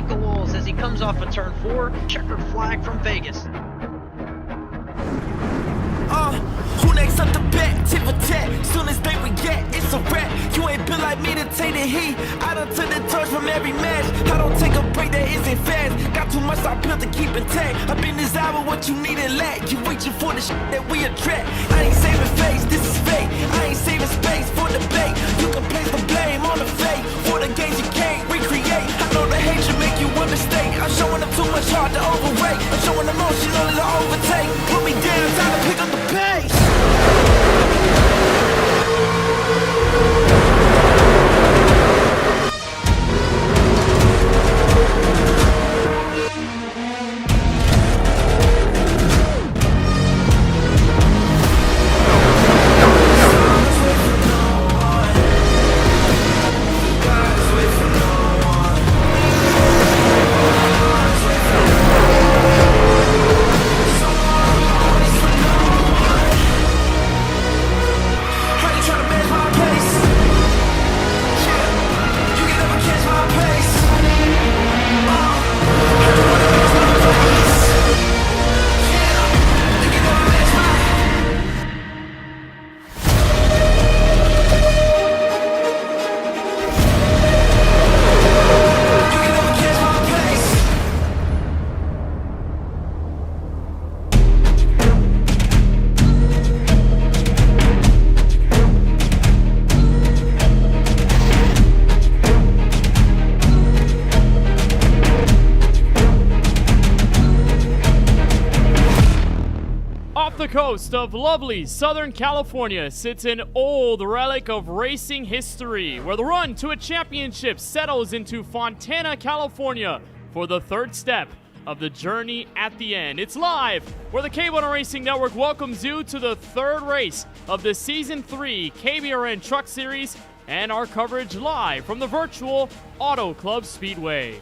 Michael Walls as he comes off of turn 4. Checkered flag from Vegas. Who next up the bet? Tit for tat. Soon as they forget, it's a wrap. You ain't built like me to take the heat. I done took the torch from every match. I don't take a break that isn't fast. Got too much I built to keep intact. I've been designed with what you need and lack. You reaching for the shit that we attract. I ain't saving face, this is fake. I ain't saving space for debate. You can place the blame on the fate. For the games you can't recreate. I know the hate should make you a mistake. I'm showing them too much heart to overrate. I'm showing emotion only to overtake. Put me down, time to pick up the pace. The coast of lovely Southern California sits an old relic of racing history, where the run to a championship settles into Fontana, California for the third step of the journey at the end. It's live, where the KBueno Racing Network welcomes you to the third race of the Season 3 KBRN Truck Series and our coverage live from the virtual Auto Club Speedway.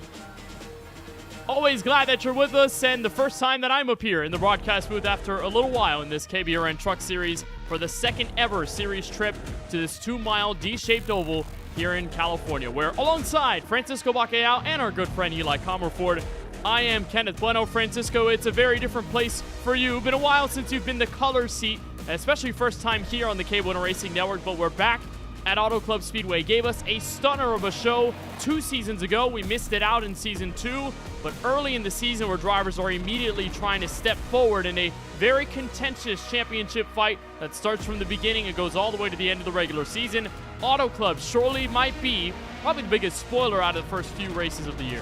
Always glad that you're with us, and the first time that I'm up here in the broadcast booth after a little while in this KBRN Truck Series for the second ever series trip to this 2-mile D-shaped oval here in California, where alongside Francisco Bacallao and our good friend Eli Comerford, I am Kenneth Bueno. Francisco, it's a very different place for you. Been a while since you've been the color seat, especially first time here on the KBueno Racing Network, but we're back at Auto Club Speedway. Gave us a stunner of a show 2 seasons ago. We missed it out in season 2, but early in the season where drivers are immediately trying to step forward in a very contentious championship fight that starts from the beginning and goes all the way to the end of the regular season. Auto Club surely might be probably the biggest spoiler out of the first few races of the year.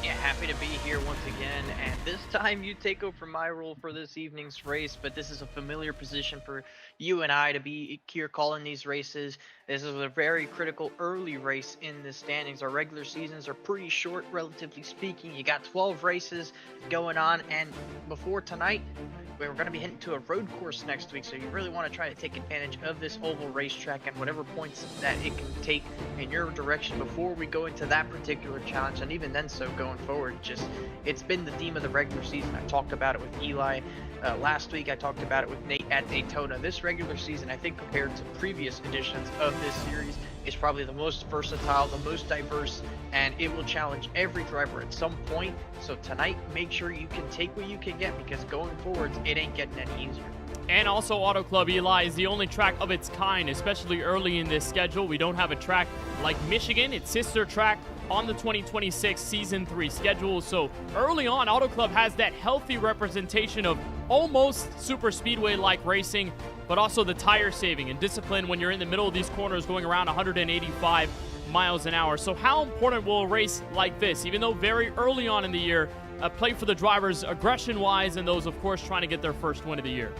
Yeah, happy to be here once again, and this time you take over my role for this evening's race, but this is a familiar position for you and I to be here calling these races. This is a very critical early race in the standings. Our regular seasons are pretty short, relatively speaking. You got 12 races going on, and before tonight, we're going to be heading to a road course next week, so you really want to try to take advantage of this oval racetrack and whatever points that it can take in your direction before we go into that particular challenge, and even then so going forward. Just, it's been the theme of the regular season. I talked about it with Eli last week. I talked about it with Nate at Daytona. This regular season, I think, compared to previous editions of this series, is probably the most versatile, the most diverse, and it will challenge every driver at some point. So tonight, make sure you can take what you can get, because going forwards, it ain't getting any easier. And also, Auto Club Eli is the only track of its kind, especially early in this schedule. We don't have a track like Michigan, its sister track, on the 2026 Season 3 schedule. So early on, Auto Club has that healthy representation of almost super speedway-like racing, but also the tire saving and discipline when you're in the middle of these corners going around 185 miles an hour. So how important will a race like this, even though very early on in the year, play for the drivers aggression-wise and those, of course, trying to get their first win of the year?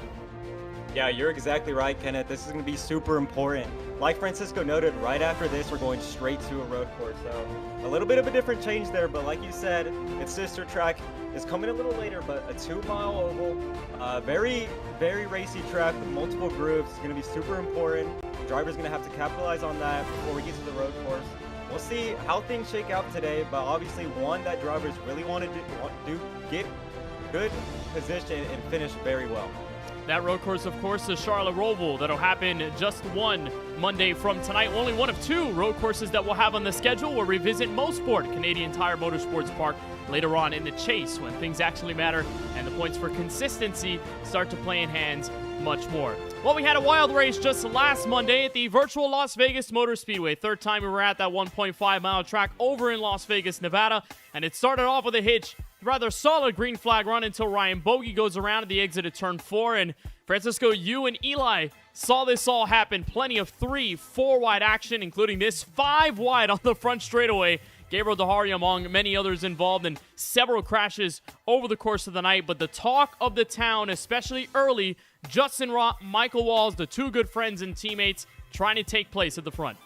Yeah, you're exactly right, Kenneth. This is going to be super important. Like Francisco noted, right after this, we're going straight to a road course. So a little bit of a different change there, but like you said, its sister track is coming a little later, but a 2-mile oval, very, very racy track with multiple groups. It's going to be super important. The driver's going to have to capitalize on that before we get to the road course. We'll see how things shake out today, but obviously one that drivers really want to get good position and finish very well. That road course, of course, is Charlotte Roval. That'll happen just one Monday from tonight. Only one of two road courses that we'll have on the schedule. We'll revisit Mosport, Canadian Tire Motorsports Park, later on in the chase when things actually matter and the points for consistency start to play in hands much more. Well, we had a wild race just last Monday at the virtual Las Vegas Motor Speedway. Third time we were at that 1.5-mile track over in Las Vegas, Nevada, and it started off with a hitch. Rather solid green flag run until Ryan Bogey goes around at the exit of turn 4. And Francisco, you and Eli saw this all happen. Plenty of 3-4 wide action, including this 5 wide on the front straightaway. Gabriel Dehari among many others involved in several crashes over the course of the night. But the talk of the town, especially early, Justin Rott, Michael Walls, the two good friends and teammates trying to take place at the front.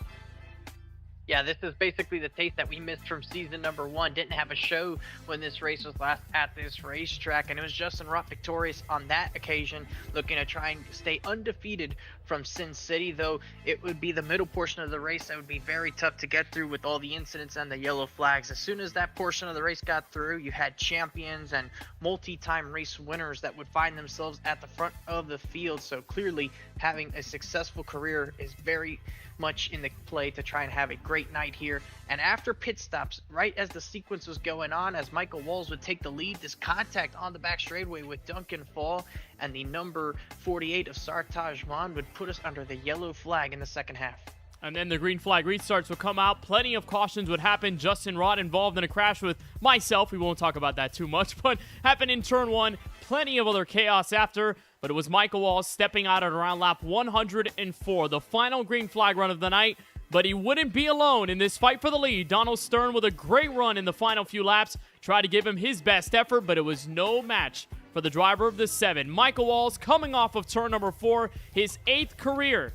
Yeah, this is basically the taste that we missed from season number 1. Didn't have a show when this race was last at this racetrack, and it was Justin Rott victorious on that occasion, looking to try and stay undefeated from Sin City, though it would be the middle portion of the race that would be very tough to get through with all the incidents and the yellow flags. As soon as that portion of the race got through, you had champions and multi-time race winners that would find themselves at the front of the field, so clearly having a successful career is very much in the play to try and have a great night here. And after pit stops, right as the sequence was going on, as Michael Walls would take the lead, this contact on the back straightaway with Duncan Fall and the number 48 of Sartaj Maan would put us under the yellow flag in the second half. And then the green flag restarts would come out. Plenty of cautions would happen. Justin Rott involved in a crash with myself. We won't talk about that too much, but happened in turn 1. Plenty of other chaos after, but it was Michael Walls stepping out at around lap 104, the final green flag run of the night. But he wouldn't be alone in this fight for the lead. Donald Stern with a great run in the final few laps. Tried to give him his best effort, but it was no match for the driver of the 7. Michael Walls coming off of turn number 4, his 8th career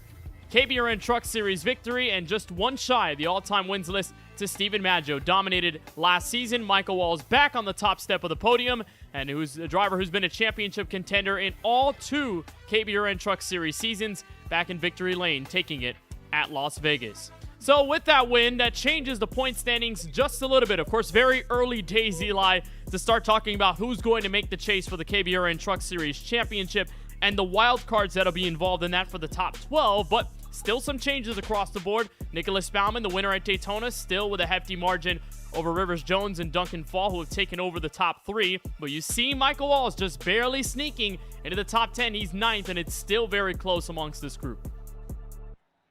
KBRN Truck Series victory, and just one shy of the all-time wins list to Stephen Maggio. Dominated last season. Michael Walls back on the top step of the podium, and who's a driver who's been a championship contender in all 2 KBRN Truck Series seasons, back in victory lane, taking it at Las Vegas. So with that win, that changes the point standings just a little bit. Of course, very early days, Eli, to start talking about who's going to make the chase for the KBRN Truck Series championship and the wild cards that'll be involved in that for the top 12, but still some changes across the board. Nicholas Baumann, the winner at Daytona, still with a hefty margin over Rivers Jones and Duncan Fall, who have taken over the top 3. But you see Michael Walls just barely sneaking into the top 10. He's 9th, and it's still very close amongst this group.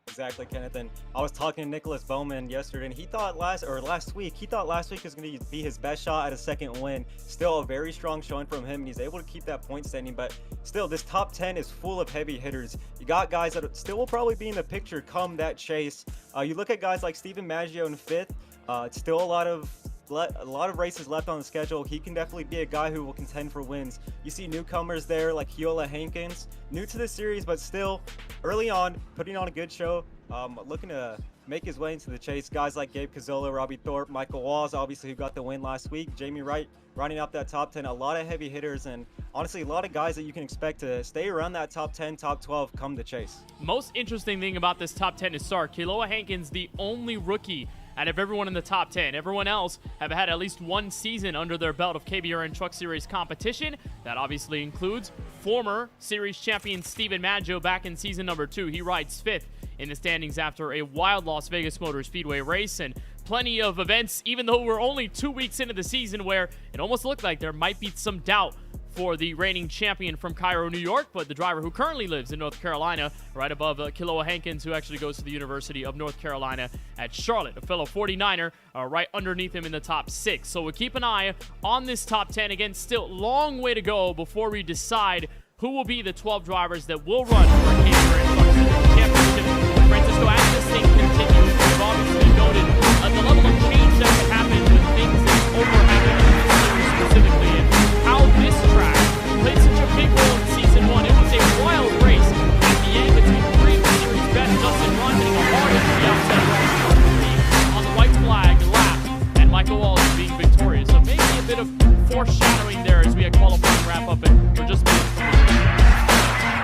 Exactly, Kenneth. And I was talking to Nicholas Bowman yesterday, and he thought last week was going to be his best shot at a second win. Still a very strong showing from him, and he's able to keep that point standing. But still, this top 10 is full of heavy hitters. You got guys that still will probably be in the picture come that chase. You look at guys like Stephen Maggio in 5th. It's still a lot of races left on the schedule. He can definitely be a guy who will contend for wins. You see newcomers there like Hiola Hankins, new to the series, but still early on, putting on a good show, looking to make his way into the chase. Guys like Gabe Cazzola, Robbie Thorpe, Michael Walls, obviously, who got the win last week. Jamie Wright running up that top 10. A lot of heavy hitters, and honestly, a lot of guys that you can expect to stay around that top 10, top 12 come the chase. Most interesting thing about this top 10 is Kiloa Hankins, the only rookie out of everyone in the top 10. Everyone else have had at least one season under their belt of KBRN Truck Series competition. That obviously includes former series champion Stephen Maggio back in season number 2. He rides 5th in the standings after a wild Las Vegas Motor Speedway race, and plenty of events, even though we're only 2 weeks into the season, where it almost looked like there might be some doubt for the reigning champion from Cairo, New York, but the driver who currently lives in North Carolina, right above Kiloa Hankins, who actually goes to the University of North Carolina at Charlotte, a fellow 49er, right underneath him in the top 6. So we'll keep an eye on this top 10. Again, still long way to go before we decide who will be the 12 drivers that will run for KBRN Truck Series Championship. Francisco, as this thing continues, we've obviously noted the level of change that can happen with things that overhappen in this series specifically, and how this track played such a big role in season 1. It was a wild race at the end between 3 series best Justin Rott hitting a hard into the outside on the white flag lap, and Michael Walls being victorious. So maybe a bit of foreshadowing there as we had qualifying wrap up, and we're just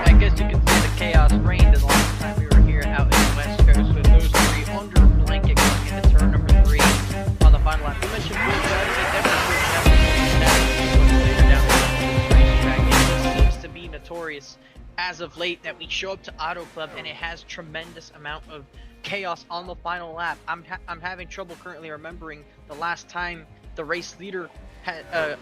I guess you could say the chaos reigned the last time we were here out in the West Coast with those 3 under a blanket going into turn number 3 on the final lap. You mentioned Will Judge, they definitely later down the racetrack. It seems to be notorious as of late that we show up to Auto Club and it has tremendous amount of chaos on the final lap. I'm having trouble currently remembering the last time the race leader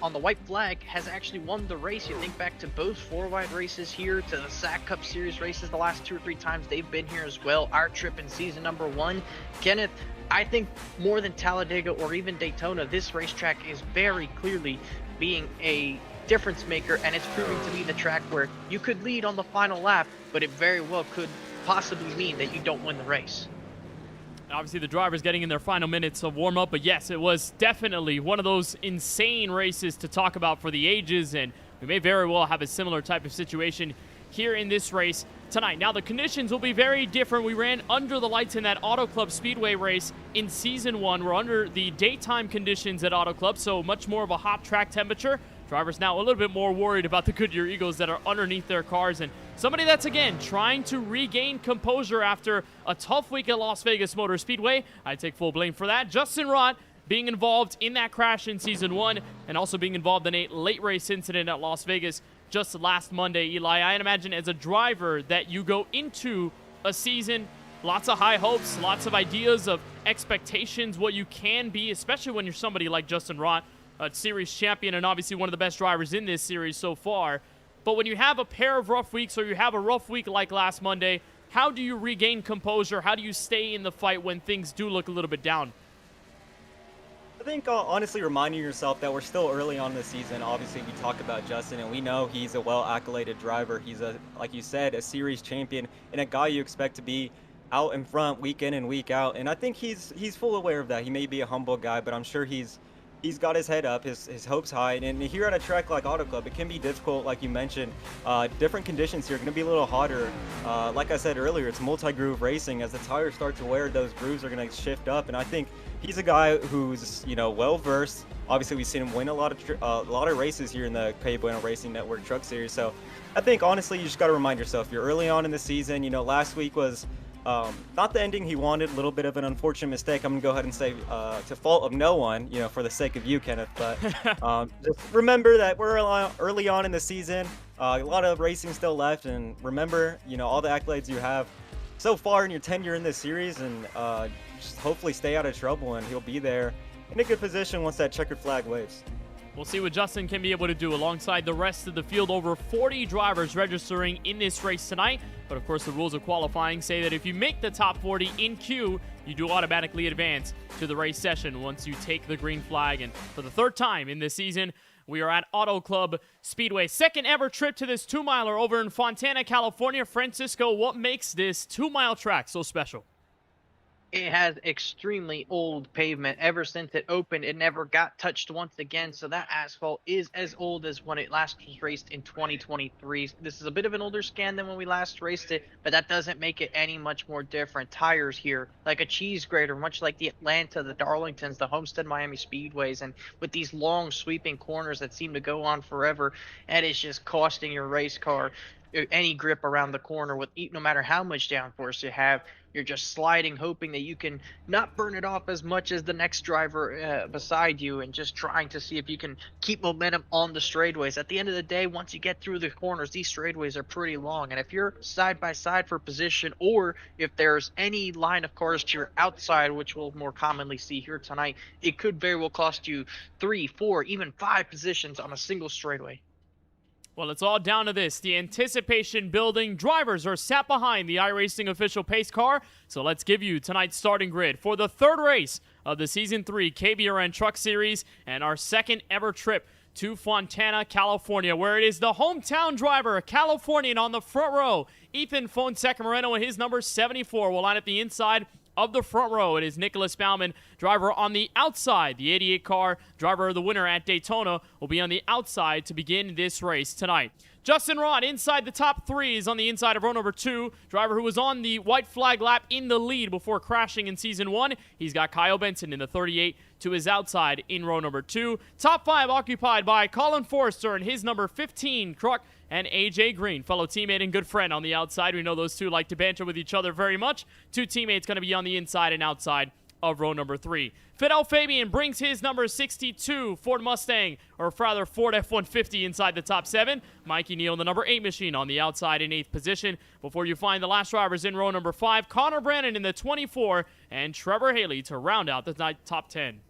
on the white flag has actually won the race. You think back to both 4-wide races here, to the SAC Cup Series races the last 2 or 3 times they've been here as well. Our trip in season number 1. Kenneth, I think more than Talladega or even Daytona, this racetrack is very clearly being a difference maker, and it's proving to be the track where you could lead on the final lap, but it very well could possibly mean that you don't win the race. Obviously, the drivers getting in their final minutes of warm-up, but yes, it was definitely one of those insane races to talk about for the ages, and we may very well have a similar type of situation here in this race tonight. Now, the conditions will be very different. We ran under the lights in that Auto Club Speedway race in Season 1. We're under the daytime conditions at Auto Club, so much more of a hot track temperature. Drivers now a little bit more worried about the Goodyear Eagles that are underneath their cars, and somebody that's, again, trying to regain composure after a tough week at Las Vegas Motor Speedway. I take full blame for that. Justin Rott being involved in that crash in Season 1 and also being involved in a late race incident at Las Vegas just last Monday. Eli, I imagine as a driver that you go into a season, lots of high hopes, lots of ideas of expectations, what you can be, especially when you're somebody like Justin Rott, a series champion and obviously one of the best drivers in this series so far. But when you have a pair of rough weeks or you have a rough week like last Monday, how do you regain composure? How do you stay in the fight when things do look a little bit down? I think honestly reminding yourself that we're still early on in the season. Obviously, we talk about Justin, and we know he's a well-accoladed driver. He's like you said, a series champion and a guy you expect to be out in front week in and week out. And I think he's full aware of that. He may be a humble guy, but I'm sure he's got his head up, his hopes high, and here at a track like Auto Club, it can be difficult, like you mentioned. Different conditions here, going to be a little hotter. Like I said earlier, it's multi-groove racing. As the tires start to wear, those grooves are going to shift up, and I think he's a guy who's well-versed. Obviously, we've seen him win a lot of races here in the KBueno Racing Network Truck Series, so I think, honestly, you just got to remind yourself, you're early on in the season. Last week was not the ending he wanted, a little bit of an unfortunate mistake. I'm going to go ahead and say to fault of no one, for the sake of you, Kenneth. But just remember that we're early on in the season, a lot of racing still left. And remember, all the accolades you have so far in your tenure in this series, and just hopefully stay out of trouble, and he'll be there in a good position once that checkered flag waves. We'll see what Justin can be able to do alongside the rest of the field. Over 40 drivers registering in this race tonight. But of course, the rules of qualifying say that if you make the top 40 in queue, you do automatically advance to the race session once you take the green flag. And for the third time in this season, we are at Auto Club Speedway. Second ever trip to this 2-miler over in Fontana, California. Francisco, what makes this 2-mile track so special? It has extremely old pavement. Ever since it opened, it never got touched once again. So that asphalt is as old as when it last was raced in 2023. This is a bit of an older scan than when we last raced it, but that doesn't make it any much more different. Tires here, like a cheese grater, much like the Atlanta, the Darlingtons, the Homestead Miami Speedways, and with these long sweeping corners that seem to go on forever, and it's just costing your race car any grip around the corner. With no matter how much downforce you have, you're just sliding, hoping that you can not burn it off as much as the next driver beside you, and just trying to see if you can keep momentum on the straightaways. At the end of the day, once you get through the corners, these straightaways are pretty long, and if you're side by side for position, or if there's any line of cars to your outside, which we'll more commonly see here tonight, it could very well cost you 3, 4, even 5 positions on a single straightaway. Well, it's all down to this. The anticipation building. Drivers are sat behind the iRacing official pace car. So let's give you tonight's starting grid for the third race of the Season 3 KBRN Truck Series and our second ever trip to Fontana, California, where it is the hometown driver, a Californian on the front row. Ethan Fonseca Moreno and his number 74 will line up the inside of the front row. It is Nicholas Bauman, driver on the outside. The 88 car, driver of the winner at Daytona, will be on the outside to begin this race tonight. Justin Rott inside the top 3 is on the inside of row number 2. Driver who was on the white flag lap in the lead before crashing in Season 1. He's got Kyle Benson in the 38 to his outside in row number 2. Top 5 occupied by Colin Forrester and his number 15 truck, and AJ Green, fellow teammate and good friend on the outside. We know those two like to banter with each other very much. 2 teammates going to be on the inside and outside of row number 3. Fidel Fabian brings his number 62 Ford Mustang, or rather Ford F-150, inside the top 7. Mikey Neal, the number 8 machine, on the outside in 8th position. Before you find the last drivers in row number 5, Connor Brannon in the 24, and Trevor Haley to round out the top 10.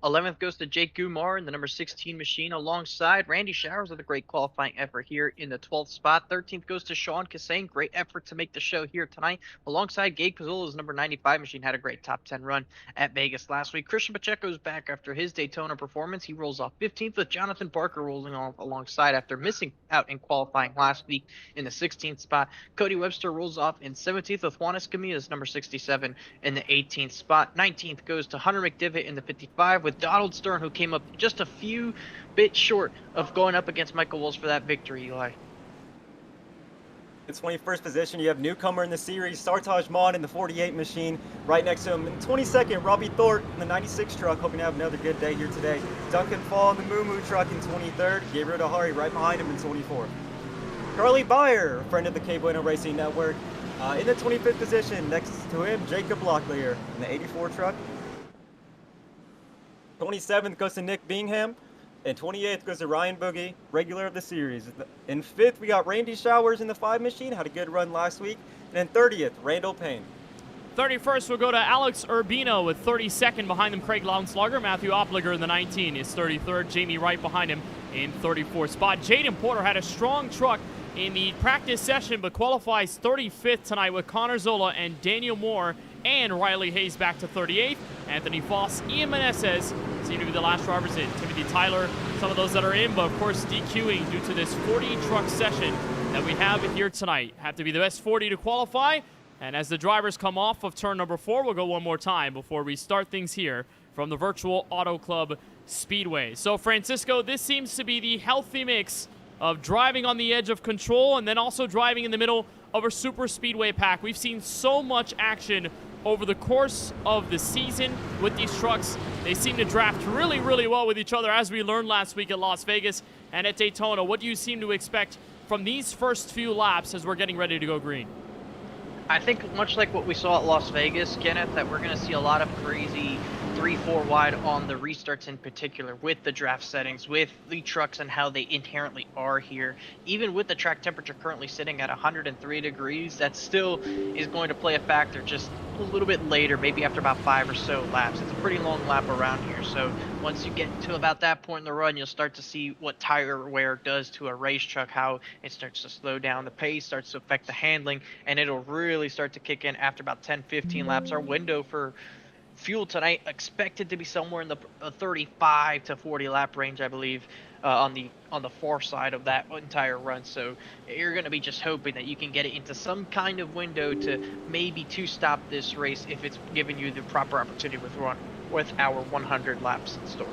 11th goes to Jake Gumar in the number 16 machine alongside Randy Showers with a great qualifying effort here in the 12th spot. 13th goes to Sean Kassane. Great effort to make the show here tonight. Alongside Gabe Pizzola's number 95 machine had a great top 10 run at Vegas last week. Christian Pacheco's back after his Daytona performance. He rolls off 15th with Jonathan Barker rolling off alongside after missing out in qualifying last week in the 16th spot. Cody Webster rolls off in 17th with Juan Escamilla's number 67 in the 18th spot. 19th goes to Hunter McDivitt in the 55 with Donald Stern, who came up just a few bit short of going up against Michael Wills for that victory, Eli. In 21st position, you have newcomer in the series, Sartaj Mon in the 48 machine. Right next to him in 22nd, Robbie Thorpe in the 96 truck, hoping to have another good day here today. Duncan Fall in the Moo Moo truck in 23rd. Gabriel Dahari right behind him in 24th. Carly Byer, a friend of the KBueno Racing Network, in the 25th position. Next to him, Jacob Locklear in the 84 truck. 27th goes to Nick Bingham, and 28th goes to Ryan Boogie, regular of the series. In 5th, we got Randy Showers in the 5 machine, had a good run last week. And then 30th, Randall Payne. 31st will go to Alex Urbino with 32nd. Behind him, Craig Lounsluger. Matthew Opliger in the 19 is 33rd. Jamie Wright behind him in 34th spot. Jaden Porter had a strong truck in the practice session, but qualifies 35th tonight with Connor Zola and Daniel Moore and Riley Hayes back to 38th. Anthony Foss, Ian Meneses seem to be the last drivers in. Timothy Tyler, some of those that are in, but of course DQing due to this 40 truck session that we have here tonight. Have to be the best 40 to qualify. And as the drivers come off of turn number 4, we'll go one more time before we start things here from the Virtual Auto Club Speedway. So Francisco, this seems to be the healthy mix of driving on the edge of control and then also driving in the middle of a super speedway pack. We've seen so much action over the course of the season with these trucks. They seem to draft really, really well with each other, as we learned last week at Las Vegas and at Daytona. What do you seem to expect from these first few laps as we're getting ready to go green? I think much like what we saw at Las Vegas, Kenneth, that we're going to see a lot of crazy 3-4 wide on the restarts in particular, with the draft settings, with the trucks and how they inherently are here. Even with the track temperature currently sitting at 103 degrees, that still is going to play a factor just a little bit later, maybe after about 5 or so laps. It's a pretty long lap around here, so once you get to about that point in the run, you'll start to see what tire wear does to a race truck, how it starts to slow down the pace, starts to affect the handling, and it'll really start to kick in after about 10-15 laps. Our window for fuel tonight expected to be somewhere in the 35 to 40 lap range, I believe, on the far side of that entire run. So you're going to be just hoping that you can get it into some kind of window to maybe stop this race if it's giving you the proper opportunity with our 100 laps in store.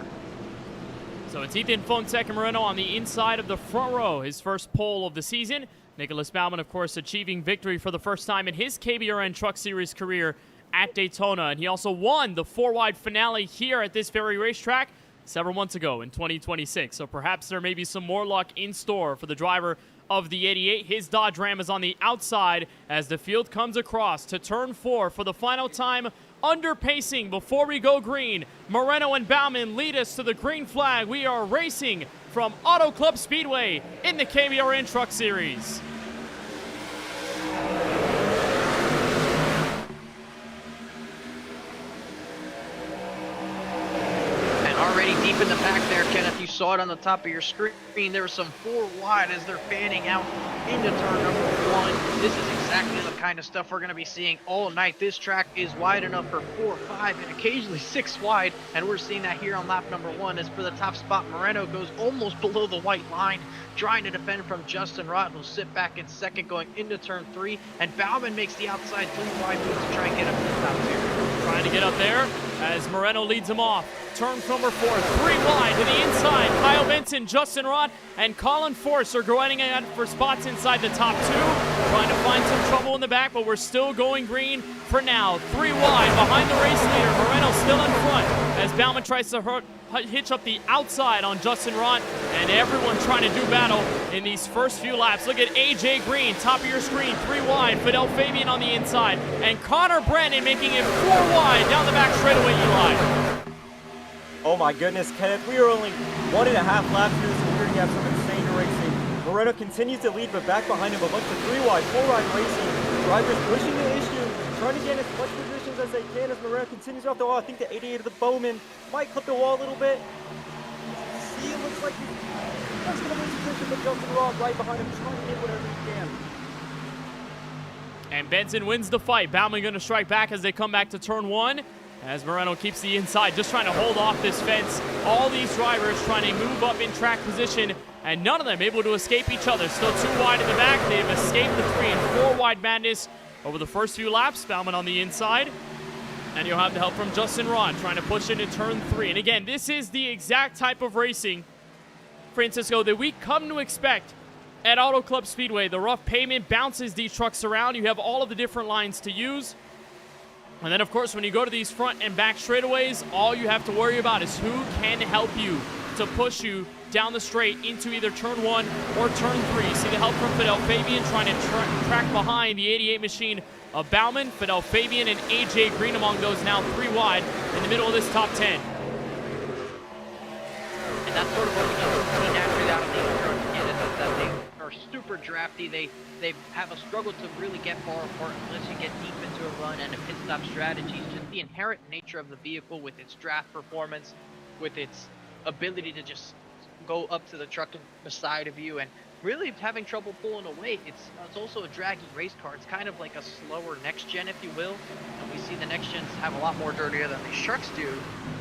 So it's Ethan Fonseca Moreno on the inside of the front row, his first pole of the season. Nicholas Baumann, of course, achieving victory for the first time in his KBRN Truck Series career at Daytona, and he also won the 4-wide finale here at this very racetrack several months ago in 2026. So perhaps there may be some more luck in store for the driver of the 88. His Dodge Ram is on the outside as the field comes across to turn 4 for the final time. Under pacing before we go green. Moreno and Baumann lead us to the green flag. We are racing from Auto Club Speedway in the KBRN Truck Series. Already deep in the pack there, Kenneth. You saw it on the top of your screen. There was some 4 wide as they're fanning out into turn number 1. This is exactly the kind of stuff we're going to be seeing all night. This track is wide enough for 4, 5, and occasionally 6 wide, and we're seeing that here on lap number 1. As for the top spot, Moreno goes almost below the white line, trying to defend from Justin Rott, who'll sit back in second going into turn 3, and Baumann makes the outside 3 wide move to try and get up to the top 2. Trying to get up there as Moreno leads him off. Turn number 4, 3 wide to the inside. Kyle Benson, Justin Rott, and Colin Force are grinding out for spots inside the top 2. Trying to find some trouble in the back, but we're still going green for now. 3 wide behind the race leader. Moreno still in front as Baumann tries to hitch up the outside on Justin Rott, and everyone trying to do battle in these first few laps. Look at AJ Green, top of your screen, 3 wide. Fidel Fabian on the inside, and Connor Brandon making it 4 wide down the back straightaway, Eli. Oh my goodness, Kenneth, we are only 1.5 laps through this leading gap from insane racing. Moreno continues to lead, but back behind him, a bunch of 3 wide, 4 wide racing. Drivers pushing the issue, trying to get as much positions as they can as Moreno continues off the wall. I think the 88 of the Bowman might clip the wall a little bit. See, it looks like he's going to lose position, but Justin Ross right behind him, trying to get whatever he can. And Benson wins the fight. Bauman going to strike back as they come back to turn 1. As Moreno keeps the inside, just trying to hold off this fence. All these drivers trying to move up in track position, and none of them able to escape each other. Still 2 wide in the back. They have escaped the 3 and 4 wide madness over the first few laps. Bauman on the inside. And you'll have the help from Justin Rod trying to push into turn 3. And again, this is the exact type of racing, Francisco, that we come to expect at Auto Club Speedway. The rough pavement bounces these trucks around. You have all of the different lines to use. And then, of course, when you go to these front and back straightaways, all you have to worry about is who can help you to push you down the straight into either turn 1 or turn 3. See the help from Fidel Fabian trying to track behind the 88 machine of Bauman. Fidel Fabian and AJ Green among those now 3 wide in the middle of this top 10. And that's sort of what we see naturally out of these trucks again, is that they are super drafty. They have a struggle to really get far apart unless you get deep into a run and a pit stop strategy. Just the inherent nature of the vehicle with its draft performance, with its ability to just go up to the truck beside of you and really having trouble pulling away. It's also a draggy race car. It's kind of like a slower next gen, if you will. And we see the next gens have a lot more dirtier than these trucks do.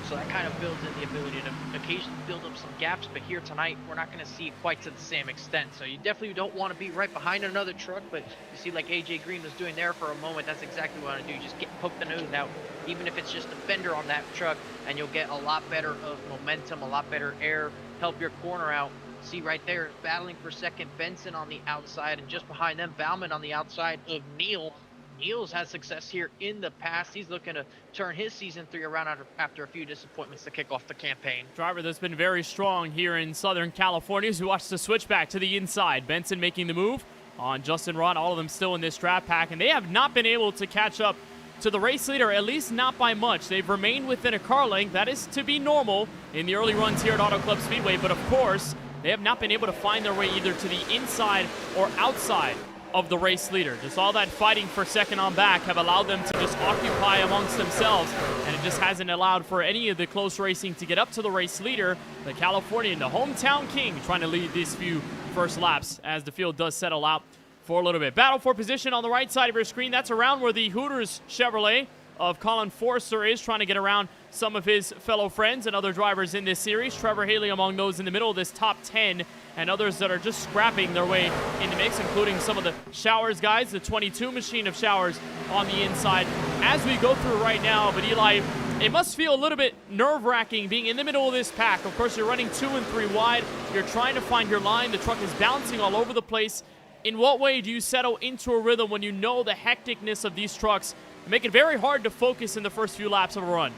So that kind of builds in the ability to occasionally build up some gaps. But here tonight, we're not going to see quite to the same extent. So you definitely don't want to be right behind another truck. But you see, like AJ Green was doing there for a moment, that's exactly what I want to do. Just poke the nose out, even if it's just a fender on that truck, and you'll get a lot better of momentum, a lot better air, help your corner out. See right there, battling for second, Benson on the outside, and just behind them, Bauman on the outside of Neal. Neal's had success here in the past. He's looking to turn his season 3 around after a few disappointments to kick off the campaign. Driver that's been very strong here in Southern California as we watch the switch back to the inside. Benson making the move on Justin Rod, all of them still in this draft pack, and they have not been able to catch up to the race leader, at least not by much. They've remained within a car length. That is to be normal in the early runs here at Auto Club Speedway, but of course, they have not been able to find their way either to the inside or outside of the race leader. Just all that fighting for second on back have allowed them to just occupy amongst themselves, and it just hasn't allowed for any of the close racing to get up to the race leader, the Californian, the hometown king, trying to lead these few first laps as the field does settle out for a little bit. Battle for position on the right side of your screen. That's around where the Hooters Chevrolet of Colin Forrester is, trying to get around some of his fellow friends and other drivers in this series. Trevor Haley among those in the middle of this top 10, and others that are just scrapping their way in the mix, including some of the Showers guys, the 22 machine of Showers on the inside as we go through right now. But Eli, it must feel a little bit nerve-wracking being in the middle of this pack. Of course, you're running 2 and 3 wide. You're trying to find your line. The truck is bouncing all over the place. In what way do you settle into a rhythm when you know the hecticness of these trucks make it very hard to focus in the first few laps of a run?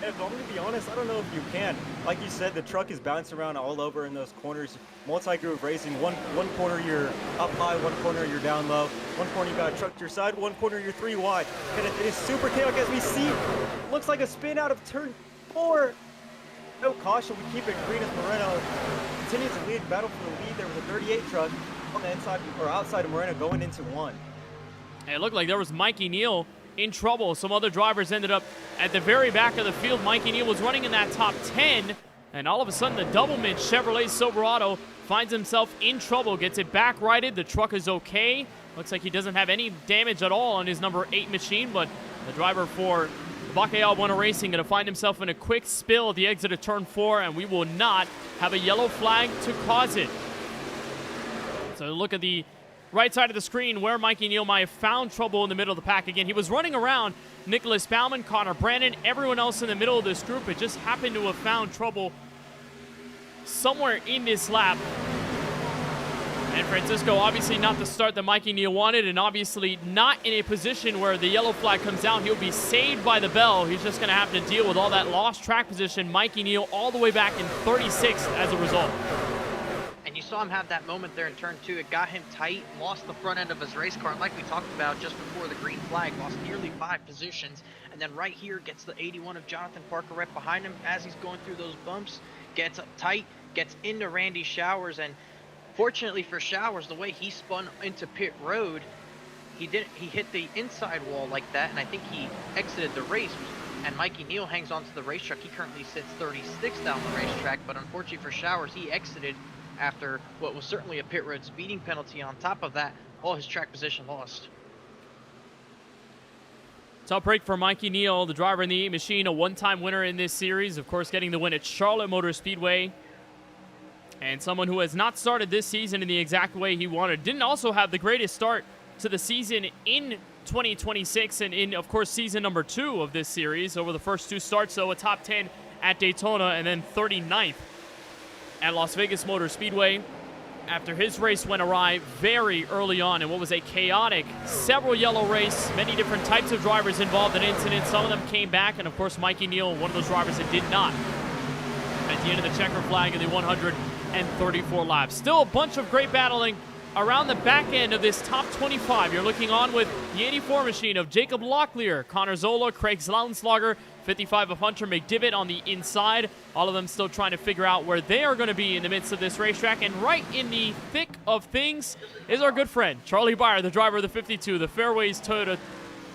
If I'm going to be honest, I don't know if you can. Like you said, the truck is bouncing around all over in those corners. Multi-groove racing. One corner you're up high, one corner you're down low. One corner you got a truck to your side, one corner you're 3 wide. And it is super chaotic as we see. Looks like a spin out of turn 4. No caution. We keep it green as Moreno continues to lead. Battle for the lead there with a 38 truck on the inside or outside of Moreno going into 1. It looked like there was Mikey Neal in trouble. Some other drivers ended up at the very back of the field. Mikey Neal was running in that top 10, and all of a sudden the Doublemint Chevrolet Silverado finds himself in trouble, gets it back righted. The truck is okay. Looks like he doesn't have any damage at all on his number 8 machine, but the driver for KBueno Racing going to find himself in a quick spill at the exit of turn 4, and we will not have a yellow flag to cause it. So look at the right side of the screen where Mikey Neal might have found trouble in the middle of the pack again. He was running around Nicholas Bauman, Connor Brandon, everyone else in the middle of this group. It just happened to have found trouble somewhere in this lap. And Francisco obviously not the start that Mikey Neal wanted, and obviously not in a position where the yellow flag comes out. He'll be saved by the bell. He's just going to have to deal with all that lost track position. Mikey Neal all the way back in 36th as a result. And you saw him have that moment there in turn 2. It got him tight, lost the front end of his race car. And like we talked about just before the green flag, lost nearly 5 positions. And then right here gets the 81 of Jonathan Parker right behind him as he's going through those bumps, gets up tight, gets into Randy Showers. And fortunately for Showers, the way he spun into pit road, he hit the inside wall like that, and I think he exited the race. And Mikey Neal hangs onto the racetrack. He currently sits 36th down the racetrack, but unfortunately for Showers, he exited after what was certainly a pit road speeding penalty. On top of that, all his track position lost. Tough break for Mikey Neal, the driver in the 8 machine, a one-time winner in this series, of course getting the win at Charlotte Motor Speedway. And someone who has not started this season in the exact way he wanted. Didn't also have the greatest start to the season in 2026 and in, of course, season number 2 of this series. Over the first 2 starts, so a top 10 at Daytona and then 39th at Las Vegas Motor Speedway. After his race went awry very early on in what was a chaotic several yellow race, many different types of drivers involved in incidents. Some of them came back, and of course Mikey Neal, one of those drivers that did not. At the end of the checker flag in the 134 laps. Still a bunch of great battling around the back end of this top 25. You're looking on with the 84 machine of Jacob Locklear, Connor Zola, Craig Zlauenslager, 55 of Hunter McDivitt on the inside. All of them still trying to figure out where they are going to be in the midst of this racetrack. And right in the thick of things is our good friend, Charlie Beyer, the driver of the 52, the Fairways Toyota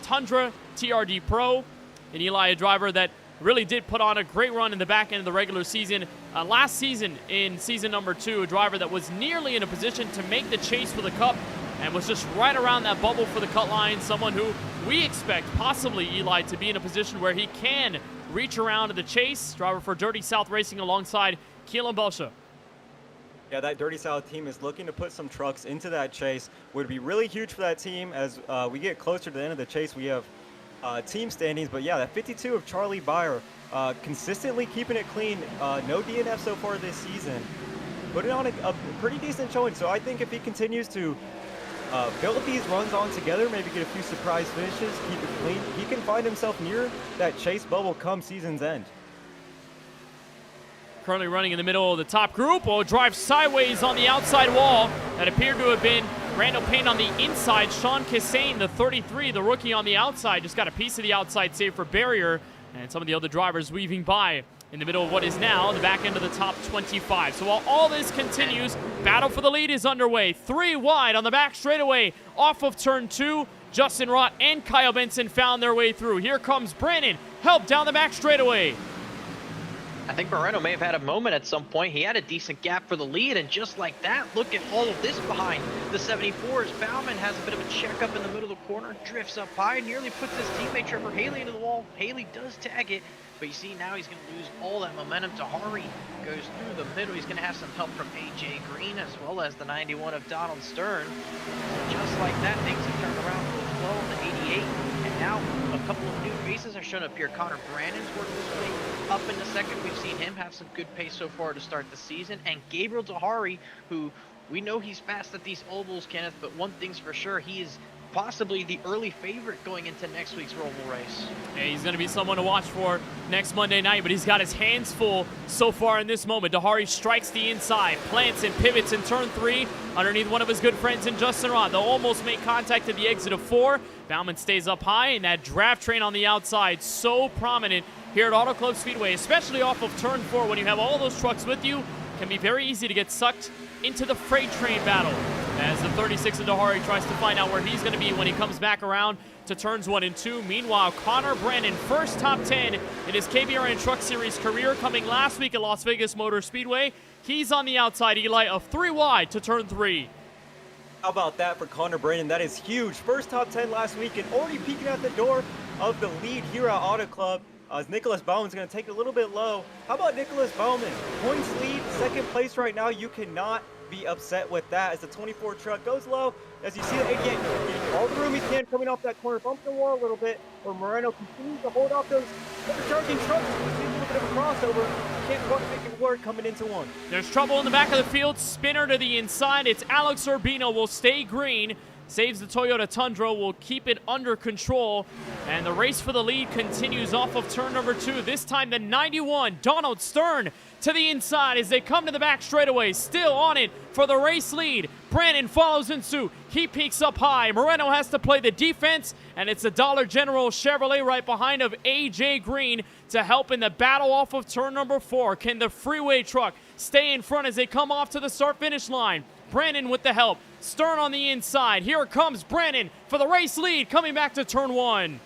Tundra TRD Pro. And Eli, a driver that really did put on a great run in the back end of the regular season. Last season, in season number 2, a driver that was nearly in a position to make the chase for the Cup and was just right around that bubble for the cut line. Someone who we expect, possibly Eli, to be in a position where he can reach around to the chase. Driver for Dirty South Racing alongside Keelan Belsha. Yeah, that Dirty South team is looking to put some trucks into that chase. Would be really huge for that team as we get closer to the end of the chase. We have team standings, but yeah, that 52 of Charlie Beyer, consistently keeping it clean. No DNF so far this season. Putting on a pretty decent showing. So I think if he continues to build these runs on together, maybe get a few surprise finishes, keep it clean, he can find himself near that chase bubble come season's end. Currently running in the middle of the top group. Drives sideways on the outside wall. That appeared to have been Randall Payne on the inside. Sean Kissane, the 33, the rookie on the outside, just got a piece of the outside save for barrier. And some of the other drivers weaving by in the middle of what is now the back end of the top 25. So while all this continues, battle for the lead is underway. 3 wide on the back straightaway off of turn 2. Justin Rott and Kyle Benson found their way through. Here comes Brandon. Help down the back straightaway. I think Moreno may have had a moment at some point. He had a decent gap for the lead, and just like that, look at all of this behind the 74s. Bauman has a bit of a check up in the middle of the corner, drifts up high, nearly puts his teammate Trevor Haley into the wall. Haley does tag it, but you see now he's going to lose all that momentum. Tahari goes through the middle. He's going to have some help from AJ Green as well as the 91 of Donald Stern. So just like that, things have turned around for the flow on the 88. And now a couple of new faces are showing up here. Connor Brandon's working his way up in the second. We've seen him have some good pace so far to start the season. And Gabriel Tahari, who we know he's fast at these ovals, Kenneth, but one thing's for sure, he is possibly the early favorite going into next week's Roval race. Yeah, he's going to be someone to watch for next Monday night, but he's got his hands full so far in this moment. Tahari strikes the inside, plants and pivots in turn 3 underneath one of his good friends in Justin Rott. They'll almost make contact at the exit of 4. Bauman stays up high, and that draft train on the outside so prominent here at Auto Club Speedway, especially off of turn 4 when you have all those trucks with you. Can be very easy to get sucked into the freight train battle as the 36 of Tahari tries to find out where he's going to be when he comes back around to turns 1 and 2. Meanwhile, Connor Brandon, first top 10 in his KBRN Truck Series career, coming last week at Las Vegas Motor Speedway. He's on the outside, Eli, of 3 wide to turn 3. How about that for Connor Brandon? That is huge. First top 10 last week and already peeking at the door of the lead here at Auto Club. As Nicholas Bauman's going to take it a little bit low. How about Nicholas Bauman? Points lead, second place right now. You cannot be upset with that as the 24 truck goes low. As you see the 88, all the room he can coming off that corner, bump the wall a little bit, where Moreno continues to hold off those charging trucks. bit of a crossover. Can't quite make it work coming into one. There's trouble in the back of the field. Spinner to the inside. It's Alex Urbino will stay green. Saves the Toyota Tundra, will keep it under control. And the race for the lead continues off of turn number 2. This time the 91, Donald Stern, to the inside as they come to the back straightaway. Still on it for the race lead. Brandon follows in suit. He peaks up high. Moreno has to play the defense, and it's the Dollar General Chevrolet right behind of AJ Green to help in the battle off of turn number 4. Can the freeway truck stay in front as they come off to the start-finish line? Brandon with the help. Stern on the inside. Here comes Brandon for the race lead coming back to turn 1.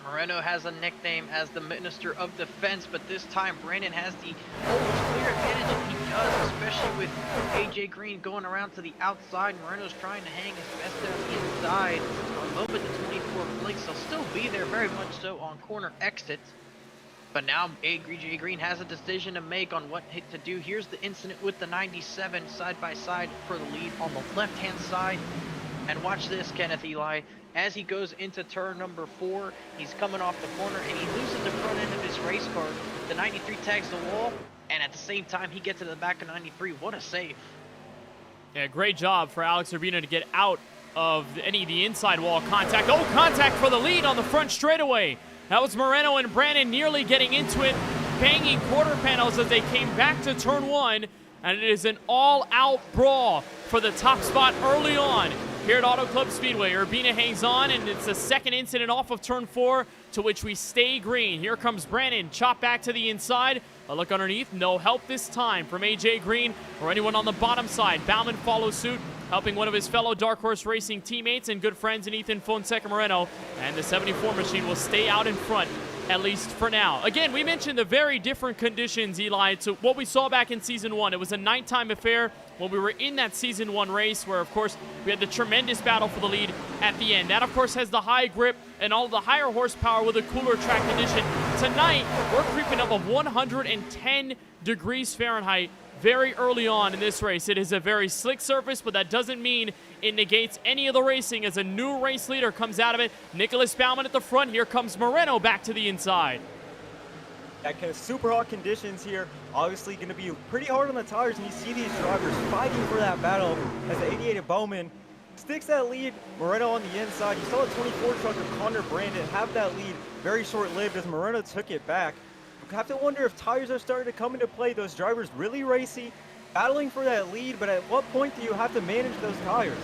Moreno has a nickname as the Minister of Defense, but this time Brandon has the almost clear advantage, and he does, especially with AJ Green going around to the outside. Moreno's trying to hang his best down the inside. On the moment the 24 blinks, he'll still be there very much so on corner exits. But now AJ Green has a decision to make on what hit to do. Here's the incident with the 97 side by side for the lead on the left-hand side. And watch this, Kenneth Eli. As he goes into turn number 4, he's coming off the corner and he loses the front end of his race car. The 93 tags the wall, and at the same time he gets to the back of 93. What a save. Yeah, great job for Alex Urbino to get out of any of the inside wall contact. Oh, contact for the lead on the front straightaway. That was Moreno and Brandon nearly getting into it, banging quarter panels as they came back to turn 1, and it is an all-out brawl for the top spot early on here at Auto Club Speedway. Urbina hangs on, and it's the second incident off of turn 4, to which we stay green. Here comes Brandon, chop back to the inside. A look underneath, no help this time from AJ Green or anyone on the bottom side. Bauman follows suit, helping one of his fellow Dark Horse Racing teammates and good friends in Ethan Fonseca Moreno, and the 74 machine will stay out in front, at least for now. Again, we mentioned the very different conditions, Eli, to what we saw back in Season 1. It was a nighttime affair when we were in that Season 1 race where, of course, we had the tremendous battle for the lead at the end. That, of course, has the high grip and all the higher horsepower with a cooler track condition. Tonight, we're creeping up of 110 degrees Fahrenheit very early on in this race. It is a very slick surface, but that doesn't mean it negates any of the racing as a new race leader comes out of it. Nicholas Bauman at the front. Here comes Moreno back to the inside. That kind of super hot conditions here, obviously going to be pretty hard on the tires, and you see these drivers fighting for that battle as the 88 of Bowman sticks that lead. Moreno on the inside. You saw a 24 truck of Connor Brandon have that lead very short-lived as Moreno took it back. You have to wonder if tires are starting to come into play. Those drivers really racy, battling for that lead, but at what point do you have to manage those tires?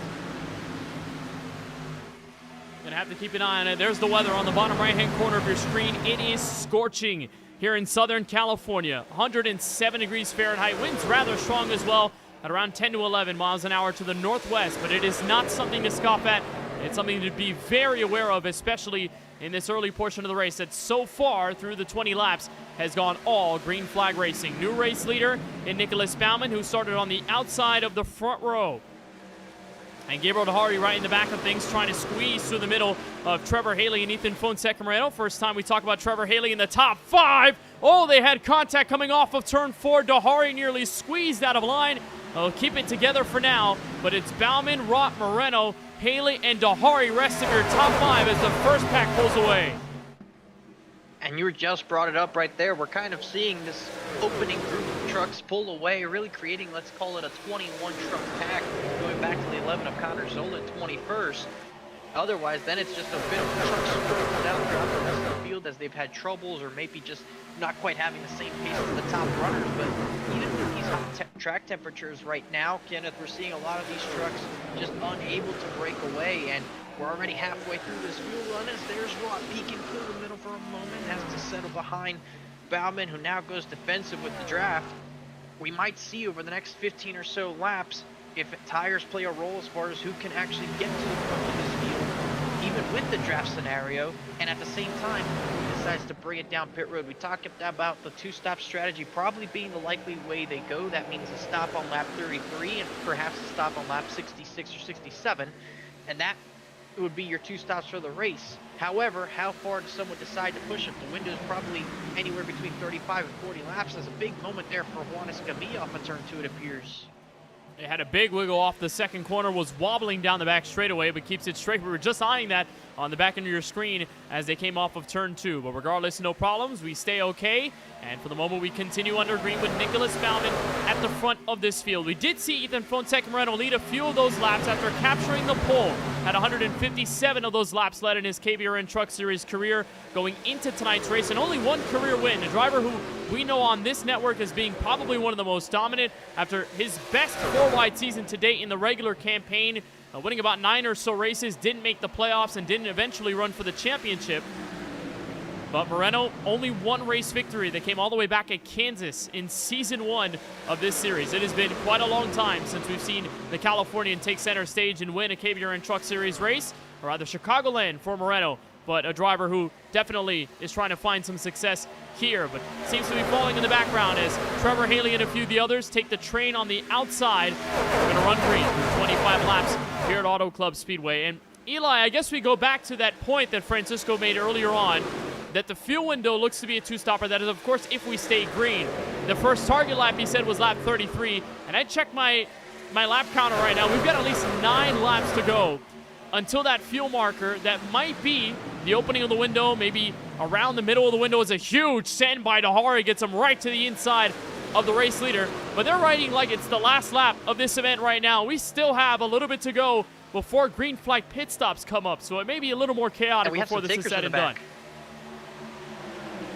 Gonna have to keep an eye on it. There's the weather on the bottom right-hand corner of your screen. It is scorching here in Southern California. 107 degrees Fahrenheit. Winds rather strong as well at around 10 to 11 miles an hour to the northwest, but it is not something to scoff at. It's something to be very aware of, especially in this early portion of the race that so far through the 20 laps has gone all green flag racing. New race leader in Nicholas Bauman, who started on the outside of the front row. And Gabriel Dehari right in the back of things, trying to squeeze through the middle of Trevor Haley and Ethan Fonseca Moreno. First time we talk about Trevor Haley in the top 5. Oh, they had contact coming off of turn 4. Dehari nearly squeezed out of line. They'll keep it together for now, but it's Bauman, Rott, Moreno, Haley, and Dehari rest of your top 5 as the first pack pulls away. And you just brought it up right there. We're kind of seeing this opening group of trucks pull away, really creating, let's call it a 21 truck pack, going back to the 11 of Connor Zola 21st. Otherwise, then it's just a bit of truck spread out throughout the rest of the field as they've had troubles or maybe just not quite having the same pace as the top runners. But even with these hot track temperatures right now, Kenneth, we're seeing a lot of these trucks just unable to break away, and we're already halfway through this fuel run as there's Rott peeking through the middle for a moment, has to settle behind Bauman, who now goes defensive with the draft. We might see over the next 15 or so laps if tires play a role as far as who can actually get to the front of this field, even with the draft scenario, and at the same time, who decides to bring it down pit road. We talked about the two-stop strategy probably being the likely way they go. That means a stop on lap 33 and perhaps a stop on lap 66 or 67, and that would be your two stops for the race. However, how far does someone decide to push it? The window is probably anywhere between 35 and 40 laps. There's a big moment there for Juan Escamilla off of turn 2, it appears. It had a big wiggle off the second corner, was wobbling down the back straightaway, but keeps it straight. We were just eyeing that on the back end of your screen as they came off of turn 2. But regardless, no problems. We stay okay. And for the moment, we continue under green with Nicholas Baumann at the front of this field. We did see Ethan Fonseca-Moreno lead a few of those laps after capturing the pole. Had 157 of those laps led in his KBRN Truck Series career going into tonight's race, and only one career win. A driver who we know on this network as being probably one of the most dominant after his best 4-wide season to date in the regular campaign, winning about 9 or so races, didn't make the playoffs and didn't eventually run for the championship. But Moreno, only one race victory that came all the way back at Kansas in season 1 of this series. It has been quite a long time since we've seen the Californian take center stage and win a KBRN Truck Series race, or rather Chicagoland for Moreno, but a driver who definitely is trying to find some success here, but seems to be falling in the background as Trevor Haley and a few of the others take the train on the outside. We're going to run green through 25 laps here at Auto Club Speedway. And Eli, I guess we go back to that point that Francisco made earlier on, that the fuel window looks to be a two-stopper. That is, of course, if we stay green. The first target lap, he said, was lap 33, and I checked my lap counter right now. We've got at least 9 laps to go until that fuel marker that might be the opening of the window, maybe around the middle of the window. Is a huge send by Dahari, gets him right to the inside of the race leader. But they're riding like it's the last lap of this event right now. We still have a little bit to go before green flag pit stops come up, so it may be a little more chaotic before this is said and done.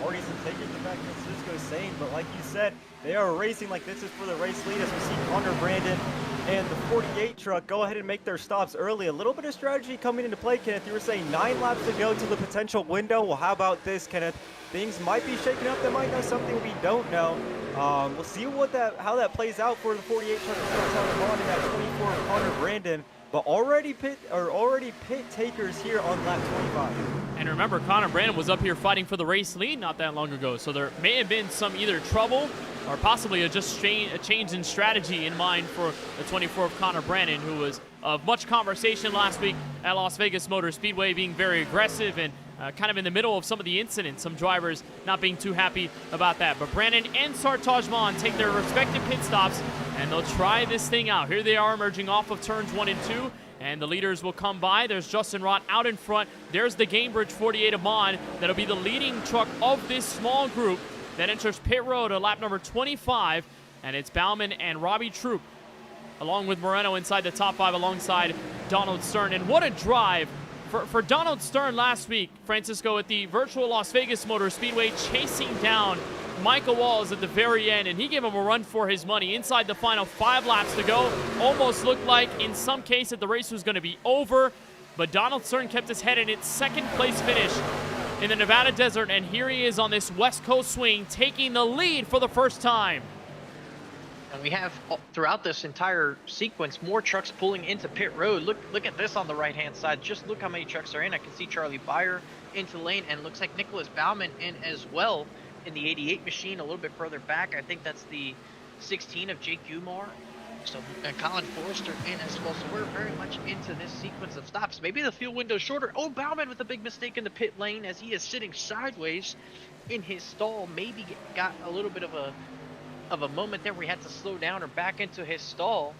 Already some takers in the back, Francisco saying, but like you said, they are racing like this is for the race lead as we see Connor Brandon and the 48 truck go ahead and make their stops early. A little bit of strategy coming into play, Kenneth. You were saying 9 laps to go to the potential window. Well, how about this, Kenneth? Things might be shaking up. They might know something we don't know. We'll see how that plays out for the 48 truck to start on in that 24 of Connor Brandon. But already pit takers here on lap 25. And remember, Connor Brandon was up here fighting for the race lead not that long ago, so there may have been some either trouble or possibly a change in strategy in mind for the 24 of Connor Brandon, who was of much conversation last week at Las Vegas Motor Speedway, being very aggressive and kind of in the middle of some of the incidents, some drivers not being too happy about that. But Brandon and Sartaj Vaughn take their respective pit stops, and they'll try this thing out. Here they are emerging off of turns 1 and 2, and the leaders will come by. There's Justin Rott out in front. There's the Gamebridge 48 of Mon. That'll be the leading truck of this small group that enters pit road at lap number 25, and it's Baumann and Robbie Troop, along with Moreno inside the top 5 alongside Donald Stern. And what a drive for Donald Stern last week, Francisco, at the virtual Las Vegas Motor Speedway, chasing down Michael Walls at the very end, and he gave him a run for his money. Inside the final 5 laps to go, almost looked like in some case that the race was going to be over, but Donald Stern kept his head in its second place finish in the Nevada desert, and here he is on this West Coast swing, taking the lead for the first time. And we have, throughout this entire sequence, more trucks pulling into pit road. Look at this on the right-hand side. Just look how many trucks are in. I can see Charlie Byer into lane, and looks like Nicholas Baumann in as well in the 88 machine a little bit further back. I think that's the 16 of Jake Umar. So Colin Forrester in as well. So we're very much into this sequence of stops. Maybe the fuel window shorter. Oh, Baumann with a big mistake in the pit lane as he is sitting sideways in his stall. Maybe got a little bit of a moment there where he had to slow down or back into his stall.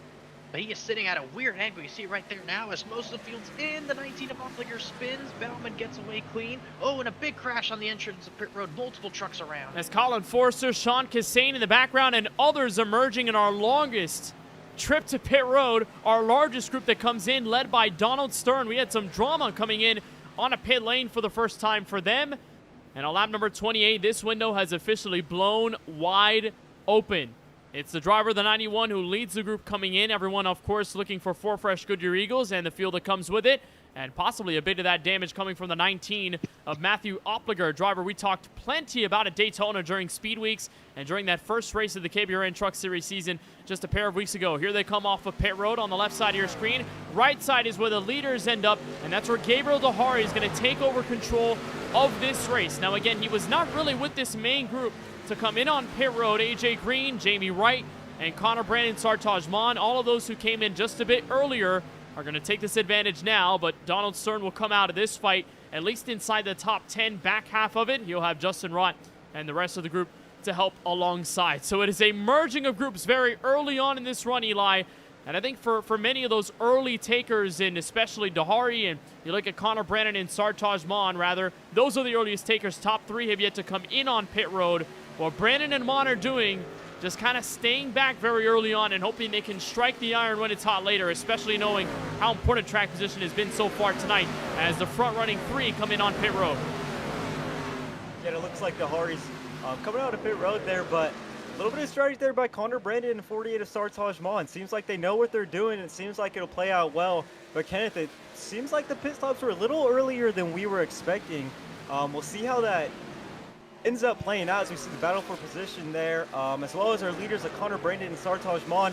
But he is sitting at a weird angle. You see right there now as most of the field's in. The 19 of Offliger spins. Baumann gets away clean. Oh, and a big crash on the entrance of pit road. Multiple trucks around. As Colin Forster, Sean Cassane in the background, and others emerging in our longest trip to pit road, our largest group that comes in, led by Donald Stern. We had some drama coming in on a pit lane for the first time for them. And on lap number 28, this window has officially blown wide open. It's the driver of the 91 who leads the group coming in. Everyone, of course, looking for 4 fresh Goodyear Eagles and the fuel that comes with it. And possibly a bit of that damage coming from the 19 of Matthew Opliger, a driver we talked plenty about at Daytona during Speed Weeks and during that first race of the KBRN Truck Series season just a pair of weeks ago. Here they come off of pit road on the left side of your screen. Right side is where the leaders end up, and that's where Gabriel Dahari is going to take over control of this race. Now, again, he was not really with this main group to come in on pit road. AJ Green, Jamie Wright, and Connor Brandon, Sartaj Mon, all of those who came in just a bit earlier are going to take this advantage now, but Donald Stern will come out of this fight at least inside the top 10 back half of it. He'll have Justin Rott and the rest of the group to help alongside. So it is a merging of groups very early on in this run, Eli. And I think for many of those early takers, and especially Dahari, and you look at Connor Brandon and Sartaj Mon, rather, those are the earliest takers. Top 3 have yet to come in on pit road. What Brandon and Mon are doing, just kind of staying back very early on and hoping they can strike the iron when it's hot later, especially knowing how important track position has been so far tonight as the front-running 3 come in on pit road. Yeah, it looks like Dahari's coming out of pit road there, but a little bit of strategy there by Connor Brandon and 48 of Sartaj Mon. Seems like they know what they're doing. It seems like it'll play out well. But Kenneth, it seems like the pit stops were a little earlier than we were expecting. We'll see how that ends up playing out as we see the battle for position there, as well as our leaders of Connor Brandon and Sartaj Mon.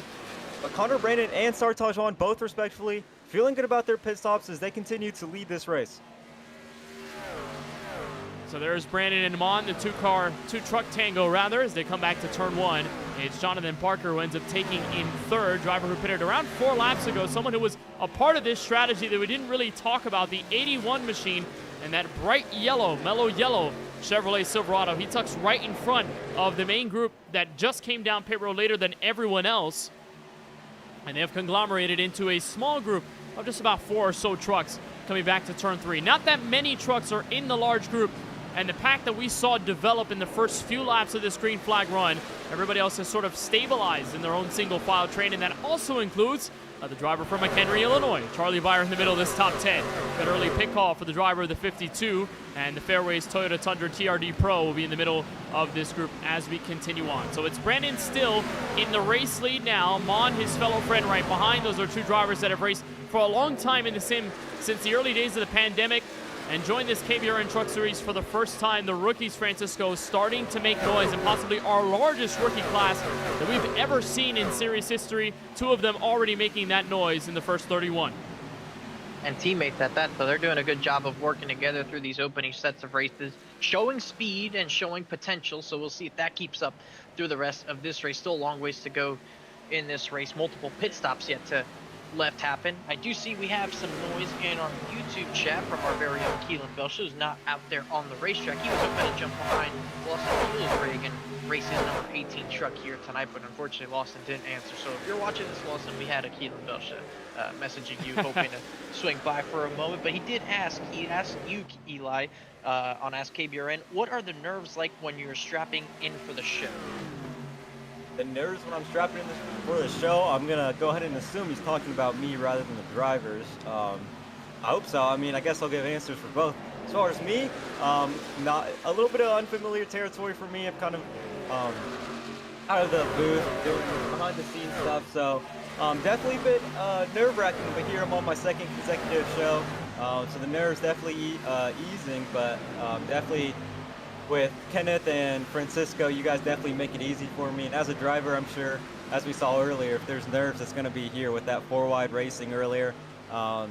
But Connor Brandon and Sartaj Mon, both respectively, feeling good about their pit stops as they continue to lead this race. So there's Brandon and Mon, the two-truck tango rather, as they come back to turn 1. It's Jonathan Parker who ends up taking in third, driver who pitted around 4 laps ago, someone who was a part of this strategy that we didn't really talk about, the 81 machine, and that bright yellow, mellow yellow Chevrolet Silverado. He tucks right in front of the main group that just came down pit road later than everyone else. And they have conglomerated into a small group of just about 4 or so trucks coming back to turn 3. Not that many trucks are in the large group, and the pack that we saw develop in the first few laps of this green flag run, everybody else has sort of stabilized in their own single file train, and that also includes the driver from McHenry, Illinois, Charlie Byer in the middle of this top 10. Good early pit call for the driver of the 52, and the Fairways Toyota Tundra TRD Pro will be in the middle of this group as we continue on. So it's Brandon still in the race lead now. Mon, his fellow friend, right behind. Those are 2 drivers that have raced for a long time in the sim since the early days of the pandemic, and joined this KBRN Truck Series for the first time. The rookies, Francisco, starting to make noise, and possibly our largest rookie class that we've ever seen in series history. 2 of them already making that noise in the first 31. And teammates at that, so they're doing a good job of working together through these opening sets of races, showing speed and showing potential. So we'll see if that keeps up through the rest of this race. Still a long ways to go in this race. Multiple pit stops yet to left happen. I do see we have some noise in our YouTube chat from our very own Keelan Belsh, who's not out there on the racetrack. He was hoping to jump behind Lawson Jules rig and race his number 18 truck here tonight, but unfortunately Lawson didn't answer. So if you're watching this, Lawson, we had a Keelan Belsh messaging you, hoping to swing by for a moment. But he asked you, Eli, on Ask KBRN, what are the nerves like when you're strapping in for the show? The nerves when I'm strapping in for the show, I'm going to go ahead and assume he's talking about me rather than the drivers. I hope so. I mean, I guess I'll give answers for both. As far as me, not a little bit of unfamiliar territory for me. I'm kind of out of the booth, doing behind the scenes stuff. So definitely a bit nerve-wracking, but here I'm on my 2nd consecutive show. So the nerves definitely easing, but definitely with Kenneth and Francisco, you guys definitely make it easy for me. And as a driver, I'm sure, as we saw earlier, if there's nerves, it's going to be here with that 4-wide racing earlier. But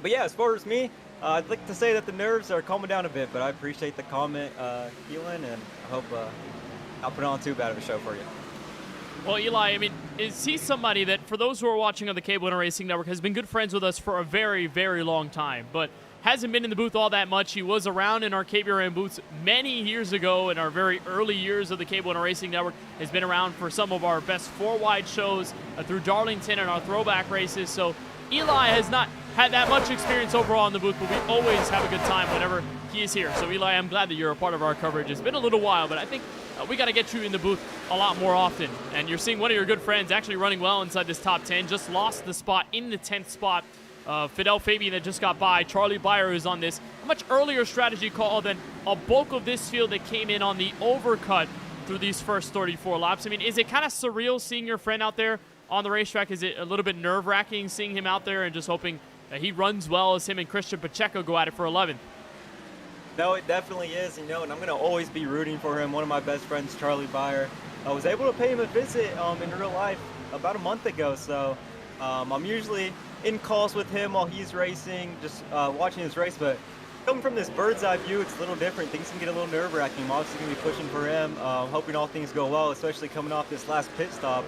yeah, as far as me, I'd like to say that the nerves are calming down a bit, but I appreciate the comment, Keelan, and I hope I'll put on too bad of a show for you. Well, Eli, I mean, is he somebody that, for those who are watching on the KBueno Racing Network, has been good friends with us for a very, very long time, but hasn't been in the booth all that much. He was around in our KBRN booths many years ago in our very early years of the KBueno Racing Network. Has been around for some of our best 4-wide shows through Darlington and our throwback races. So Eli has not had that much experience overall in the booth, but we always have a good time whenever he is here. So Eli, I'm glad that you're a part of our coverage. It's been a little while, but I think we got to get you in the booth a lot more often. And you're seeing one of your good friends actually running well inside this top 10. Just lost the spot in the 10th spot. Fidel Fabian that just got by. Charlie Byer is on this. A much earlier strategy call than a bulk of this field that came in on the overcut through these first 34 laps. I mean, is it kind of surreal seeing your friend out there on the racetrack? Is it a little bit nerve-wracking seeing him out there and just hoping that he runs well as him and Christian Pacheco go at it for 11th? No, it definitely is, and I'm going to always be rooting for him. One of my best friends, Charlie Byer, I was able to pay him a visit in real life about a month ago, so I'm usually in calls with him while he's racing, just watching his race, but coming from this bird's eye view, it's a little different. Things can get a little nerve-wracking. I'm obviously going to be pushing for him, hoping all things go well, especially coming off this last pit stop.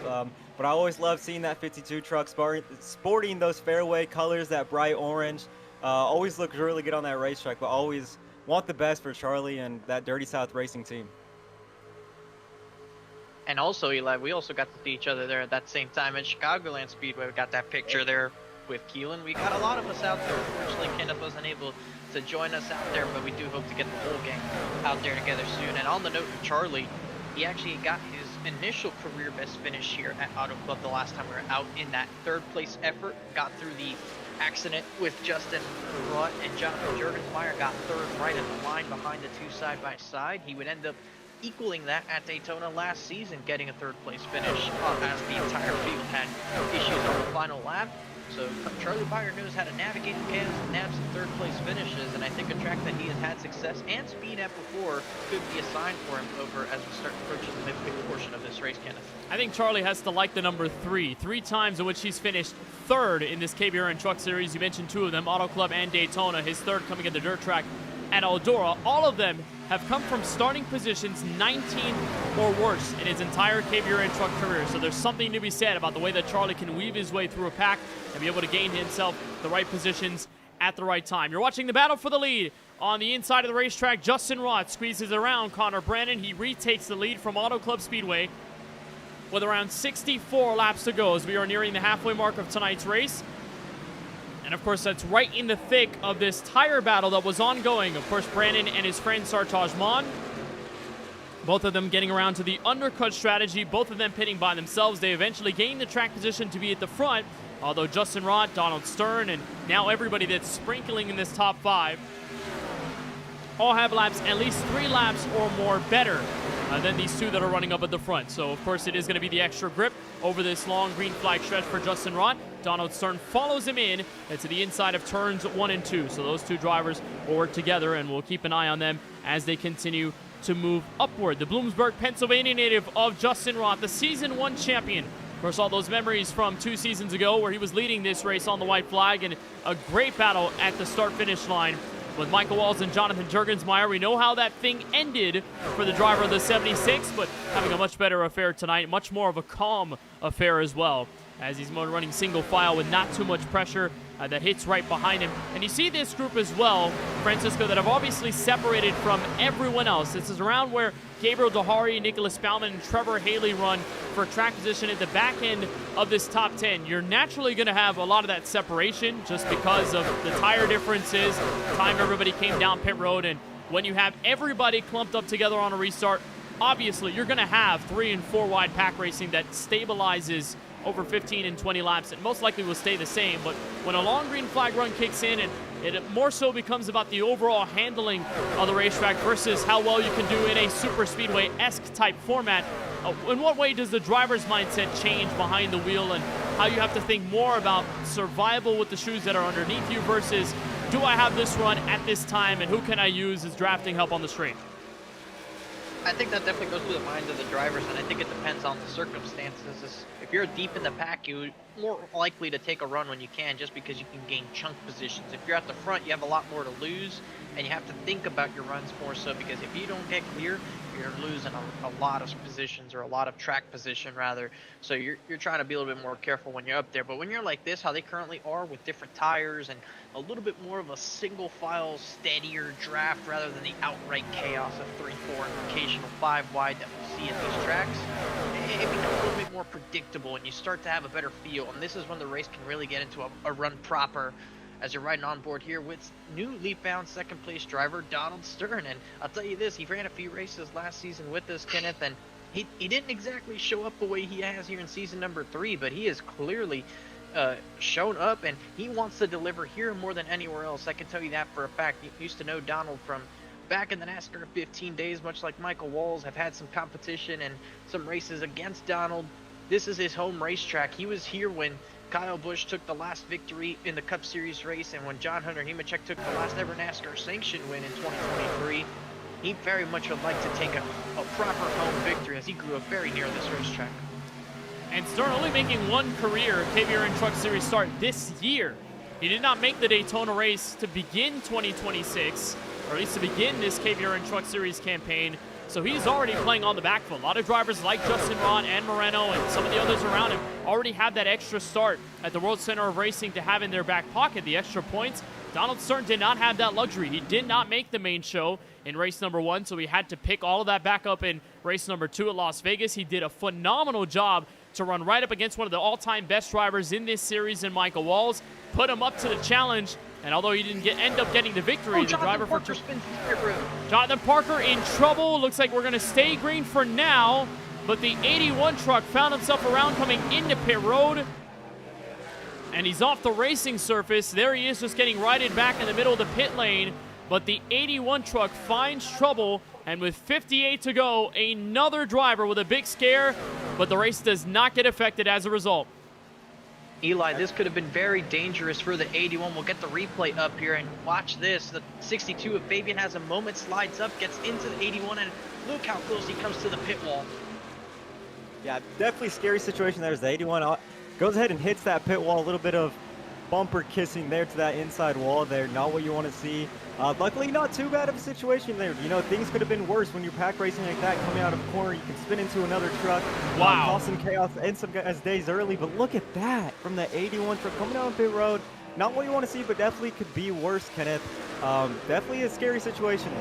But I always love seeing that 52 truck sporting those fairway colors, that bright orange. Always looks really good on that racetrack, but always want the best for Charlie and that Dirty South racing team. And also, Eli, we also got to see each other there at that same time at Chicagoland Speedway. We got that picture there with Keelan. We got a lot of us out there. Unfortunately, Kenneth wasn't able to join us out there, but we do hope to get the whole gang out there together soon. And on the note of Charlie, he actually got his initial career best finish here at Auto Club the last time we were out in that third place effort. Got through the accident with Justin Rutt, and Jonathan Jurgensmeyer got third right in the line behind the two side by side. He would end up equaling that at Daytona last season, getting a third place finish as the entire field had issues on the final lap. So Charlie Byer knows how to navigate the chaos and nab some third place finishes, and I think a track that he has had success and speed at before could be a sign for him over as we start approaching the midway portion of this race, Kenneth. I think Charlie has to like the number 3. 3 times in which he's finished third in this KBRN Truck Series. You mentioned 2 of them, Auto Club and Daytona. His third coming at the dirt track at Eldora. All of them have come from starting positions 19 or worse in his entire KBRN truck career. So there's something to be said about the way that Charlie can weave his way through a pack and be able to gain himself the right positions at the right time. You're watching the battle for the lead on the inside of the racetrack. Justin Rott squeezes around Connor Brandon. He retakes the lead from Auto Club Speedway with around 64 laps to go as we are nearing the halfway mark of tonight's race. And of course, that's right in the thick of this tire battle that was ongoing. Of course, Brandon and his friend Sartaj Mon, both of them getting around to the undercut strategy, both of them pitting by themselves. They eventually gained the track position to be at the front, although Justin Rott, Donald Stern, and now everybody that's sprinkling in this top 5 all have laps, at least 3 laps or more better than these 2 that are running up at the front. So, of course, it is going to be the extra grip over this long green flag stretch for Justin Rott. Donald Stern follows him in to the inside of turns 1 and 2. So those 2 drivers will work together, and we'll keep an eye on them as they continue to move upward. The Bloomsburg, Pennsylvania native of Justin Rott, the Season 1 champion. Of course, all those memories from 2 seasons ago where he was leading this race on the white flag, and a great battle at the start-finish line with Michael Walls and Jonathan Jurgensmeyer. We know how that thing ended for the driver of the 76, but having a much better affair tonight, much more of a calm affair as well, as he's running single file with not too much pressure that hits right behind him. And you see this group as well, Francisco, that have obviously separated from everyone else. This is around where Gabriel Dehari, Nicholas Bauman, and Trevor Haley run for track position at the back end of this top 10. You're naturally going to have a lot of that separation just because of the tire differences, time everybody came down pit road, and when you have everybody clumped up together on a restart, obviously you're going to have 3 and 4 wide pack racing that stabilizes over 15 and 20 laps. It most likely will stay the same, but when a long green flag run kicks in, and it more so becomes about the overall handling of the racetrack versus how well you can do in a super speedway-esque type format. In what way does the driver's mindset change behind the wheel, and how you have to think more about survival with the shoes that are underneath you versus, do I have this run at this time, and who can I use as drafting help on the straight? I think that definitely goes through the minds of the drivers, and I think it depends on the circumstances. If you're deep in the pack, you're more likely to take a run when you can, just because you can gain chunk positions. If you're at the front, you have a lot more to lose, and you have to think about your runs more so, because if you don't get clear, you're losing a lot of positions, or a lot of track position rather. So you're trying to be a little bit more careful when you're up there. But when you're like this, how they currently are with different tires and a little bit more of a single file, steadier draft rather than the outright chaos of 3-4 and occasional 5 wide that we see at these tracks, it becomes a little bit more predictable, and you start to have a better feel. And this is when the race can really get into a run proper, as you're riding on board here with new leap-bound second-place driver Donald Stern. And I'll tell you this, he ran a few races last season with us, Kenneth, and he didn't exactly show up the way he has here in season number 3, but he has clearly shown up, and he wants to deliver here more than anywhere else. I can tell you that for a fact. You used to know Donald from back in the NASCAR 15 days, much like Michael Walls, have had some competition and some races against Donald. This is his home racetrack. He was here when Kyle Busch took the last victory in the Cup Series race, and when John Hunter Nemechek took the last ever NASCAR sanctioned win in 2023. He very much would like to take a proper home victory, as he grew up very near this racetrack. And Stern only making 1 career KBRN Truck Series start this year. He did not make the Daytona race to begin 2026, or at least to begin this KBRN Truck Series campaign. So he's already playing on the back foot. A lot of drivers like Justin Rott and Moreno and some of the others around him already have that extra start at the World Center of Racing to have in their back pocket, the extra points. Donald Stern did not have that luxury. He did not make the main show in race number 1, so he had to pick all of that back up in race number 2 at Las Vegas. He did a phenomenal job to run right up against one of the all-time best drivers in this series in Michael Walls, put him up to the challenge, and although he didn't end up getting the victory, the driver for Jonathan Parker in trouble. Looks like we're going to stay green for now, but the 81 truck found himself around coming into pit road, and he's off the racing surface. There he is, just getting righted back in the middle of the pit lane, but the 81 truck finds trouble, and with 58 to go, another driver with a big scare, but the race does not get affected as a result. Eli, this could have been very dangerous for the 81. We'll get the replay up here and watch this. The 62 of Fabian has a moment, slides up, gets into the 81, and look how close he comes to the pit wall. Yeah, definitely scary situation there as the 81 goes ahead and hits that pit wall. A little bit of bumper kissing there to that inside wall there. Not what you want to see. Luckily, not too bad of a situation there. You know, things could have been worse when you're pack racing like that, coming out of a corner. You can spin into another truck. Wow. Cause some chaos and some guys days early. But look at that from the 81 truck coming out on pit road. Not what you want to see, but definitely could be worse, Kenneth. Definitely a scary situation.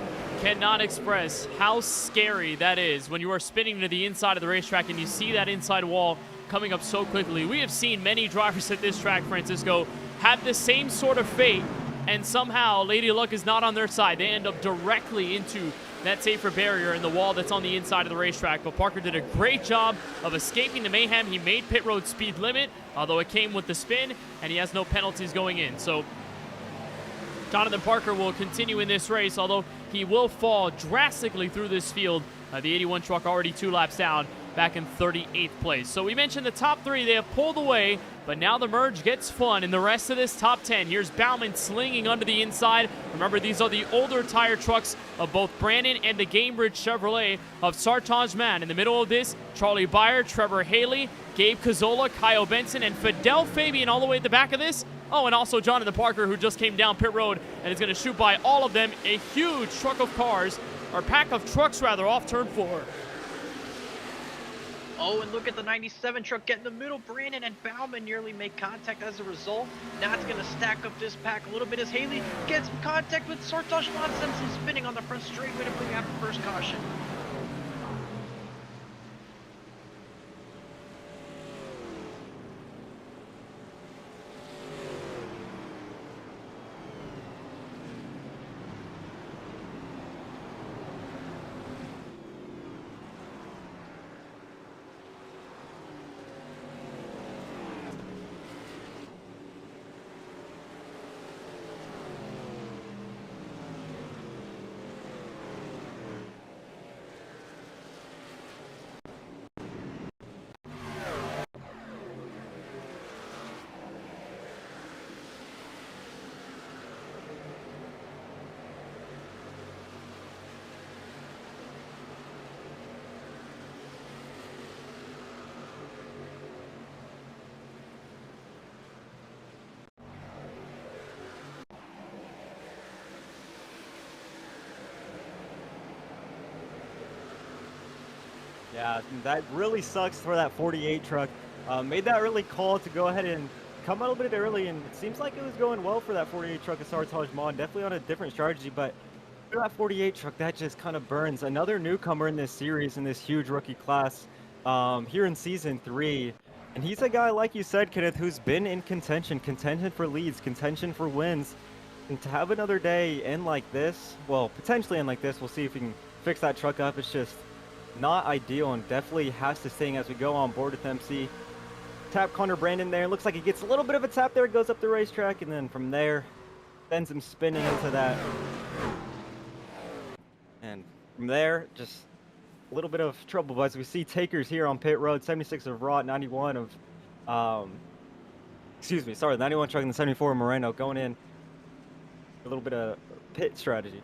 Cannot express how scary that is when you are spinning to the inside of the racetrack and you see that inside wall coming up so quickly. We have seen many drivers at this track, Francisco, have the same sort of fate, and somehow Lady Luck is not on their side. They end up directly into that safer barrier in the wall that's on the inside of the racetrack. But Parker did a great job of escaping the mayhem. He made pit road speed limit, although it came with the spin, and he has no penalties going in. So Jonathan Parker will continue in this race, although he will fall drastically through this field. The 81 truck already 2 laps down, back in 38th place. So we mentioned the top 3, they have pulled away, but now the merge gets fun in the rest of this top 10. Here's Bauman slinging under the inside. Remember, these are the older tire trucks of both Brandon and the Gamebridge Chevrolet of Sartaj Man. In the middle of this, Charlie Beyer, Trevor Haley, Gabe Cazzola, Kyle Benson, and Fidel Fabian all the way at the back of this. Oh, and also Jonathan Parker, who just came down pit road and is going to shoot by all of them. A huge truck of cars, or pack of trucks rather, off turn 4. Oh, and look at the 97 truck get in the middle. Brandon and Bauman nearly make contact as a result. Now it's going to stack up this pack a little bit as Haley gets contact with Sartaj Simpson spinning on the front straightaway to bring out the first caution. Yeah, that really sucks for that 48 truck. Made that early call to go ahead and come out a little bit early, and it seems like it was going well for that 48 truck of Sartaj Mon. Definitely on a different strategy, but for that 48 truck, that just kind of burns. Another newcomer in this series, in this huge rookie class, here in Season 3. And he's a guy, like you said, Kenneth, who's been in contention for leads, contention for wins. And to have another day end like this, well, potentially end like this, we'll see if we can fix that truck up. It's just not ideal, and definitely has to sting as we go on board with MC. Tap Connor Brandon there. Looks like he gets a little bit of a tap there, goes up the racetrack, and then from there sends him spinning into that. And from there, just a little bit of trouble. But as we see takers here on pit road, 76 of Rott, 91 of, excuse me, sorry, 91 truck and the 74 of Moreno going in. A little bit of pit strategy.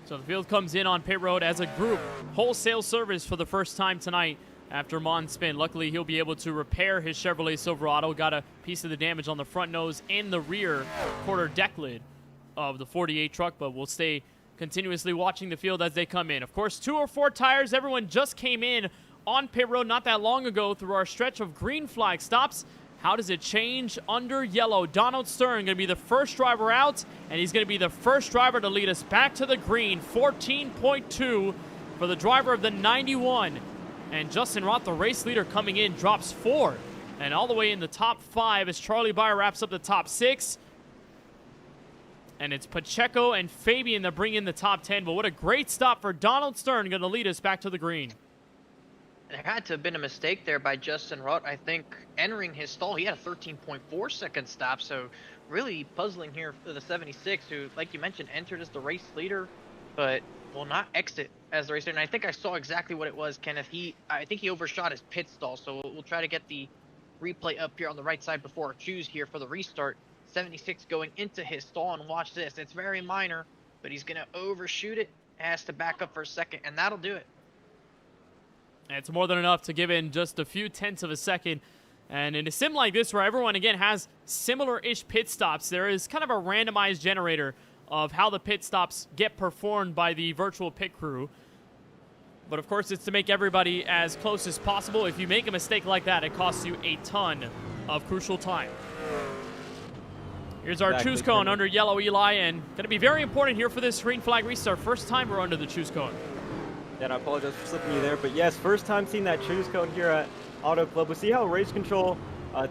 So the field comes in on pit road as a group. Wholesale service for the first time tonight after Mon spin. Luckily, he'll be able to repair his Chevrolet Silverado. Got a piece of the damage on the front nose and the rear quarter deck lid of the 48 truck, but we'll stay continuously watching the field as they come in. Of course, 2 or 4 tires. Everyone just came in on pit road not that long ago through our stretch of green flag stops. How does it change under yellow? Donald Stern going to be the first driver out, and he's going to be the first driver to lead us back to the green. 14.2 for for the driver of the 91. And Justin Roth, the race leader, coming in, drops 4. And all the way in the top 5 as Charlie Beyer wraps up the top 6. And it's Pacheco and Fabian that bring in the top 10. But what a great stop for Donald Stern, going to lead us back to the green. There had to have been a mistake there by Justin Rutt. I think entering his stall, he had a 13.4 second stop. So really puzzling here for the 76, who, like you mentioned, entered as the race leader, but will not exit as the race leader. And I think I saw exactly what it was, Kenneth. I think he overshot his pit stall. So we'll try to get the replay up here on the right side before our choose here for the restart. 76 going into his stall, and watch this. It's very minor, but he's going to overshoot it. Has to back up for a second, and that'll do it. And it's more than enough to give in just a few tenths of a second. And in a sim like this, where everyone, again, has similar-ish pit stops, there is kind of a randomized generator of how the pit stops get performed by the virtual pit crew. But, of course, it's to make everybody as close as possible. If you make a mistake like that, it costs you a ton of crucial time. Here's our choose cone under yellow Eli, and going to be very important here for this green flag restart. First time we're under the choose cone. Yeah, and I apologize for slipping you there, but yes, first time seeing that choose cone here at Auto Club. We'll see how Race Control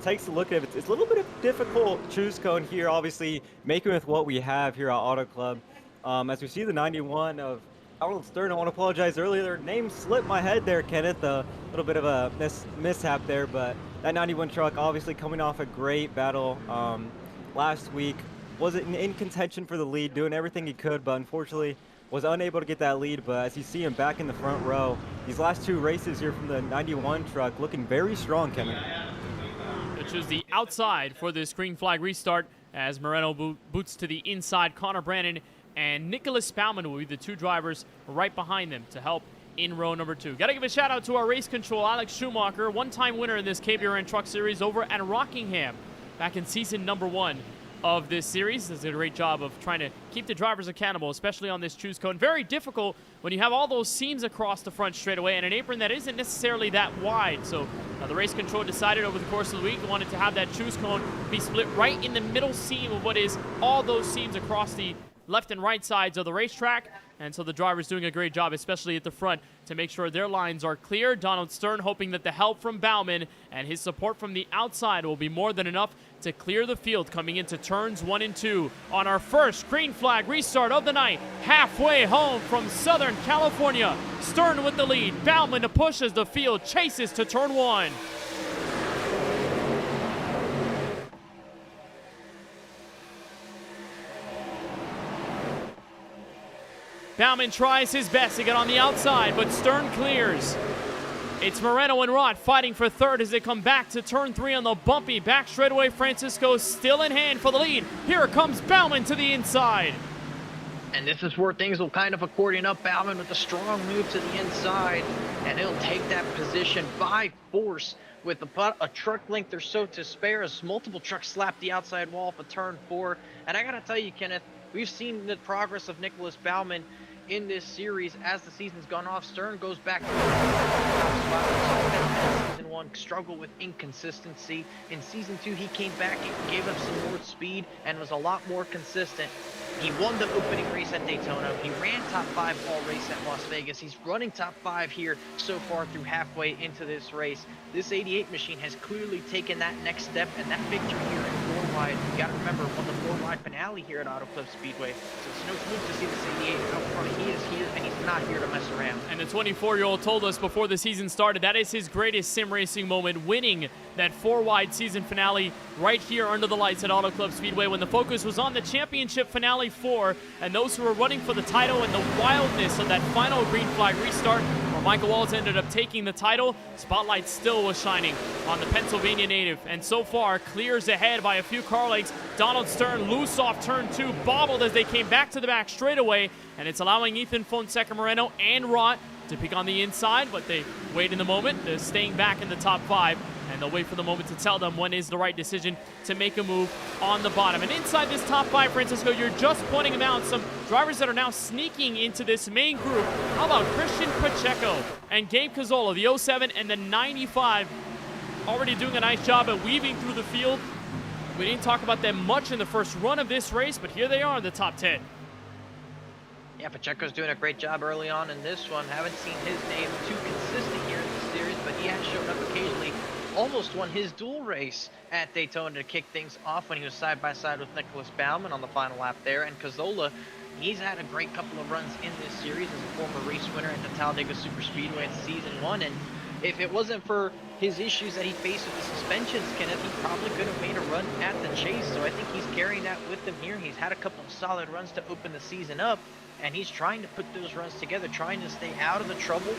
takes a look at it. It's a little bit of a difficult choose cone here, obviously, making with what we have here at Auto Club. As we see the 91 of Donald Stern, I want to apologize earlier. Their name slipped my head there, Kenneth. A little bit of a mishap there, but that 91 truck obviously coming off a great battle last week. Was in contention for the lead, doing everything he could, but unfortunately was unable to get that lead. But as you see him back in the front row, these last 2 races here from the 91 truck looking very strong, Kenneth. Which is the outside for this green flag restart as Moreno boots to the inside. Connor Brannon and Nicholas Baumann will be the 2 drivers right behind them to help in row number 2. Got to give a shout out to our race control, Alex Schumacher, one-time winner in this KBRN Truck Series over at Rockingham back in season number 1 of this series. Does a great job of trying to keep the drivers accountable, especially on this choose cone. Very difficult when you have all those seams across the front straightaway and an apron that isn't necessarily that wide. So the race control decided over the course of the week wanted to have that choose cone be split right in the middle seam of what is all those seams across the left and right sides of the racetrack. And so the driver's doing a great job, especially at the front, to make sure their lines are clear. Donald Stern hoping that the help from Baumann and his support from the outside will be more than enough to clear the field coming into turns 1 and 2 on our first green flag restart of the night. Halfway home from Southern California. Stern with the lead. Baumann to push as the field chases to turn 1. Baumann tries his best to get on the outside, but Stern clears. It's Moreno and Rott fighting for third as they come back to turn 3 on the bumpy back straightaway. Francisco still in hand for the lead. Here comes Baumann to the inside. And this is where things will kind of accordion up. Baumann with a strong move to the inside, and he'll take that position by force with about a truck length or so to spare as multiple trucks slap the outside wall for turn 4. And I gotta tell you, Kenneth, we've seen the progress of Nicholas Baumann in this series as the season's gone off. Stern goes back to the top spot. Season 1 struggled with inconsistency. In season 2, he came back and gave up some more speed and was a lot more consistent. He won the opening race at Daytona. He ran top 5 all race at Las Vegas. He's running top 5 here so far through halfway into this race. This 88 machine has clearly taken that next step, and that victory here in 4-wide, you got to remember, won the 4-wide finale here at Auto Club Speedway. So it's no fluke to see this 88 out front. He is here, and he's not here to mess around. And the 24-year-old told us before the season started that is his greatest sim racing moment, winning that 4-wide season finale right here under the lights at Auto Club Speedway when the focus was on the championship finale 4 and those who were running for the title and the wildness of that final green flag restart where Michael Walls ended up taking the title. Spotlight still was shining on the Pennsylvania native, and so far clears ahead by a few car lengths. Donald Stern loose off turn 2, bobbled as they came back to the back straightaway, and it's allowing Ethan Fonseca Moreno and Rott to pick on the inside, but they wait in the moment. They're staying back in the top 5, and they'll wait for the moment to tell them when is the right decision to make a move on the bottom. And inside this top 5, Francisco, you're just pointing them out, some drivers that are now sneaking into this main group. How about Christian Pacheco and Gabe Cazzola, the 07 and the 95, already doing a nice job at weaving through the field. We didn't talk about them much in the first run of this race, but here they are in the top 10. Yeah, Pacheco's doing a great job early on in this one. Haven't seen his name too consistent here in the series, but he has shown up occasionally. Almost won his dual race at Daytona to kick things off when he was side-by-side with Nicholas Baumann on the final lap there. And Cazzola, he's had a great couple of runs in this series as a former race winner at the Talladega Superspeedway in Season 1. And if it wasn't for his issues that he faced with the suspensions, Kenneth, he probably could have made a run at the chase. So I think he's carrying that with him here. He's had a couple of solid runs to open the season up, and he's trying to put those runs together, trying to stay out of the trouble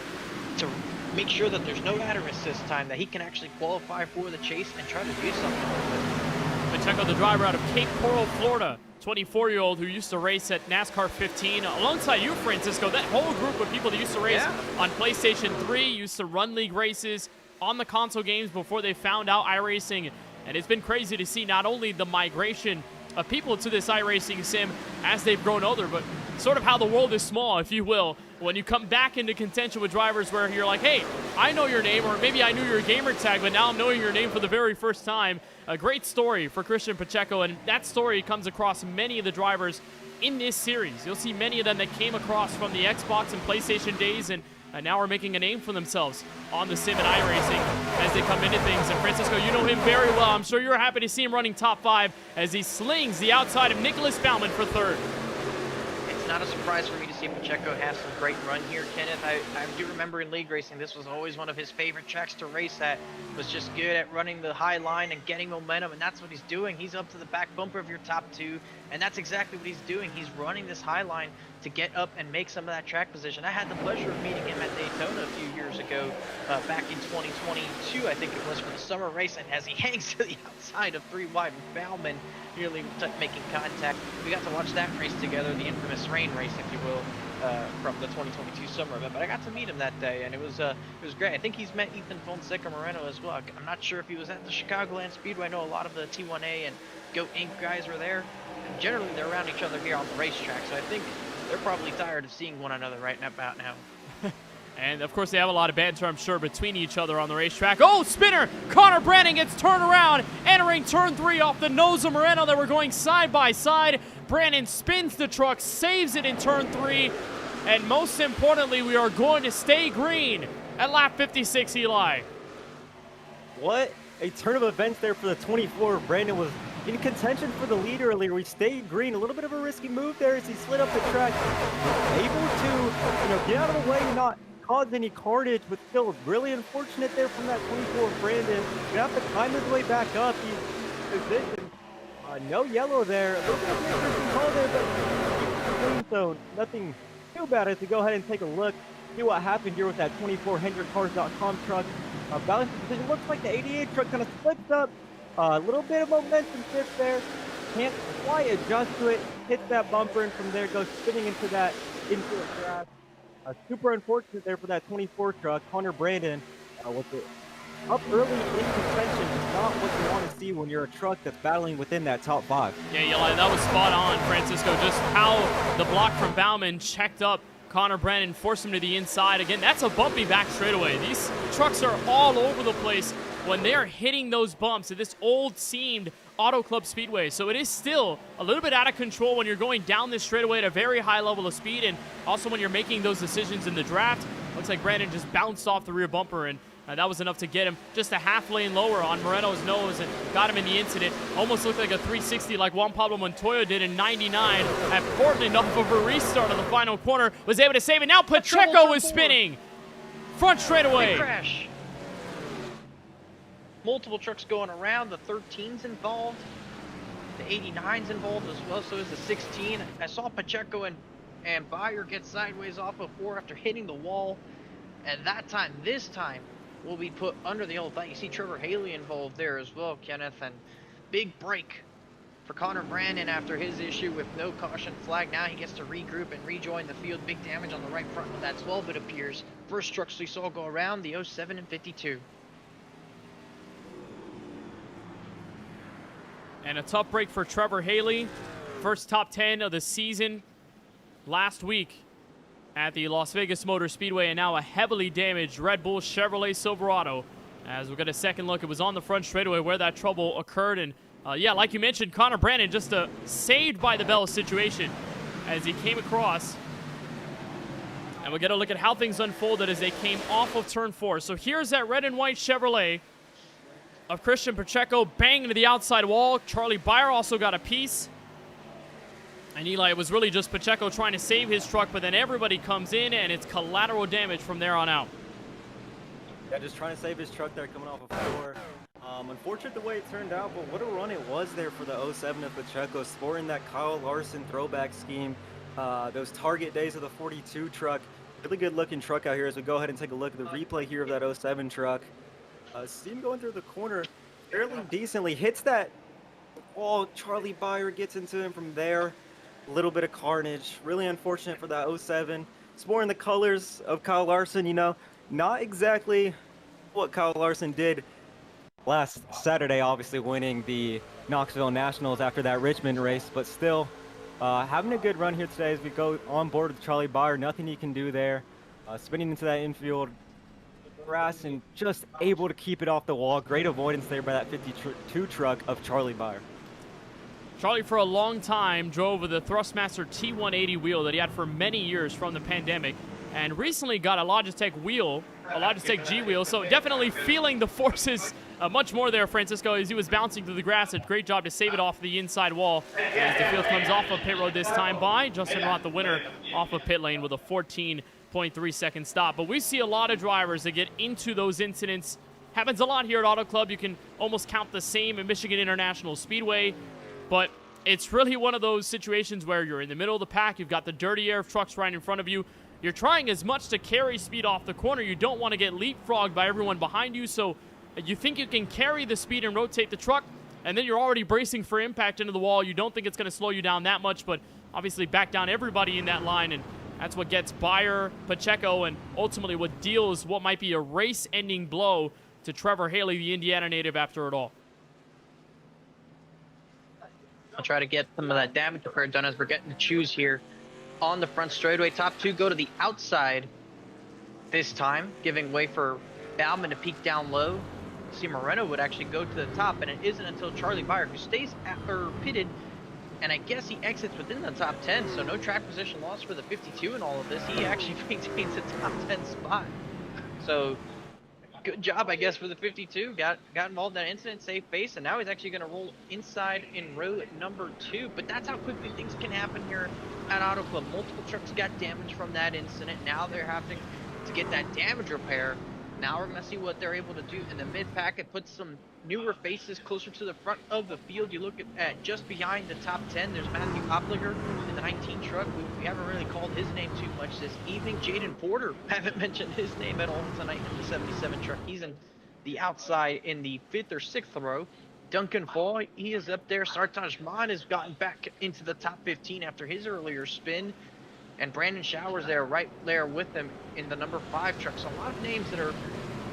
to make sure that there's no ladder assist time, that he can actually qualify for the chase and try to do something with it. Pacheco, the driver out of Cape Coral, Florida, 24-year-old who used to race at NASCAR 15 alongside you, Francisco. That whole group of people that used to race on PlayStation 3, used to run league races on the console games before they found out iRacing. And it's been crazy to see not only the migration of people to this iRacing sim as they've grown older, but sort of how the world is small, if you will, when you come back into contention with drivers where you're like, hey, I know your name, or maybe I knew your gamer tag, but now I'm knowing your name for the very first time. A great story for Christian Pacheco, and that story comes across many of the drivers in this series. You'll see many of them that came across from the Xbox and PlayStation days, and now are making a name for themselves on the sim and iRacing as they come into things. And Francisco, you know him very well. I'm sure you're happy to see him running top 5 as he slings the outside of Nicholas Baumann for 3rd. It's not a surprise for me to see Pacheco have some great run here, Kenneth. I do remember in league racing, this was always one of his favorite tracks to race at. Was just good at running the high line and getting momentum, and that's what he's doing. He's up to the back bumper of your top 2, and that's exactly what he's doing. He's running this high line to get up and make some of that track position. I had the pleasure of meeting him at Daytona a few years ago, back in 2022, I think it was, for the summer race, and as he hangs to the outside of 3 wide with Baumann nearly making contact, we got to watch that race together, the infamous rain race, if you will, from the 2022 summer event. But I got to meet him that day, and it was great. I think he's met Ethan Fonseca Moreno as well. I'm not sure if he was at the Chicagoland Speedway. I know a lot of the T1A and Goat Inc. guys were there. And generally, they're around each other here on the racetrack, so I think they're probably tired of seeing one another right about now. And, of course, they have a lot of banter, I'm sure, between each other on the racetrack. Oh, spinner! Connor Brandon gets turned around, entering turn 3 off the nose of Moreno. They were going side by side. Brandon spins the truck, saves it in turn 3. And most importantly, we are going to stay green at lap 56, Eli. What a turn of events there for the 24. Brandon was in contention for the lead earlier. We stayed green. A little bit of a risky move there as he slid up the track. Able to, get out of the way and not cause any carnage, but still really unfortunate there from that 24 Brandon. Gonna have to climb his way back up. He's positioned. No yellow there. A little bit of a call there, but green, so nothing too bad as we go ahead and take a look, see what happened here with that 24 HendrickCars.com truck. Balancing position, looks like the 88 truck kind of slips up. A little bit of momentum shift there. Can't quite adjust to it. Hits that bumper, and from there goes spinning into the grass. Super unfortunate there for that 24 truck. Connor Brandon with it up early in contention is not what you want to see when you're a truck that's battling within that top 5. Yeah, Eli, that was spot on, Francisco. Just how the block from Baumann checked up Connor Brandon, forced him to the inside. Again, that's a bumpy back straightaway. These trucks are all over the place when they're hitting those bumps at this old seamed Auto Club Speedway. So it is still a little bit out of control when you're going down this straightaway at a very high level of speed, and also when you're making those decisions in the draft. Looks like Brandon just bounced off the rear bumper, and that was enough to get him just a half lane lower on Moreno's nose and got him in the incident. Almost looked like a 360 like Juan Pablo Montoya did in 99 at Portland off of a restart on the final corner. Was able to save it. Now Pacheco is spinning. Front straightaway. Big crash. Multiple trucks going around. The 13's involved. The 89's involved as well. So is the 16. I saw Pacheco and Bayer get sideways off of 4 after hitting the wall. And this time, will be put under the old thing. You see Trevor Haley involved there as well, Kenneth. And big break for Connor Brandon after his issue with no caution flag. Now he gets to regroup and rejoin the field. Big damage on the right front of that 12, it appears. First trucks we saw go around, the 07 and 52. And a tough break for Trevor Haley. First top 10 of the season last week at the Las Vegas Motor Speedway, and now a heavily damaged Red Bull Chevrolet Silverado. As we'll get a second look, it was on the front straightaway where that trouble occurred. And yeah, like you mentioned, Connor Brandon just saved by the bell situation as he came across And we'll get a look at how things unfolded as they came off of turn 4. So here's that red and white Chevrolet of Christian Pacheco, banging to the outside wall. Charlie Beyer also got a piece. And Eli, it was really just Pacheco trying to save his truck, but then everybody comes in, and it's collateral damage from there on out. Yeah, just trying to save his truck there coming off of 4. Unfortunate the way it turned out, but what a run it was there for the 07 of Pacheco, sporting that Kyle Larson throwback scheme. Those target days of the 42 truck. Really good looking truck out here as we go ahead and take a look at the replay here of that 07 truck. See him going through the corner fairly decently. Hits that wall. Charlie Beyer gets into him from there. A little bit of carnage. Really unfortunate for that 07. Sporting the colors of Kyle Larson, you know, not exactly what Kyle Larson did last Saturday, obviously winning the Knoxville Nationals after that Richmond race, but still having a good run here today as we go on board with Charlie Beyer. Nothing he can do there. Spinning into that infield grass and just able to keep it off the wall. Great avoidance there by that 52 truck of Charlie Beyer. Charlie, for a long time, drove the Thrustmaster T180 wheel that he had for many years from the pandemic, and recently got a Logitech wheel, a Logitech G wheel, so definitely feeling the forces much more there, Francisco, as he was bouncing through the grass. A great job to save it off the inside wall as the field comes off of pit road this time by Justin Roth, the winner, off of pit lane with a 14.3 second stop. But we see a lot of drivers that get into those incidents. Happens a lot here at Auto Club. You can almost count the same at Michigan International Speedway, but it's really one of those situations where you're in the middle of the pack. You've got the dirty air of trucks right in front of you. You're trying as much to carry speed off the corner. You don't want to get leapfrogged by everyone behind you, so you think you can carry the speed and rotate the truck, and then you're already bracing for impact into the wall. You don't think it's going to slow you down that much, but obviously back down everybody in that line, and that's what gets Beyer, Pacheco, and ultimately what deals what might be a race-ending blow to Trevor Haley, the Indiana native, after it all. I'll try to get some of that damage repair done as we're getting to choose here on the front straightaway. Top two go to the outside this time, giving way for Bauman to peak down low. See, Moreno would actually go to the top, and it isn't until Charlie Beyer, who stays pitted, and I guess he exits within the top 10, so no track position loss for the 52 in all of this. He actually maintains a top 10 spot. So good job, I guess, for the 52. Got involved in that incident, saved face, and now he's actually going to roll inside in row number 2. But that's how quickly things can happen here at Auto Club. Multiple trucks got damaged from that incident. Now they're having to get that damage repair. Now we're going to see what they're able to do in the mid-pack. It puts some newer faces closer to the front of the field. You look at just behind the top 10, there's Matthew Opliger in the 19 truck. We haven't really called his name too much this evening. Jaden Porter, haven't mentioned his name at all tonight in the 77 truck. He's in the outside in the 5th or 6th row. Duncan Fall, he is up there. Sartaj Mon has gotten back into the top 15 after his earlier spin. And Brandon Showers there, right there with them in the number 5 truck. So a lot of names that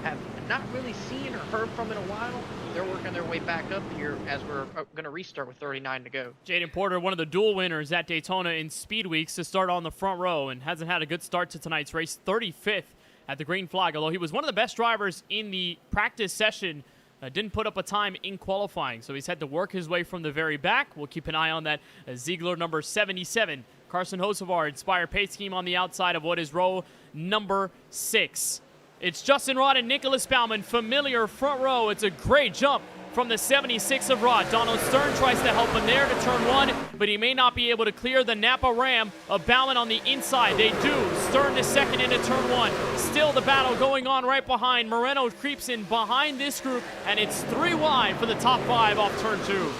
have not really seen or heard from in a while. They're working their way back up here as we're going to restart with 39 to go. Jaden Porter, one of the dual winners at Daytona in Speed Weeks, to start on the front row and hasn't had a good start to tonight's race. 35th at the green flag, although he was one of the best drivers in the practice session. Didn't put up a time in qualifying, so he's had to work his way from the very back. We'll keep an eye on that. Ziegler number 77. Carson Hocevar, Inspire pace scheme on the outside of what is row number 6. It's Justin Rod and Nicholas Bauman, familiar front row. It's a great jump from the 76 of Rod. Donald Stern tries to help him there to turn 1, but he may not be able to clear the Napa Ram of Bauman on the inside. They do. Stern to second into turn 1. Still the battle going on right behind. Moreno creeps in behind this group, and it's 3 wide for the top 5 off turn 2.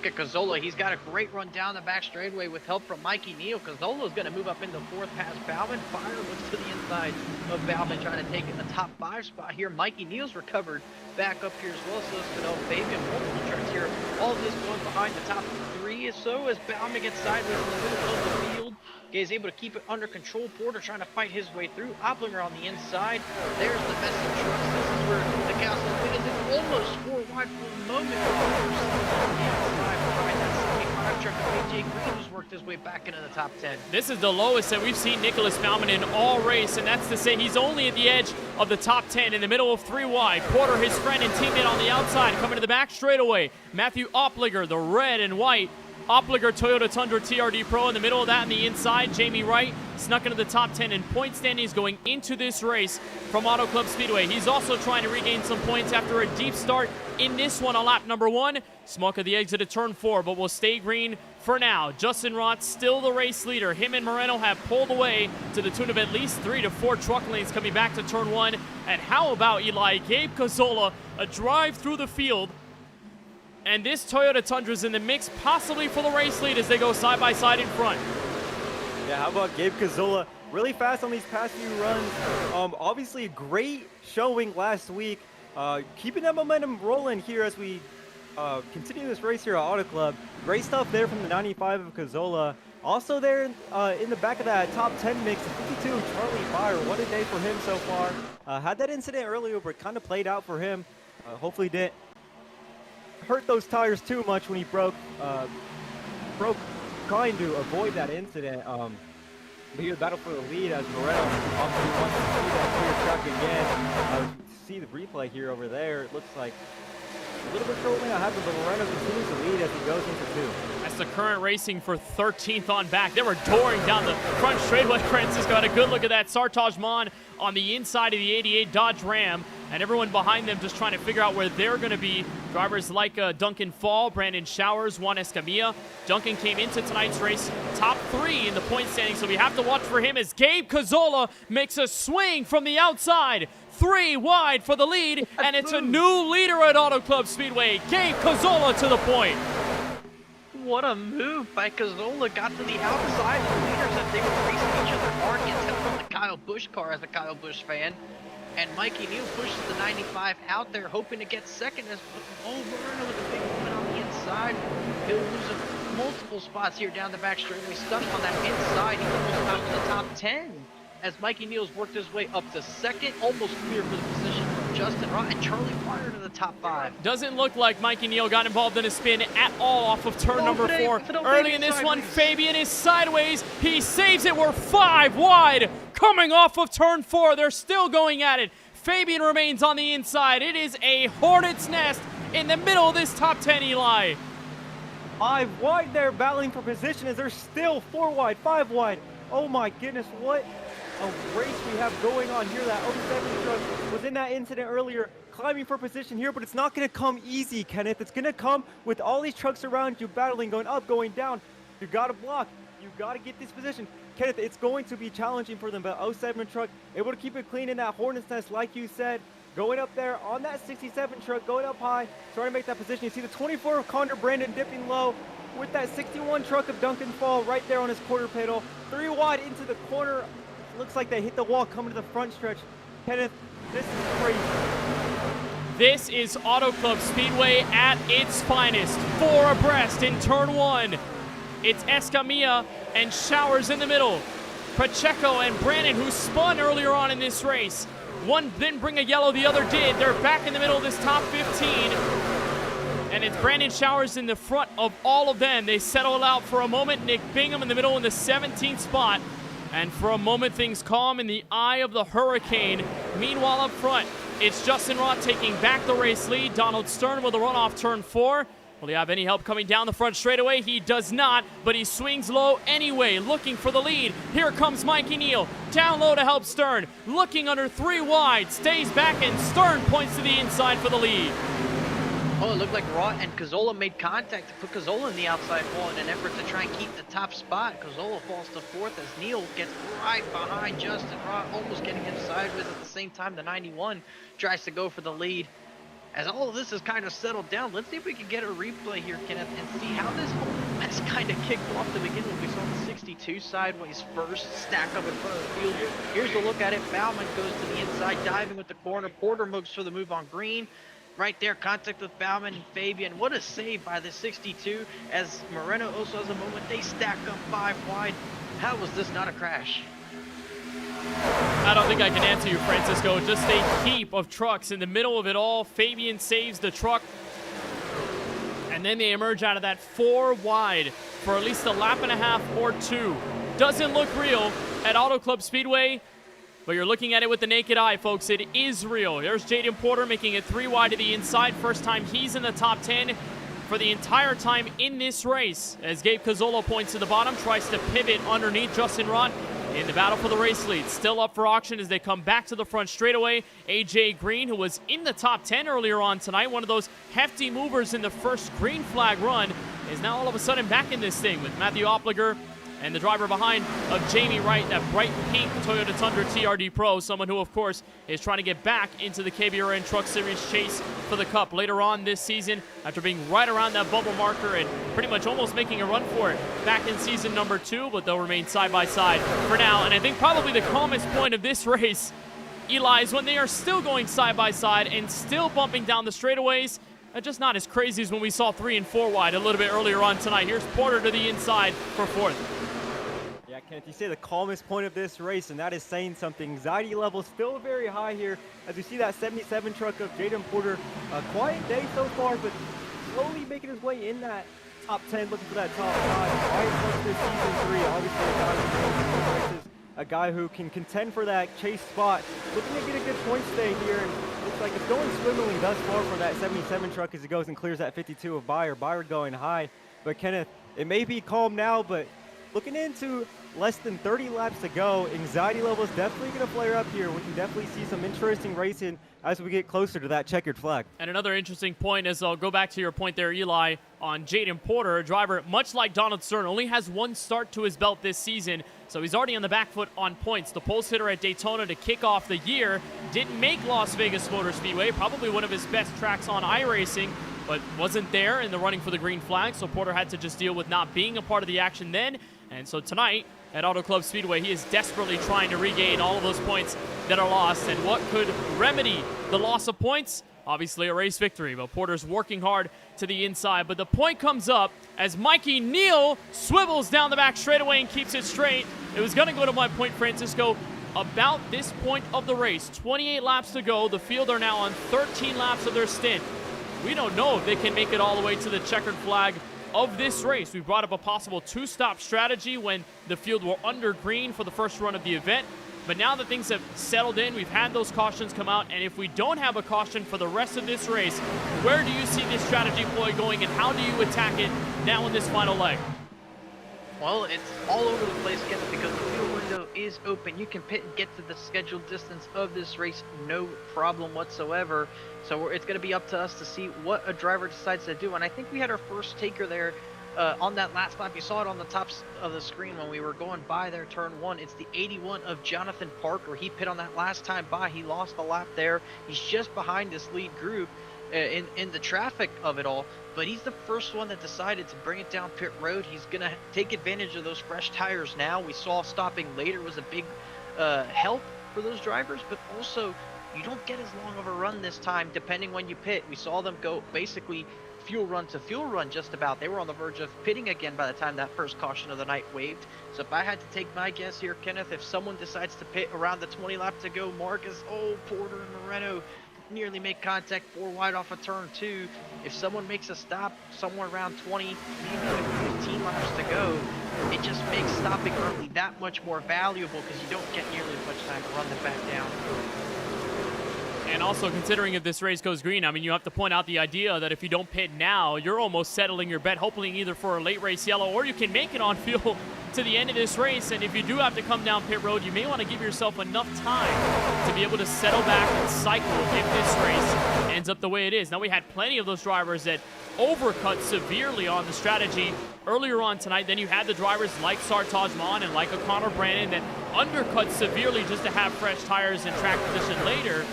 Look at Cazzola. He's got a great run down the back straightaway with help from Mikey Neal. Cazzola's going to move up into 4th past Bauman. Fire looks to the inside of Bauman, trying to take the top 5 spot here. Mikey Neal's recovered back up here as well. So it's Fidel Fabian. Multiple trucks here. All of this going behind the top 3 or so as Bauman gets sideways in the middle of the field. Is able to keep it under control. Porter trying to fight his way through. Oplinger on the inside. There's the best of trucks. This is where the castle begins. It's almost 4 wide for the moment. Behind that 75 truck of AJ Green, who's worked his way back into the top 10. This is the lowest that we've seen Nicholas Bauman in all race, and that's to say he's only at the edge of the top 10 in the middle of 3 wide. Porter, his friend and teammate on the outside, coming to the back straightaway. Matthew Opliger, the red and white Opliger Toyota Tundra TRD Pro in the middle of that on the inside. Jamie Wright snuck into the top 10 in point standings going into this race from Auto Club Speedway. He's also trying to regain some points after a deep start in this one on lap number 1. Smoke at the exit of turn 4, but will stay green for now. Justin Rott still the race leader. Him and Moreno have pulled away to the tune of at least 3 to 4 truck lanes coming back to turn 1. And how about Eli? Gabe Cazzola, a drive through the field. And this Toyota Tundra's in the mix, possibly for the race lead as they go side by side in front. Yeah, how about Gabe Cazzola? Really fast on these past few runs. Obviously a great showing last week. Keeping that momentum rolling here as we continue this race here at Auto Club. Great stuff there from the 95 of Cazzola. Also there in the back of that top 10 mix, 52, Charlie Fire. What a day for him so far. Had that incident earlier, but kind of played out for him. Hopefully didn't hurt those tires too much when he broke trying to avoid that incident. But he would battle for the lead as Moreno obviously wants to see that clear track again. See the replay here over there. It looks like a little bit trouble may not happen, but Moreno continues to lead as he goes into 2. That's the current racing for 13th on back. They were touring down the front straightaway. Francisco had a good look at that. Sartaj Mon on the inside of the 88 Dodge Ram, and everyone behind them just trying to figure out where they're going to be. Drivers like Duncan Fall, Brandon Showers, Juan Escamilla. Duncan came into tonight's race top 3 in the point standing, so we have to watch for him as Gabe Cazzola makes a swing from the outside. 3 wide for the lead, and it's a new leader at Auto Club Speedway. Gabe Cazzola to the point. What a move by Cazzola. Got to the outside of the leaders as they were racing each other hard. Gets hit from the Kyle Busch car as a Kyle Busch fan. And Mikey Neal pushes the 95 out there, hoping to get second as Moreno with a big win on the inside. He'll lose multiple spots here down the back straightaway. Stuck on that inside. He almost out to the top 10 as Mikey Neal's worked his way up to second, almost clear for the position from Justin Rott and Charlie Fire to the top 5. Doesn't look like Mikey Neal got involved in a spin at all off of turn number 4. Early in this one, Fabian is sideways. He saves it. We're 5 wide coming off of turn 4. They're still going at it. Fabian remains on the inside. It is a hornet's nest in the middle of this top 10, Eli. 5 wide there battling for position as they're still 4 wide, 5 wide. Oh my goodness, what a race we have going on here. That 07 truck was in that incident earlier, climbing for position here, but it's not going to come easy, Kenneth. It's going to come with all these trucks around you battling, going up, going down. You got to block. You got to get this position. Kenneth, it's going to be challenging for them, but 07 truck able to keep it clean in that hornet's nest, like you said. Going up there on that 67 truck, going up high, trying to make that position. You see the 24 of Condor Brandon dipping low with that 61 truck of Duncan Fall right there on his quarter pedal. 3 wide into the corner. Looks like they hit the wall coming to the front stretch. Kenneth, this is crazy. This is Auto Club Speedway at its finest. 4 abreast in turn 1. It's Escamilla and Showers in the middle. Pacheco and Brandon, who spun earlier on in this race. One didn't bring a yellow, the other did. They're back in the middle of this top 15. And it's Brandon Showers in the front of all of them. They settle out for a moment. Nick Bingham in the middle in the 17th spot. And for a moment, things calm in the eye of the hurricane. Meanwhile, up front, it's Justin Rott taking back the race lead. Donald Stern with a run off turn 4. Will he have any help coming down the front straightaway? He does not, but he swings low anyway, looking for the lead. Here comes Mikey Neal, down low to help Stern. Looking under 3 wide, stays back, and Stern points to the inside for the lead. Oh, it looked like Rott and Cazzola made contact to put Cazzola in the outside wall in an effort to try and keep the top spot. Cazzola falls to 4th as Neal gets right behind Justin Rott, almost getting him sideways. At the same time, the 91 tries to go for the lead. As all of this is kind of settled down, let's see if we can get a replay here, Kenneth, and see how this whole mess kind of kicked off to begin with. We saw the 62 sideways first, stack up in front of the field. Here's a look at it. Bauman goes to the inside, diving with the corner. Porter moves for the move on green. Right there, contact with Bauman and Fabian. What a save by the 62 as Moreno also has a moment. They stack up 5 wide. How was this not a crash? I don't think I can answer you, Francisco. Just a heap of trucks in the middle of it all. Fabian saves the truck. And then they emerge out of that 4 wide for at least a lap and a half or 2. Doesn't look real at Auto Club Speedway, but you're looking at it with the naked eye, folks. It is real. There's Jaden Porter making it 3 wide to the inside. First time he's in the top 10. for the entire time in this race, as Gabe Cazzolo points to the bottom, tries to pivot underneath Justin Rott in the battle for the race lead. Still up for auction as they come back to the front straightaway. AJ Green, who was in the top 10 earlier on tonight, one of those hefty movers in the first green flag run, is now all of a sudden back in this thing with Matthew Opliger and the driver behind of Jamie Wright, that bright pink Toyota Tundra TRD Pro, someone who, of course, is trying to get back into the KBRN Truck Series chase for the Cup later on this season after being right around that bubble marker and pretty much almost making a run for it back in season number 2, but they'll remain side by side for now. And I think probably the calmest point of this race, Eli, is when they are still going side by side and still bumping down the straightaways. Just not as crazy as when we saw 3 and 4 wide a little bit earlier on tonight. Here's Porter to the inside for 4th. Yeah, Kenneth, you say the calmest point of this race, and that is saying something. Anxiety level still very high here as we see that 77 truck of Jaden Porter. A quiet day so far, but slowly making his way in that top 10, looking for that top 5. Quiet plus this season 3, obviously a guy who knows the races, a guy who can contend for that chase spot. Looking to get a good point stay here, and looks like it's going swimmingly thus far for that 77 truck as it goes and clears that 52 of Byard. Byard going high, but Kenneth, it may be calm now, but looking into less than 30 laps to go, anxiety levels definitely going to flare up here. We can definitely see some interesting racing as we get closer to that checkered flag. And another interesting point is, I'll go back to your point there, Eli, on Jaden Porter, a driver much like Donald Stern, only has 1 start to his belt this season, so he's already on the back foot on points. The pole sitter at Daytona to kick off the year, didn't make Las Vegas Motor Speedway, probably one of his best tracks on iRacing, but wasn't there in the running for the green flag, so Porter had to just deal with not being a part of the action then. And so tonight at Auto Club Speedway, he is desperately trying to regain all of those points that are lost. And what could remedy the loss of points? Obviously a race victory, but Porter's working hard to the inside. But the point comes up as Mikey Neal swivels down the back straightaway and keeps it straight. It was going to go to my point, Francisco. About this point of the race, 28 laps to go. The field are now on 13 laps of their stint. We don't know if they can make it all the way to the checkered flag of this race. We brought up a possible 2-stop strategy when the field were under green for the first run of the event. But now that things have settled in, we've had those cautions come out, and if we don't have a caution for the rest of this race, where do you see this strategy ploy going, and how do you attack it now in this final leg? Well, it's all over the place, Kenneth, because the fuel window is open. You can pit and get to the scheduled distance of this race, no problem whatsoever. So it's going to be up to us to see what a driver decides to do. And I think we had our first taker there on that last lap. You saw it on the top of the screen when we were going by there, turn 1. It's the 81 of Jonathan Parker. He pit on that last time by. He lost a lap there. He's just behind this lead group in the traffic of it all. But he's the first one that decided to bring it down pit road. He's going to take advantage of those fresh tires now. We saw stopping later was a big help for those drivers, but also you don't get as long of a run this time depending when you pit. We saw them go basically fuel run to fuel run just about. They were on the verge of pitting again by the time that first caution of the night waved. So if I had to take my guess here, Kenneth, if someone decides to pit around the 20 lap to go, Marcus, Porter and Moreno nearly make contact 4 wide off of turn 2. If someone makes a stop somewhere around 20, maybe 15 laps to go, it just makes stopping early that much more valuable because you don't get nearly as much time to run them back down. And also considering if this race goes green, I mean, you have to point out the idea that if you don't pit now, you're almost settling your bet, hoping either for a late race yellow or you can make it on fuel to the end of this race. And if you do have to come down pit road, you may want to give yourself enough time to be able to settle back and cycle if this race ends up the way it is. Now, we had plenty of those drivers that overcut severely on the strategy earlier on tonight. Then you had the drivers like Sartaj Mon and like a Connor Brandon that undercut severely just to have fresh tires and track position later.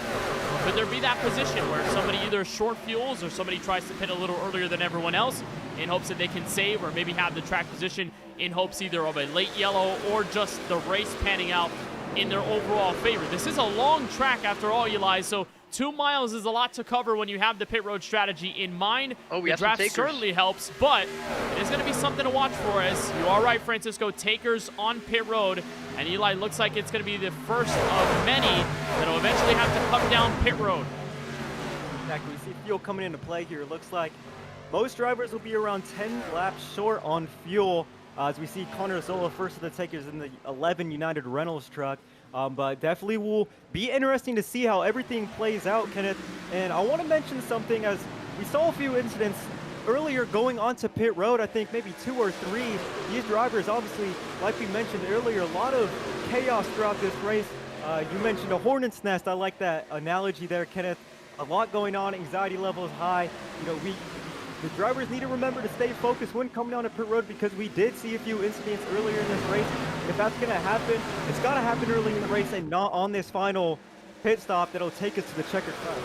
Could there be that position where somebody either short fuels or somebody tries to pit a little earlier than everyone else in hopes that they can save or maybe have the track position in hopes either of a late yellow or just the race panning out in their overall favor? This is a long track after all, Eli, so 2 miles is a lot to cover when you have the pit road strategy in mind. We the draft certainly helps, but it is going to be something to watch for, as you are right, Francisco, takers on pit road. And Eli, looks like it's going to be the first of many that will eventually have to come down pit road. Exactly. We see fuel coming into play here. It looks like most drivers will be around 10 laps short on fuel. As we see Connor Zola first of the takers in the 11 United Rentals truck. But definitely will be interesting to see how everything plays out, Kenneth. And I want to mention something, as we saw a few incidents earlier going onto pit road, I think maybe 2 or 3, these drivers obviously, like we mentioned earlier, a lot of chaos throughout this race. You mentioned a hornet's nest. I like that analogy there, Kenneth. A lot going on, anxiety levels high. You know, the drivers need to remember to stay focused when coming down a pit road, because we did see a few incidents earlier in this race. If that's going to happen, it's got to happen early in the race and not on this final pit stop that'll take us to the checkered flag.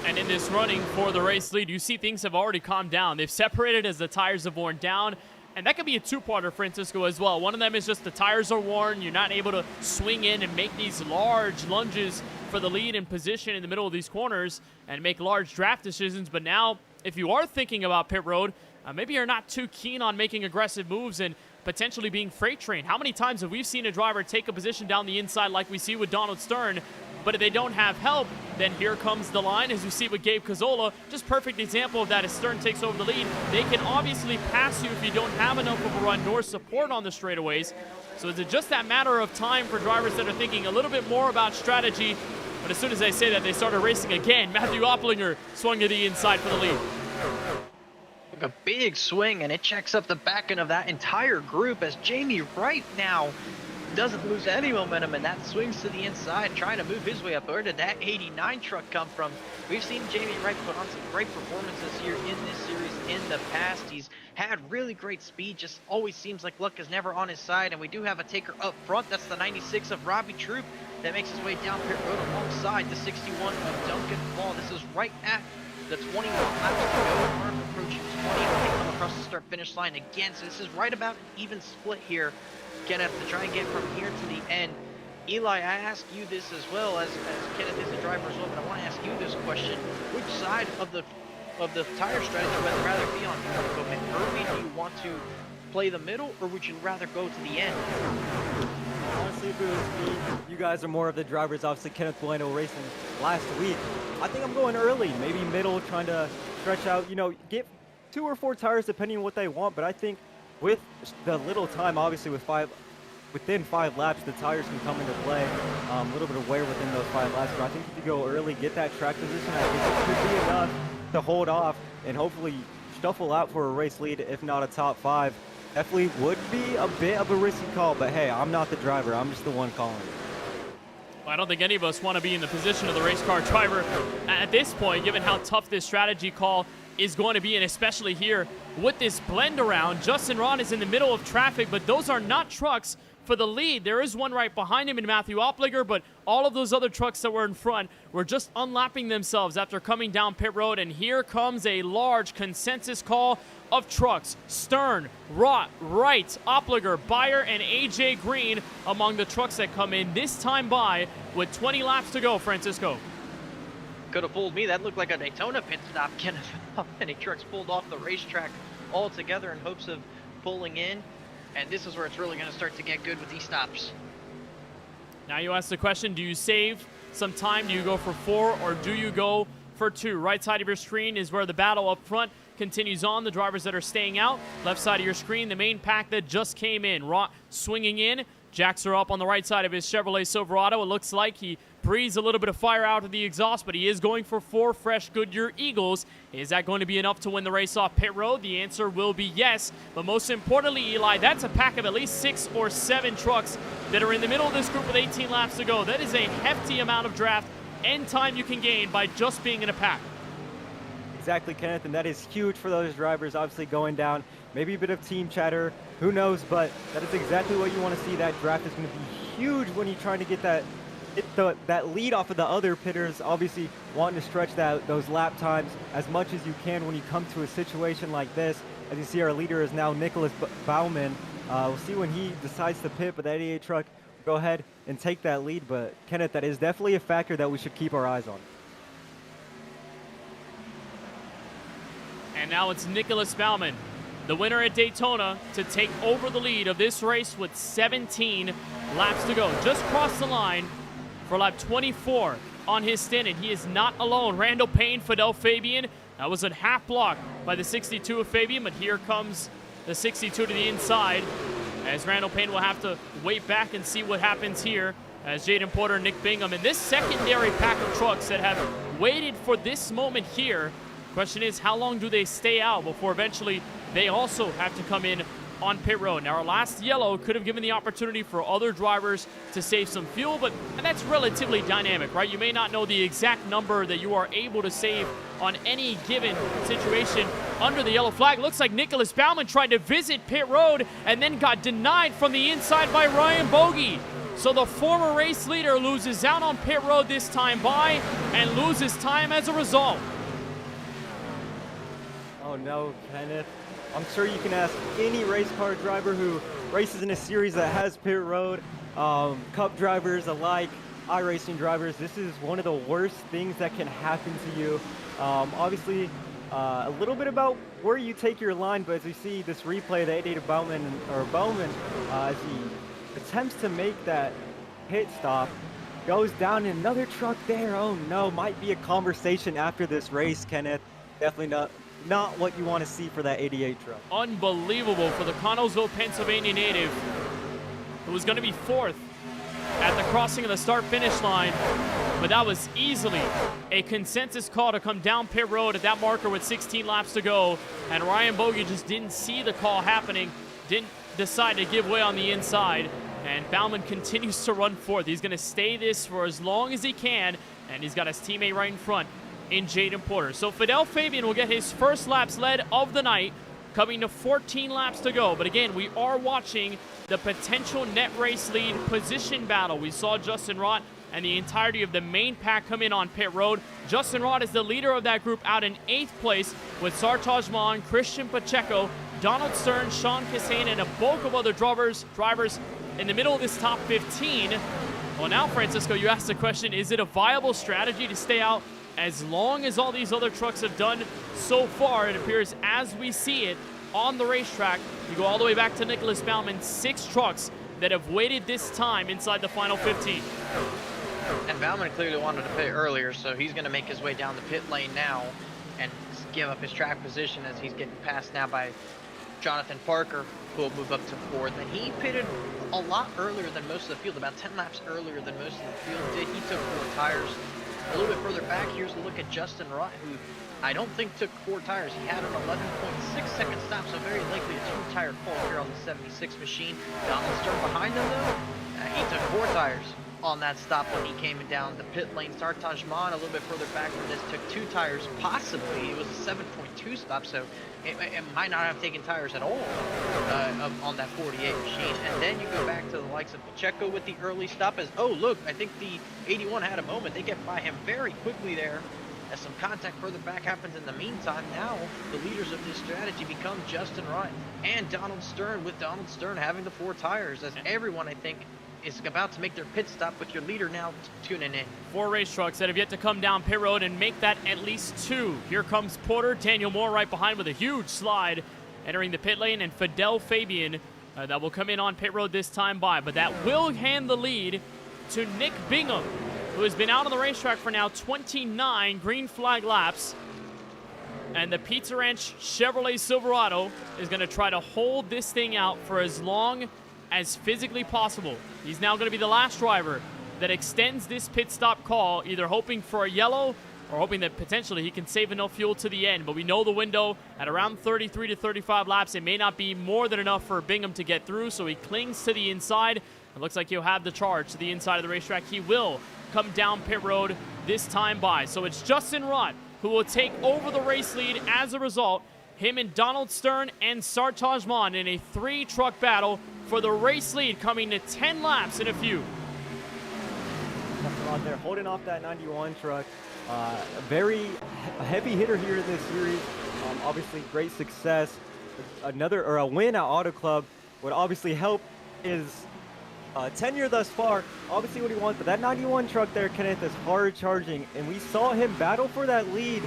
And in this running for the race lead, you see things have already calmed down. They've separated as the tires have worn down. And that could be a two-parter, Francisco, as well. One of them is just the tires are worn. You're not able to swing in and make these large lunges for the lead and position in the middle of these corners and make large draft decisions. But now, if you are thinking about pit road, maybe you're not too keen on making aggressive moves and potentially being freight trained. How many times have we seen a driver take a position down the inside like we see with Donald Stern, but if they don't have help, then here comes the line, as you see with Gabe Cazzola. Just perfect example of that as Stern takes over the lead. They can obviously pass you if you don't have enough of a run nor support on the straightaways. So is it just that matter of time for drivers that are thinking a little bit more about strategy? But as soon as they say that, they started racing again. Matthew Opplinger swung to the inside for the lead. A big swing, and it checks up the back end of that entire group as Jamie Wright now doesn't lose any momentum, and that swings to the inside, trying to move his way up. Where did that 89 truck come from? We've seen Jamie Wright put on some great performances here in this series in the past. He's had really great speed, just always seems like luck is never on his side, and we do have a taker up front. That's the 96 of Robbie Troop that makes his way down pit road alongside the 61 of Duncan Ball. This is right at the 21 laps to go. We're approaching 20 when they come across the start-finish line again. So this is right about an even split here, Kenneth, to try and get from here to the end. Eli, I ask you this as well, as Kenneth is the driver as well, but I want to ask you this question. Which side of the tire strategy would you rather be on? Do you want to go mid early? Do you want to play the middle, or would you rather go to the end? Honestly, if it was me, you guys are more of the drivers. Obviously, Kenneth Bueno Racing last week. I think I'm going early, maybe middle, trying to stretch out, you know, get 2 or 4 tires depending on what they want. But I think with the little time, obviously within 5 laps, the tires can come into play. A little bit of wear within those 5 laps. But I think if you go early, get that track position, I think it should be enough to hold off and hopefully shuffle out for a race lead, if not a top 5. Definitely would be a bit of a risky call, but hey, I'm not the driver. I'm just the one calling it. Well, I don't think any of us want to be in the position of the race car driver at this point, given how tough this strategy call is going to be, and especially here with this blend around. Justin Rahn is in the middle of traffic, but those are not trucks for the lead. There is one right behind him in Matthew Opplinger, but all of those other trucks that were in front were just unlapping themselves after coming down pit road, and here comes a large consensus call of trucks. Stern, Wright, Opplinger, Beyer, and AJ Green among the trucks that come in this time by with 20 laps to go, Francisco. Could have fooled me. That looked like a Daytona pit stop, Kenneth. How many trucks pulled off the racetrack all together in hopes of pulling in? And this is where it's really going to start to get good with these stops. Now you ask the question, do you save some time? Do you go for 4 or do you go for 2? Right side of your screen is where the battle up front continues on. The drivers that are staying out. Left side of your screen, the main pack that just came in. Swinging in. Jacks are up on the right side of his Chevrolet Silverado. It looks like he breathes a little bit of fire out of the exhaust, but he is going for 4 fresh Goodyear Eagles. Is that going to be enough to win the race off pit road? The answer will be yes. But most importantly, Eli, that's a pack of at least 6 or 7 trucks that are in the middle of this group with 18 laps to go. That is a hefty amount of draft and time you can gain by just being in a pack. Exactly, Kenneth, and that is huge for those drivers, obviously going down. Maybe a bit of team chatter, who knows, but that is exactly what you want to see. That draft is going to be huge when you're trying to get that lead off of the other pitters, obviously wanting to stretch those lap times as much as you can when you come to a situation like this. As you see, our leader is now Nicholas Baumann. We'll see when he decides to pit, but that 88 truck will go ahead and take that lead. But Kenneth, that is definitely a factor that we should keep our eyes on. And now it's Nicholas Baumann, the winner at Daytona, to take over the lead of this race with 17 laps to go. Just crossed the line for lap 24 on his stint, and he is not alone. Randall Payne, Fidel Fabian. That was a half block by the 62 of Fabian, but here comes the 62 to the inside, as Randall Payne will have to wait back and see what happens here as Jaden Porter and Nick Bingham in this secondary pack of trucks that have waited for this moment here. Question is, how long do they stay out before eventually they also have to come in on pit road? Now, our last yellow could have given the opportunity for other drivers to save some fuel, but that's relatively dynamic, right? You may not know the exact number that you are able to save on any given situation under the yellow flag. Looks like Nicholas Baumann tried to visit pit road and then got denied from the inside by Ryan Bogey. So the former race leader loses out on pit road this time by and loses time as a result. Oh no, Kenneth. I'm sure you can ask any race car driver who races in a series that has pit road, cup drivers alike, iRacing drivers. This is one of the worst things that can happen to you. Obviously, a little bit about where you take your line, but as we see this replay, the 88 of Bowman, as he attempts to make that pit stop, goes down in another truck there. Oh no, might be a conversation after this race, Kenneth. Definitely not what you want to see for that 88 truck. Unbelievable for the Connellsville, Pennsylvania native, who was going to be fourth at the crossing of the start-finish line, but that was easily a consensus call to come down pit road at that marker with 16 laps to go, and Ryan Bogey just didn't see the call happening, didn't decide to give way on the inside, and Baumann continues to run fourth. He's going to stay this for as long as he can, and he's got his teammate right in front in Jaden Porter. So Fidel Fabian will get his first laps led of the night, coming to 14 laps to go. But again, we are watching the potential net race lead position battle. We saw Justin Rott and the entirety of the main pack come in on pit road. Justin Rott is the leader of that group out in 8th place with Sartaj Maan, Christian Pacheco, Donald Stern, Sean Kissane, and a bulk of other drivers in the middle of this top 15. Well, now, Francisco, you asked the question, is it a viable strategy to stay out as long as all these other trucks have done so far? It appears, as we see it on the racetrack, you go all the way back to Nicholas Baumann, 6 trucks that have waited this time inside the final 15. And Baumann clearly wanted to pit earlier, so he's going to make his way down the pit lane now and give up his track position as he's getting passed now by Jonathan Parker, who will move up to 4th. And he pitted a lot earlier than most of the field, about 10 laps earlier than most of the field did. He took 4 tires. A little bit further back, here's a look at Justin Rott, who I don't think took 4 tires. He had an 11.6-second stop, so very likely a 2-tire fall here on the 76 machine. Donald Stern behind him, though. He took 4 tires on that stop when he came down the pit lane. Sartaj Maan, a little bit further back from this, took 2 tires, possibly. It was a 7.2 stop, so it might not have taken tires at all on that 48 machine. And then you go back to the likes of Pacheco with the early stop as, oh, look, I think the 81 had a moment. They get by him very quickly there as some contact further back happens in the meantime. Now, the leaders of this strategy become Justin Rott and Donald Stern, with Donald Stern having the 4 tires, as everyone, I think, is about to make their pit stop with your leader now tuning in. 4 race trucks that have yet to come down pit road and make that at least 2. Here comes Porter, Daniel Moore right behind with a huge slide entering the pit lane, and Fidel Fabian that will come in on pit road this time by. But that will hand the lead to Nick Bingham, who has been out on the racetrack for now 29 green flag laps. And the Pizza Ranch Chevrolet Silverado is going to try to hold this thing out for as long as physically possible. He's now going to be the last driver that extends this pit stop call, either hoping for a yellow or hoping that potentially he can save enough fuel to the end. But we know the window at around 33 to 35 laps, it may not be more than enough for Bingham to get through, so he clings to the inside. It looks like he'll have the charge to the inside of the racetrack. He will come down pit road this time by. So it's Justin Rott who will take over the race lead as a result. Him and Donald Stern and Sartaj Maan in a 3-truck battle for the race lead, coming to 10 laps in a few. Out there holding off that 91 truck. A very heavy hitter here in this series. Obviously great success. A win at Auto Club would obviously help his tenure thus far. Obviously what he wants, but that 91 truck there, Kenneth, is hard charging, and we saw him battle for that lead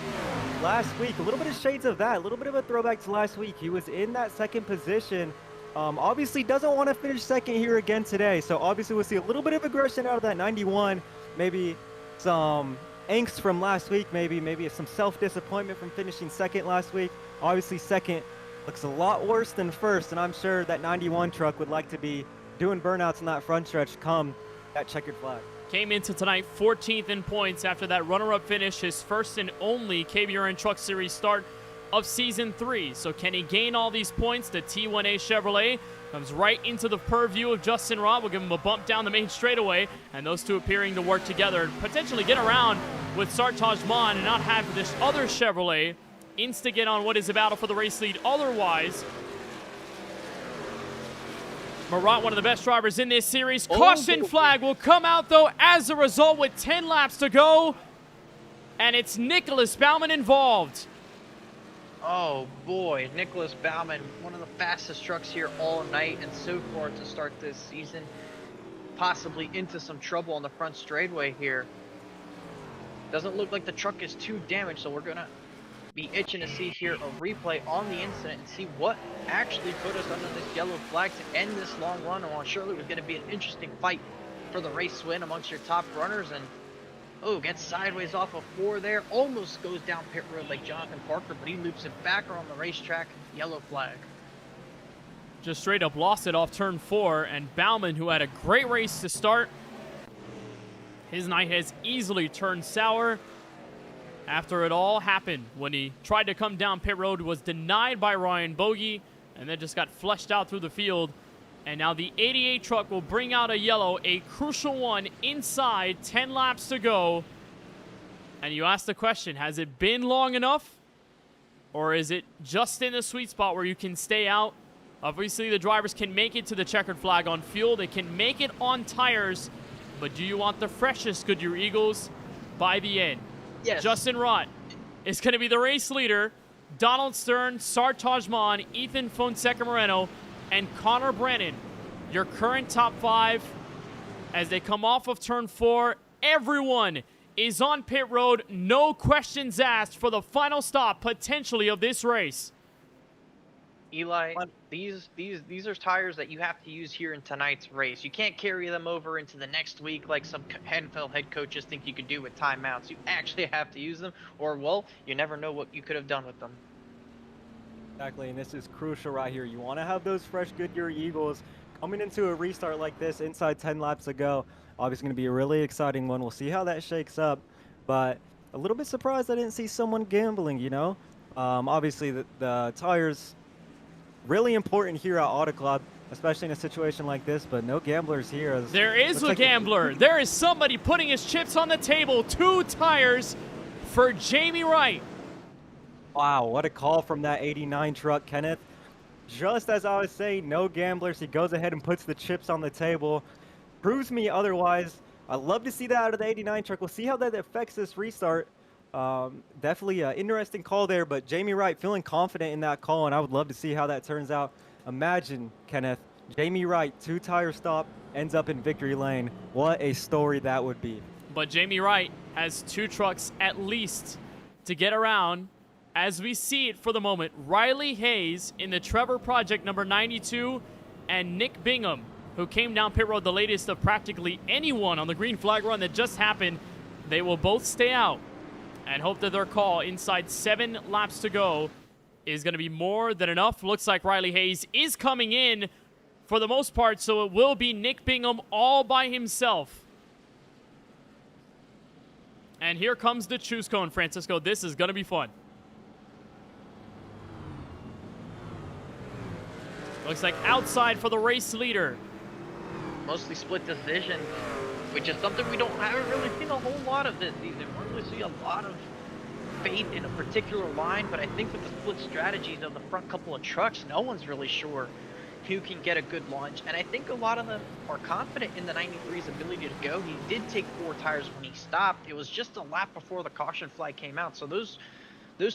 last week. A little bit of shades of that, a little bit of a throwback to last week. He was in that 2nd position. Obviously doesn't want to finish 2nd here again today, so obviously we'll see a little bit of aggression out of that 91, maybe some angst from last week, maybe some self-disappointment from finishing 2nd last week. Obviously 2nd looks a lot worse than 1st, and I'm sure that 91 truck would like to be doing burnouts in that front stretch come that checkered flag. came into tonight 14th in points after that runner-up finish, his first and only KBRN Truck Series start of Season 3. So can he gain all these points? The T1A Chevrolet comes right into the purview of Justin Rott. We'll give him a bump down the main straightaway, and those two appearing to work together and potentially get around with Sartaj Maan and not have this other Chevrolet instigate on what is a battle for the race lead otherwise. Marat, one of the best drivers in this series. Caution flag will come out, though, as a result with 10 laps to go. And it's Nicholas Baumann involved. Oh boy, Nicholas Baumann, one of the fastest trucks here all night, and so far to start this season, possibly into some trouble on the front straightaway here. Doesn't look like the truck is too damaged, so we're gonna be itching to see here a replay on the incident and see what actually put us under this yellow flag to end this long run. And while surely it was going to be an interesting fight for the race win amongst your top runners, and gets sideways off of 4 there, almost goes down pit road like Jonathan Parker, but he loops it back around the racetrack. Yellow flag. Just straight up lost it off turn 4, and Baumann, who had a great race to start, his night has easily turned sour after it all happened. When he tried to come down pit road, was denied by Ryan Bogey, and then just got flushed out through the field. And now the 88 truck will bring out a yellow, a crucial one inside, 10 laps to go. And you ask the question, has it been long enough? Or is it just in the sweet spot where you can stay out? Obviously, the drivers can make it to the checkered flag on fuel. They can make it on tires. But do you want the freshest Goodyear Eagles by the end? Yes. Justin Rott is going to be the race leader. Donald Stern, Sartaj Maan, Ethan Fonseca Moreno, and Connor Brennan, your current top 5. As they come off of turn 4, everyone is on pit road. No questions asked for the final stop, potentially, of this race. Eli, these are tires that you have to use here in tonight's race. You can't carry them over into the next week like some NFL head coaches think you could do with timeouts. You actually have to use them, or, well, you never know what you could have done with them. Exactly, and this is crucial right here. You want to have those fresh Goodyear Eagles coming into a restart like this inside 10 laps to go. Obviously going to be a really exciting one. We'll see how that shakes up, but a little bit surprised I didn't see someone gambling, you know? Obviously the tires, really important here at Auto Club, especially in a situation like this, but no gamblers here. There is a gambler. There is somebody putting his chips on the table. 2 tires for Jamie Wright. Wow, what a call from that 89 truck, Kenneth. Just as I was saying, no gamblers. He goes ahead and puts the chips on the table. Proves me otherwise. I love to see that out of the 89 truck. We'll see how that affects this restart. Definitely an interesting call there, but Jamie Wright feeling confident in that call, and I would love to see how that turns out. Imagine, Kenneth, Jamie Wright, 2-tire stop, ends up in victory lane. What a story that would be. But Jamie Wright has 2 trucks at least to get around. As we see it for the moment, Riley Hayes in the Trevor Project number 92, and Nick Bingham, who came down pit road the latest of practically anyone on the green flag run that just happened. They will both stay out and hope that their call inside 7 laps to go is going to be more than enough. Looks like Riley Hayes is coming in for the most part, so it will be Nick Bingham all by himself. And here comes the choose cone, Francisco. This is going to be fun. Looks like outside for the race leader. Mostly split decision, which is something haven't really seen a whole lot of this season. We don't really see a lot of faith in a particular line, but I think with the split strategies of the front couple of trucks, no one's really sure who can get a good launch. And I think a lot of them are confident in the 93's ability to go. He did take 4 tires when he stopped. It was just a lap before the caution flag came out. So those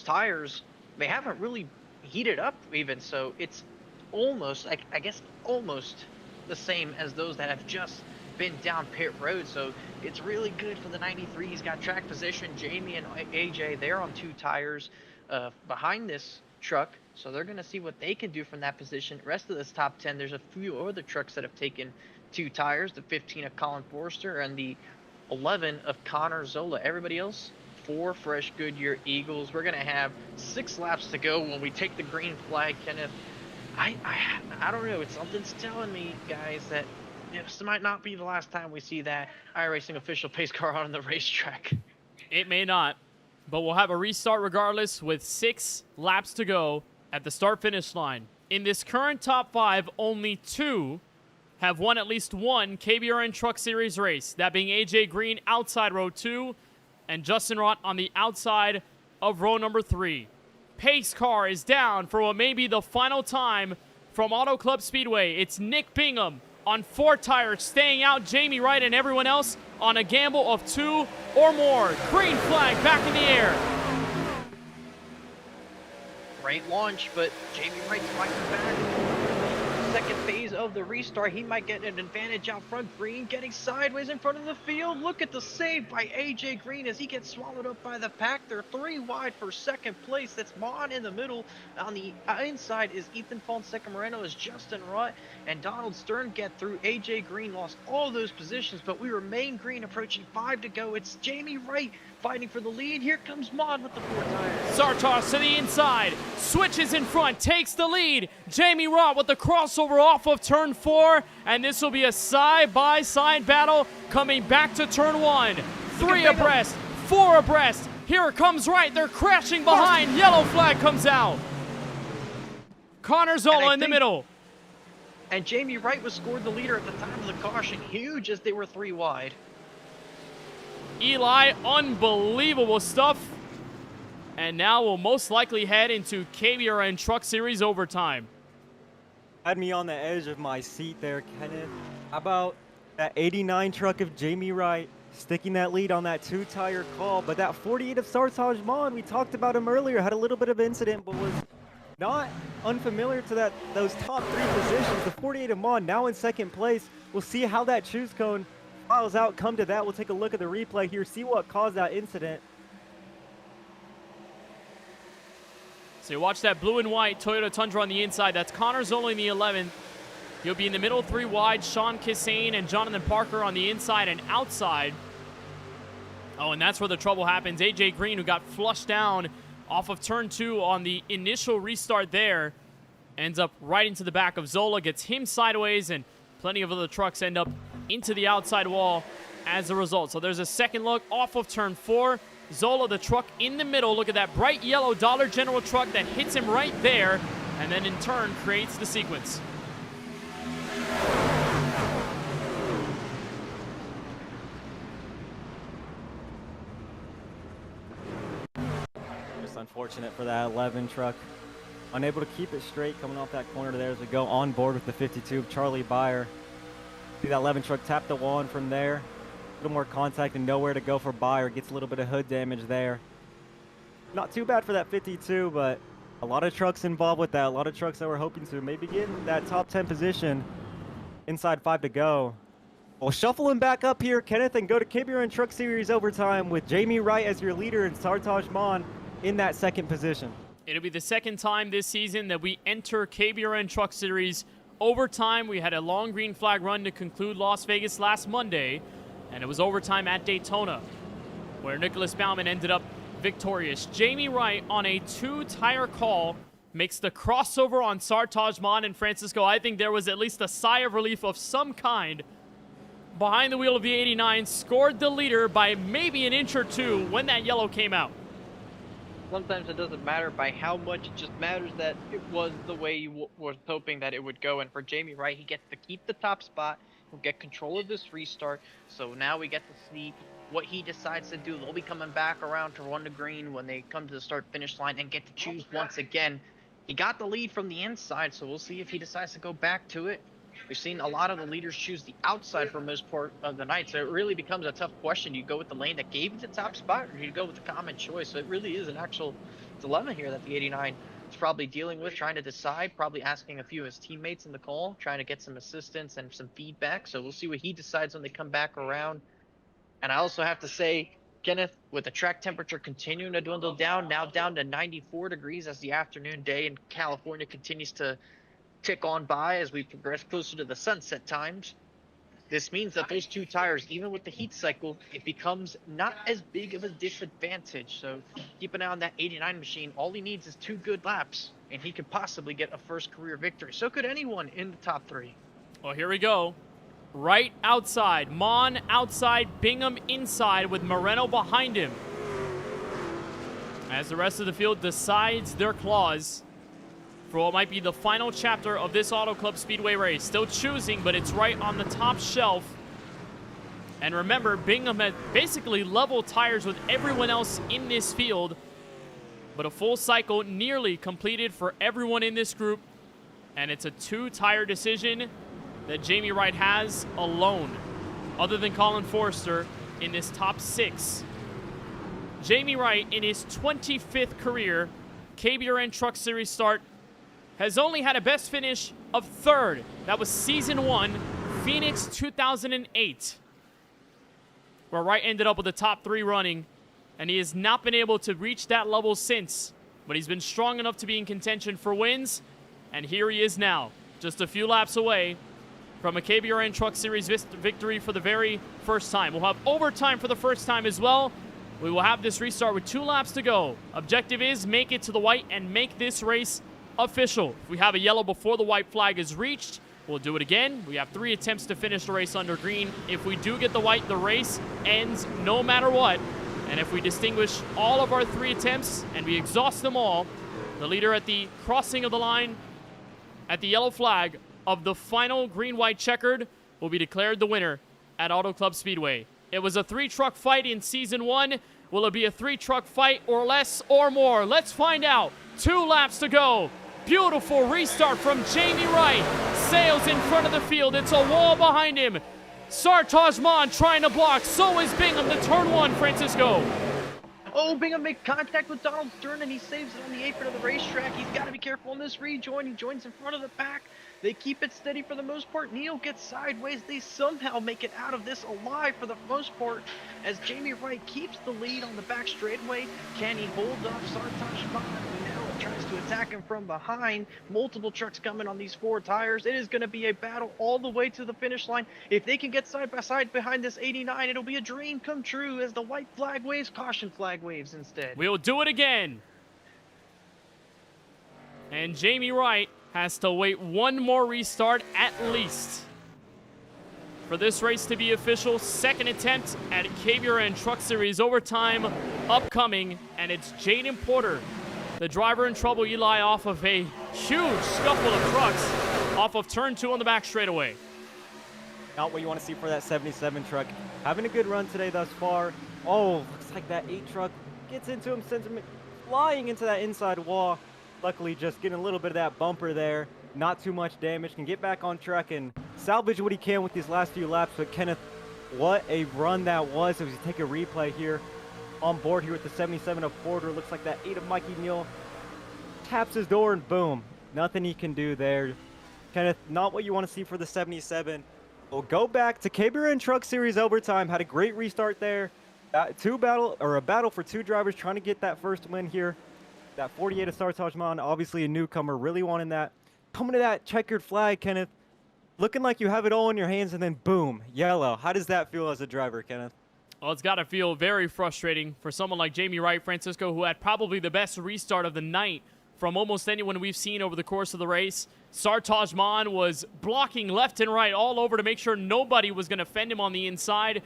tires, they haven't really heated up even. So it's almost, I guess, almost the same as those that have just been down pit road. So it's really good for the 93. He's got track position. Jamie and AJ, they're on 2 tires behind this truck, so they're going to see what they can do from that position. The rest of this top 10, there's a few other trucks that have taken 2 tires, the 15 of Colin Forrester and the 11 of Connor Zola. Everybody else, 4 fresh Goodyear Eagles. We're going to have 6 laps to go when we take the green flag, Kenneth. I don't know. Something's telling me, guys, that this might not be the last time we see that iRacing official pace car on the racetrack. It may not, but we'll have a restart regardless with 6 laps to go at the start-finish line. In this current top 5, only 2 have won at least one KBRN Truck Series race, that being AJ Green outside row 2 and Justin Rott on the outside of row number 3. Pace car is down for what may be the final time from Auto Club Speedway. It's Nick Bingham on 4 tires, staying out Jamie Wright and everyone else on a gamble of 2 or more. Green flag back in the air. Great launch, but Jamie Wright's fighting back. Second phase of the restart, he might get an advantage out front. Green getting sideways in front of the field. Look at the save by AJ Green as he gets swallowed up by the pack. They're 3 wide for second place. That's Mon in the middle. On the inside is Ethan Fonseca Moreno, is Justin Rutt and Donald Stern get through. AJ Green lost all those positions, but we remain green, approaching 5 to go. It's Jamie Wright fighting for the lead. Here comes Mon with the 4 tires. Sartos to the inside, switches in front, takes the lead. Jamie Rott with the crossover off of turn 4, and this will be a side-by-side battle coming back to turn 1. 3 abreast, 4 abreast. Here comes Wright. They're crashing behind. Yellow flag comes out. Connor Zola in the middle. And Jamie Wright was scored the leader at the time of the caution. Huge as they were 3 wide. Eli, unbelievable stuff. And now we'll most likely head into KBRN Truck Series overtime. Had me on the edge of my seat there, Kenneth. How about that 89 truck of Jamie Wright sticking that lead on that 2-tire call? But that 48 of Sartaj Mon, we talked about him earlier, had a little bit of incident, but was not unfamiliar to those top 3 positions. The 48 of Mon now in second place. We'll see how that choose cone files out. Come to that. We'll take a look at the replay here, see what caused that incident. So you watch that blue and white Toyota Tundra on the inside. That's Connor Zola in the 11th. He'll be in the middle, 3 wide. Sean Kissane and Jonathan Parker on the inside and outside. Oh, and that's where the trouble happens. AJ Green, who got flushed down off of turn 2 on the initial restart there, ends up right into the back of Zola, gets him sideways, and plenty of other trucks end up into the outside wall as a result. So there's a second look off of turn 4. Zola, the truck in the middle. Look at that bright yellow Dollar General truck that hits him right there, and then in turn creates the sequence. Just unfortunate for that 11 truck. Unable to keep it straight coming off that corner there as we go on board with the 52 of Charlie Byer. See that 11 truck tap the wall, and from there, a little more contact and nowhere to go for Byer. Gets a little bit of hood damage there. Not too bad for that 52, but a lot of trucks involved with that. A lot of trucks that were hoping to maybe get in that top 10 position. Inside 5 to go. We'll shuffle him back up here, Kenneth, and go to KBRN Truck Series overtime with Jamie Wright as your leader and Sartaj Mon in that second position. It'll be the second time this season that we enter KBRN Truck Series overtime. We had a long green flag run to conclude Las Vegas last Monday, and it was overtime at Daytona, where Nicholas Baumann ended up victorious. Jamie Wright on a 2-tire call makes the crossover on Sartaj Mon and Francisco. I think there was at least a sigh of relief of some kind. Behind the wheel of the 89, scored the leader by maybe an inch or 2 when that yellow came out. Sometimes it doesn't matter by how much, it just matters that it was the way you was hoping that it would go. And for Jamie Wright, he gets to keep the top spot. He'll get control of this restart. So now we get to see what he decides to do. They'll be coming back around to run the green when they come to the start-finish line and get to choose once again. He got the lead from the inside, so we'll see if he decides to go back to it. We've seen a lot of the leaders choose the outside for most part of the night, so it really becomes a tough question. You go with the lane that gave you the top spot, or you go with the common choice? So it really is an actual dilemma here that the 89 is probably dealing with, trying to decide, probably asking a few of his teammates in the call, trying to get some assistance and some feedback. So we'll see what he decides when they come back around. And I also have to say, Kenneth, with the track temperature continuing to dwindle down, now down to 94 degrees as the afternoon day in California continues to tick on by as we progress closer to the sunset times. This means that those 2 tires, even with the heat cycle, it becomes not as big of a disadvantage. So keep an eye on that 89 machine. All he needs is 2 good laps, and he could possibly get a first career victory. So could anyone in the top 3. Well, here we go. right outside. Mon outside, Bingham inside with Moreno behind him. As the rest of the field decides their clause for what might be the final chapter of this Auto Club Speedway race. Still choosing, but it's right on the top shelf. And remember, Bingham had basically level tires with everyone else in this field, but a full cycle nearly completed for everyone in this group. And it's a 2-tire decision that Jamie Wright has alone, other than Colin Forrester in this top 6. Jamie Wright, in his 25th career KBRN Truck Series start, has only had a best finish of 3rd. That was Season 1, Phoenix 2008, where Wright ended up with the top 3 running, and he has not been able to reach that level since. But he's been strong enough to be in contention for wins, and here he is now, just a few laps away from a KBRN Truck Series victory for the very first time. We'll have overtime for the first time as well. We will have this restart with 2 laps to go. Objective is make it to the white and make this race official. If we have a yellow before the white flag is reached, we'll do it again. We have 3 attempts to finish the race under green. If we do get the white, the race ends no matter what. And if we distinguish all of our 3 attempts and we exhaust them all, the leader at the crossing of the line at the yellow flag of the final green-white checkered will be declared the winner at Auto Club Speedway. It was a 3-truck fight in Season 1. Will it be a 3-truck fight or less or more? Let's find out. 2 laps to go. Beautiful restart from Jamie Wright. Sails in front of the field. It's a wall behind him. Sartaj Mon trying to block. So is Bingham to turn 1, Francisco. Oh, Bingham made contact with Donald Stern, and he saves it on the apron of the racetrack. He's got to be careful on this rejoin. He joins in front of the pack. They keep it steady for the most part. Neil gets sideways. They somehow make it out of this alive for the most part, as Jamie Wright keeps the lead on the back straightaway. Can he hold off Sartaj Mon, who now tries to attack him from behind? Multiple trucks coming on these 4 tires. It is going to be a battle all the way to the finish line. If they can get side by side behind this 89, it'll be a dream come true, as the white flag waves, caution flag waves instead. We'll do it again. And Jamie Wright has to wait 1 more restart at least for this race to be official. 2nd attempt at KBRN Truck Series overtime upcoming, and it's Jaden Porter, the driver in trouble. Eli off of a huge scuffle of trucks off of turn 2 on the back straightaway. Not what you want to see for that 77 truck. Having a good run today thus far. Oh, looks like that 8 truck gets into him, sends him flying into that inside wall. Luckily, just getting a little bit of that bumper there. Not too much damage. Can get back on track and salvage what he can with these last few laps. But Kenneth, what a run that was. As we take a replay here on board here with the 77 of Porter. Looks like that 8 of Mikey Neal taps his door and boom. Nothing he can do there. Kenneth, not what you want to see for the 77. We'll go back to KBRN Truck Series overtime. Had a great restart there. A battle for 2 drivers trying to get that first win here. That 48 of Sartaj Mon, obviously a newcomer, really wanting that. Coming to that checkered flag, Kenneth. Looking like you have it all in your hands, and then boom, yellow. How does that feel as a driver, Kenneth? Well, it's got to feel very frustrating for someone like Jamie Wright, Francisco, who had probably the best restart of the night from almost anyone we've seen over the course of the race. Sartaj Mon was blocking left and right all over to make sure nobody was going to fend him on the inside.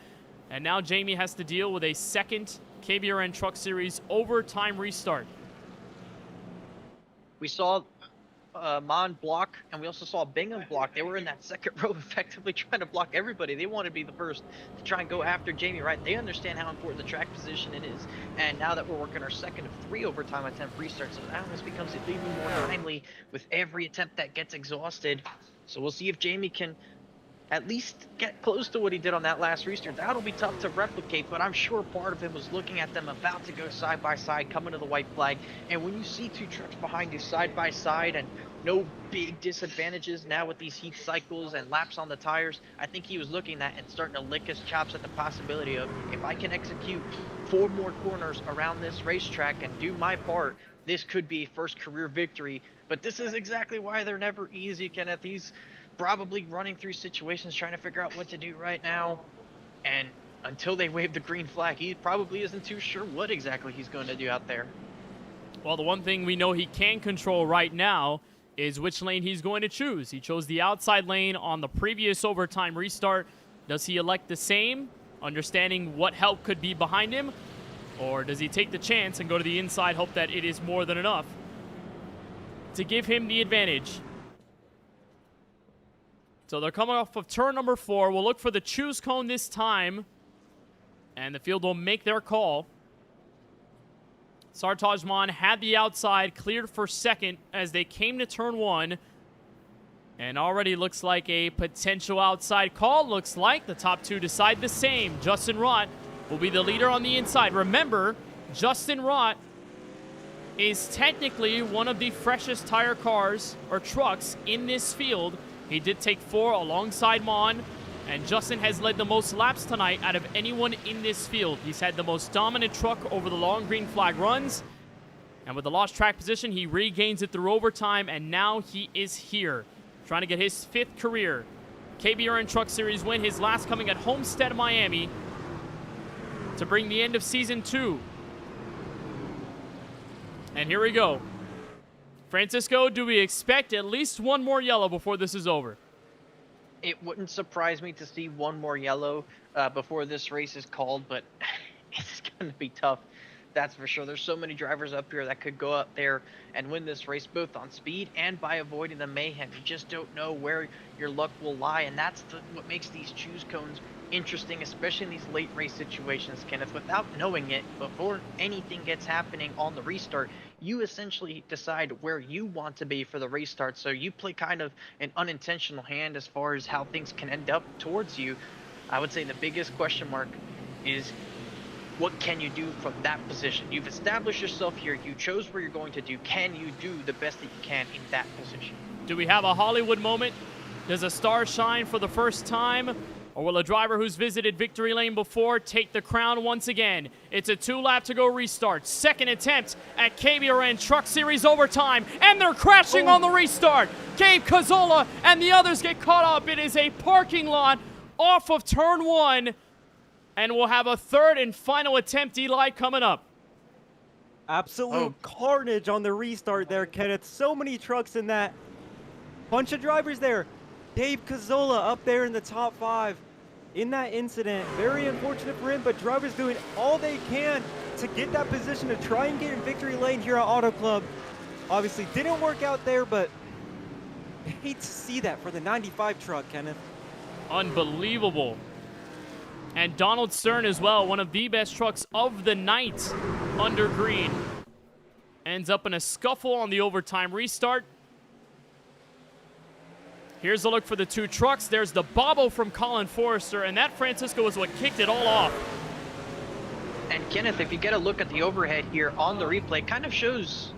And now Jamie has to deal with a 2nd KBRN Truck Series overtime restart. We saw Mon block, and we also saw Bingham block. They were in that 2nd row effectively trying to block everybody. They wanted to be the first to try and go after Jamie Wright. They understand how important the track position it is. And now that we're working our 2nd of 3 overtime attempt restarts, so that almost becomes even more timely with every attempt that gets exhausted. So we'll see if Jamie can at least get close to what he did on that last restart. That'll be tough to replicate, but I'm sure part of him was looking at them about to go side by side, coming to the white flag. And when you see 2 trucks behind you side by side and no big disadvantages now with these heat cycles and laps on the tires, I think he was looking at and starting to lick his chops at the possibility of, if I can execute 4 more corners around this racetrack and do my part, this could be first career victory. But this is exactly why they're never easy, Kenneth. He's probably running through situations trying to figure out what to do right now, and until they wave the green flag, he probably isn't too sure what exactly he's going to do out there. Well, the one thing we know he can control right now is which lane he's going to choose. He chose the outside lane on the previous overtime restart. Does he elect the same, understanding what help could be behind him? Or does he take the chance and go to the inside, hope that it is more than enough to give him the advantage? So they're coming off of turn number 4. We'll look for the choose cone this time, and the field will make their call. Sartajman had the outside cleared for second as they came to turn 1. And already looks like a potential outside call. Looks like the top 2 decide the same. Justin Rott will be the leader on the inside. Remember, Justin Rott is technically one of the freshest tire cars or trucks in this field. He did take 4 alongside Mon, and Justin has led the most laps tonight out of anyone in this field. He's had the most dominant truck over the long green flag runs, and with the lost track position, he regains it through overtime, and now he is here, trying to get his 5th career KBRN Truck Series win, his last coming at Homestead, Miami, to bring the end of Season 2. And here we go. Francisco, do we expect at least one more yellow before this is over? It wouldn't surprise me to see one more yellow before this race is called, but it's going to be tough. That's for sure. There's so many drivers up here that could go up there and win this race, both on speed and by avoiding the mayhem. You just don't know where your luck will lie, and that's what makes these choose cones interesting, especially in these late race situations, Kenneth. Without knowing it, before anything gets happening on the restart, you essentially decide where you want to be for the restart. So you play kind of an unintentional hand as far as how things can end up towards you. I would say the biggest question mark is, what can you do from that position? You've established yourself here. You chose where you're going to do. Can you do the best that you can in that position? Do we have a Hollywood moment? Does a star shine for the first time? Or will a driver who's visited victory lane before take the crown once again? It's a 2-lap to go restart. Second attempt at KBRN Truck Series overtime, and they're crashing on the restart. Gabe Cazzola and the others get caught up. It is a parking lot off of turn 1. And we'll have a 3rd and final attempt, Eli, coming up. Absolute carnage on the restart there, Kenneth. So many trucks in that. Bunch of drivers there. Dave Cazzola up there in the top 5 in that incident. Very unfortunate for him, but drivers doing all they can to get that position to try and get in victory lane here at Auto Club. Obviously didn't work out there, but I hate to see that for the 95 truck, Kenneth. Unbelievable. And Donald Stern as well, one of the best trucks of the night under green. Ends up in a scuffle on the overtime restart. Here's a look for the 2 trucks. There's the bobble from Colin Forrester, and that, Francisco, is what kicked it all off. And Kenneth, if you get a look at the overhead here on the replay, kind of shows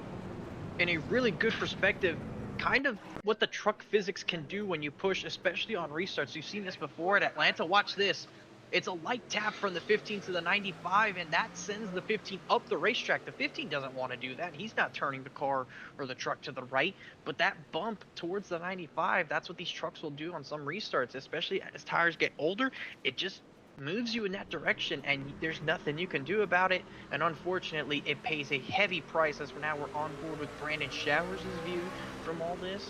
in a really good perspective kind of what the truck physics can do when you push, especially on restarts. You've seen this before at Atlanta. Watch this. It's a light tap from the 15 to the 95, and that sends the 15 up the racetrack. The 15 doesn't want to do that. He's not turning the car or the truck to the right, but that bump towards the 95, that's what these trucks will do on some restarts, especially as tires get older. It just moves you in that direction, and there's nothing you can do about it. And unfortunately, it pays a heavy price, as now we're on board with Brandon Showers' view from all this.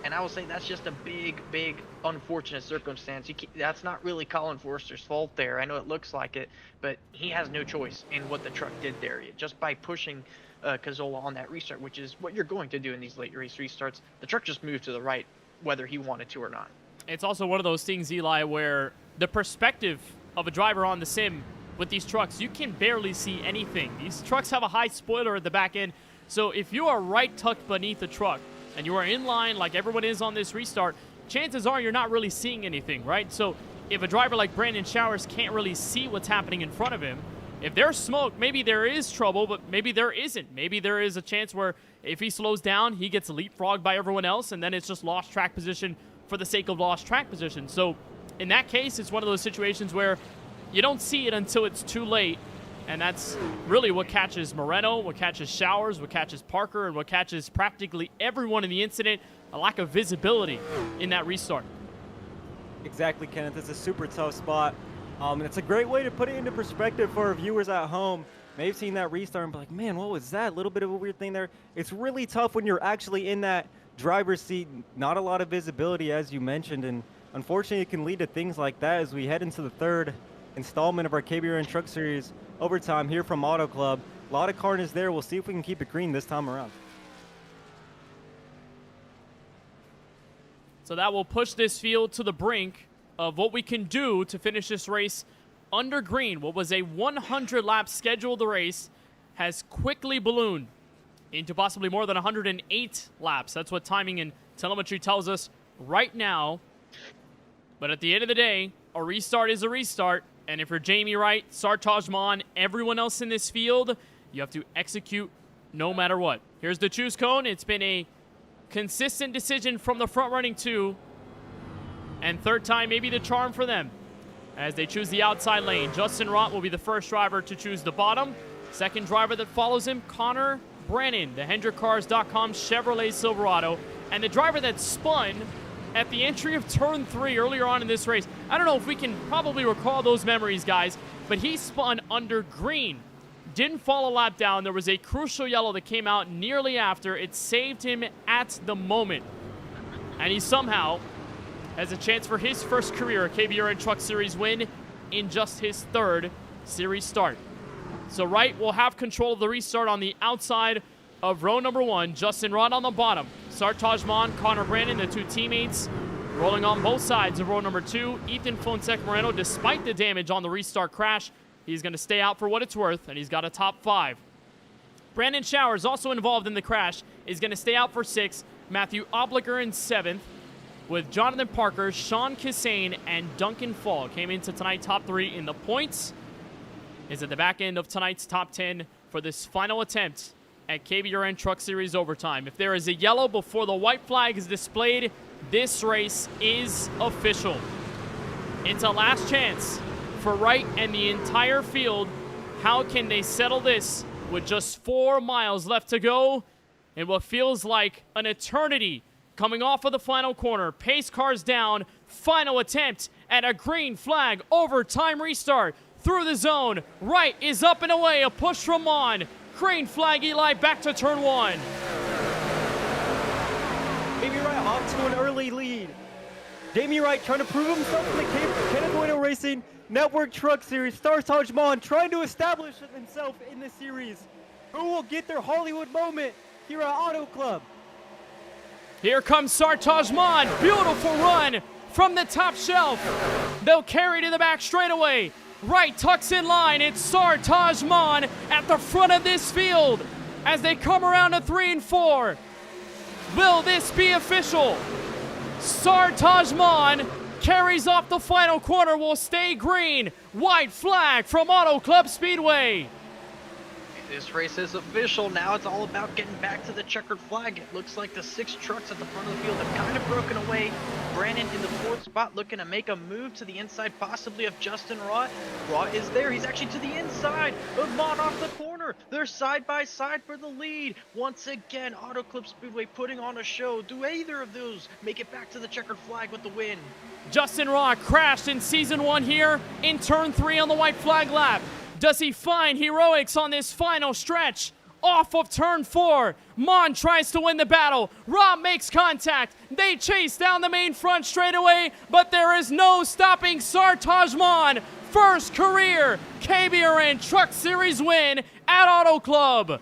And I will say that's just a big, big unfortunate circumstance. That's not really Colin Forrester's fault there. I know it looks like it, but he has no choice in what the truck did there. Just by pushing Cazzola on that restart, which is what you're going to do in these late race restarts, the truck just moved to the right, whether he wanted to or not. It's also one of those things, Eli, where the perspective of a driver on the sim with these trucks, you can barely see anything. These trucks have a high spoiler at the back end, so if you are right tucked beneath the truck, and you are in line like everyone is on this restart, chances are you're not really seeing anything, right? So if a driver like Brandon Showers can't really see what's happening in front of him, if there's smoke, maybe there is trouble, but maybe there isn't. Maybe there is a chance where if he slows down, he gets leapfrogged by everyone else, and then it's just lost track position for the sake of lost track position. So in that case, it's one of those situations where you don't see it until it's too late. And that's really what catches Moreno, what catches Showers, what catches Parker, and what catches practically everyone in the incident, a lack of visibility in that restart. Exactly, Kenneth. It's a super tough spot. And it's a great way to put it into perspective for our viewers at home. Maybe seen that restart and be like, man, what was that? A little bit of a weird thing there. It's really tough when you're actually in that driver's seat, not a lot of visibility, as you mentioned, and unfortunately it can lead to things like that as we head into the third installment of our KBRN Truck Series overtime here from Auto Club. A lot of carnage there. We'll see if we can keep it green this time around. So that will push this field to the brink of what we can do to finish this race under green. What was a 100-lap scheduled race has quickly ballooned into possibly more than 108 laps. That's what timing and telemetry tells us right now. But at the end of the day, a restart is a restart. And if you're Jamie Wright, Sartaj Mon, everyone else in this field, you have to execute no matter what. Here's the choose cone. It's been a consistent decision from the front-running two. And third time may be the charm for them as they choose the outside lane. Justin Rott will be the first driver to choose the bottom. Second driver that follows him, Connor Brannon, the HendrickCars.com Chevrolet Silverado. And the driver that spun at the entry of turn 3 earlier on in this race. I don't know if we can probably recall those memories, guys, but he spun under green. Didn't fall a lap down. There was a crucial yellow that came out nearly after. It saved him at the moment. And he somehow has a chance for his first career KBRN Truck Series win in just his third series start. So Wright will have control of the restart on the outside of row number 1. Justin Rott on the bottom. Sartaj Mon, Connor Brannon, the two teammates, rolling on both sides of row number 2. Ethan Fonseca Moreno, despite the damage on the restart crash, he's going to stay out for what it's worth, and he's got a top 5. Brandon Showers, also involved in the crash, is going to stay out for 6. Matthew Obliger in 7th, with Jonathan Parker, Sean Kissane, and Duncan Fall came into tonight's top 3 in the points. Is at the back end of tonight's top 10 for this final attempt at KBRN Truck Series overtime. If there is a yellow before the white flag is displayed, this race is official. It's a last chance for Wright and the entire field. How can they settle this with just 4 miles left to go in what feels like an eternity coming off of the final corner? Pace cars down, final attempt at a green flag overtime restart through the zone. Wright is up and away, a push from Mon. Green flag, Eli, back to turn 1. Jamie Wright off to an early lead. Jamie Wright trying to prove himself in the Kenneth Bueno Racing Network Truck Series. Sartaj Mon trying to establish himself in the series. Who will get their Hollywood moment here at Auto Club? Here comes Sartaj Mon. Beautiful run from the top shelf. They'll carry to the back straightaway. Wright tucks in line. It's Sartaj Mon at the front of this field as they come around to 3 and 4. Will this be official? Sartaj Mon carries off the final corner, will stay green. White flag from Auto Club Speedway. This race is official. Now it's all about getting back to the checkered flag. It looks like the 6 trucks at the front of the field have kind of broken away. Brandon in the 4th spot looking to make a move to the inside, possibly of Justin Rott. Rott is there. He's actually to the inside of Mon off the corner. They're side by side for the lead. Once again, Auto Club Speedway putting on a show. Do either of those make it back to the checkered flag with the win? Justin Rott crashed in Season 1 here in Turn 3 on the white flag lap. Does he find heroics on this final stretch? Off of turn 4, Mon tries to win the battle. Rob makes contact. They chase down the main front straightaway, but there is no stopping Sartaj Mon. First career KBRN Truck Series win at Auto Club.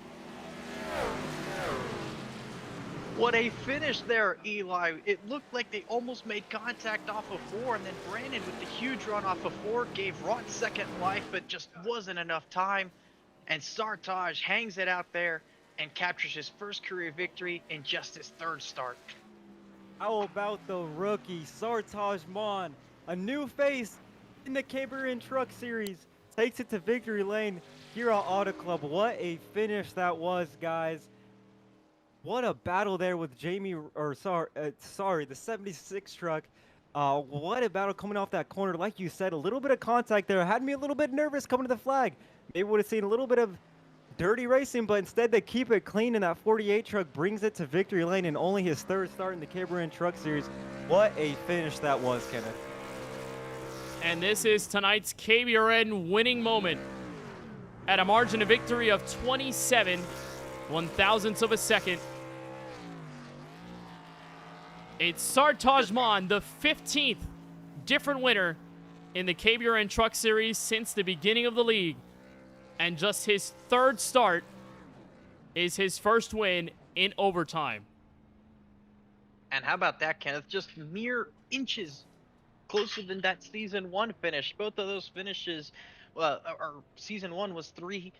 What a finish there, Eli. It looked like they almost made contact off of 4, and then Brandon with the huge run off of 4 gave Rott second life, but just wasn't enough time. And Sartaj hangs it out there and captures his first career victory in just his 3rd start. How about the rookie, Sartaj Mon? A new face in the KBRN Truck Series. Takes it to victory lane here at Auto Club. What a finish that was, guys. What a battle there with the 76 truck. What a battle coming off that corner. Like you said, a little bit of contact there. Had me a little bit nervous coming to the flag. Maybe would have seen a little bit of dirty racing, but instead they keep it clean, and that 48 truck brings it to victory lane in only his 3rd start in the KBRN Truck Series. What a finish that was, Kenneth. And this is tonight's KBRN winning moment at a margin of victory of 27 1/1000ths of a second. It's Sartajman, the 15th different winner in the KBRN Truck Series since the beginning of the league. And just his third start is his first win in overtime. And how about that, Kenneth? Just mere inches closer than that season 1 finish. Both of those finishes, well, our season 1 was 30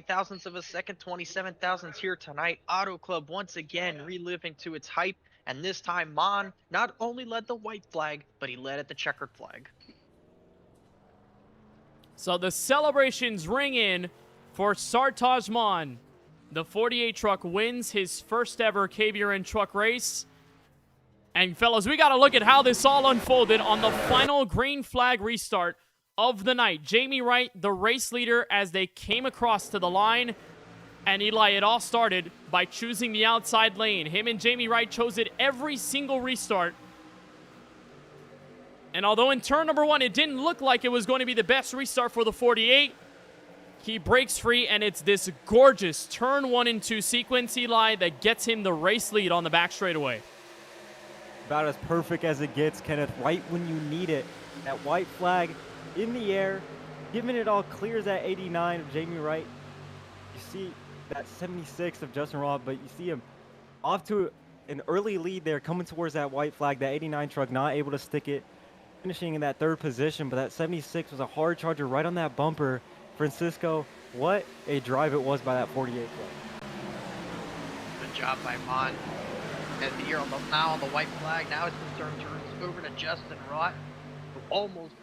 thousandths of a second, 27 thousandths here tonight. Auto Club once again reliving to its hype, and this time Mon not only led the white flag, but he led at the checkered flag. So the celebrations ring in for Sartajman. The 48 truck wins his first ever KBRN truck race. And fellas, we got to look at how this all unfolded on the final green flag restart of the night. Jamie Wright, the race leader, as they came across to the line. And Eli, it all started by choosing the outside lane. Him and Jamie Wright chose it every single restart. And although in turn number 1, it didn't look like it was going to be the best restart for the 48, he breaks free, and it's this gorgeous turn 1 and 2 sequence, Eli, that gets him the race lead on the back straightaway. About as perfect as it gets, Kenneth, right when you need it. That white flag in the air, giving it all clear as that 89 of Jamie Wright. You see that 76 of Justin Roth, but you see him off to an early lead there, coming towards that white flag. That 89 truck not able to stick it, finishing in that 3rd position, but that 76 was a hard charger right on that bumper. Francisco, what a drive it was by that 48 truck. Good job by Mon. And here now on the white flag, now it's the turns over to Justin Roth, who almost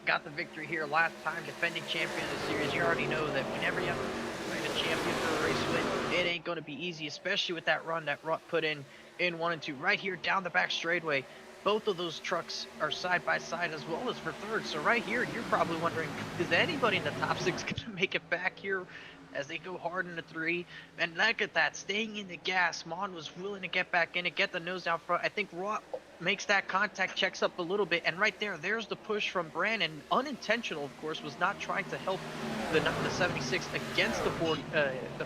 got the victory here last time, defending champion of the series. You already know that whenever you have a champion for a race win, it ain't going to be easy, especially with that run that Roth put in 1 and 2. Right here down the back straightaway, both of those trucks are side by side as well as for third. So right here, you're probably wondering, is anybody in the top 6 going to make it back here as they go hard in the 3? And look at that, staying in the gas. Mon was willing to get back in it, get the nose out front. I think Roth makes that contact, checks up a little bit, and right there's the push from Brandon. Unintentional, of course, was not trying to help the 76 against the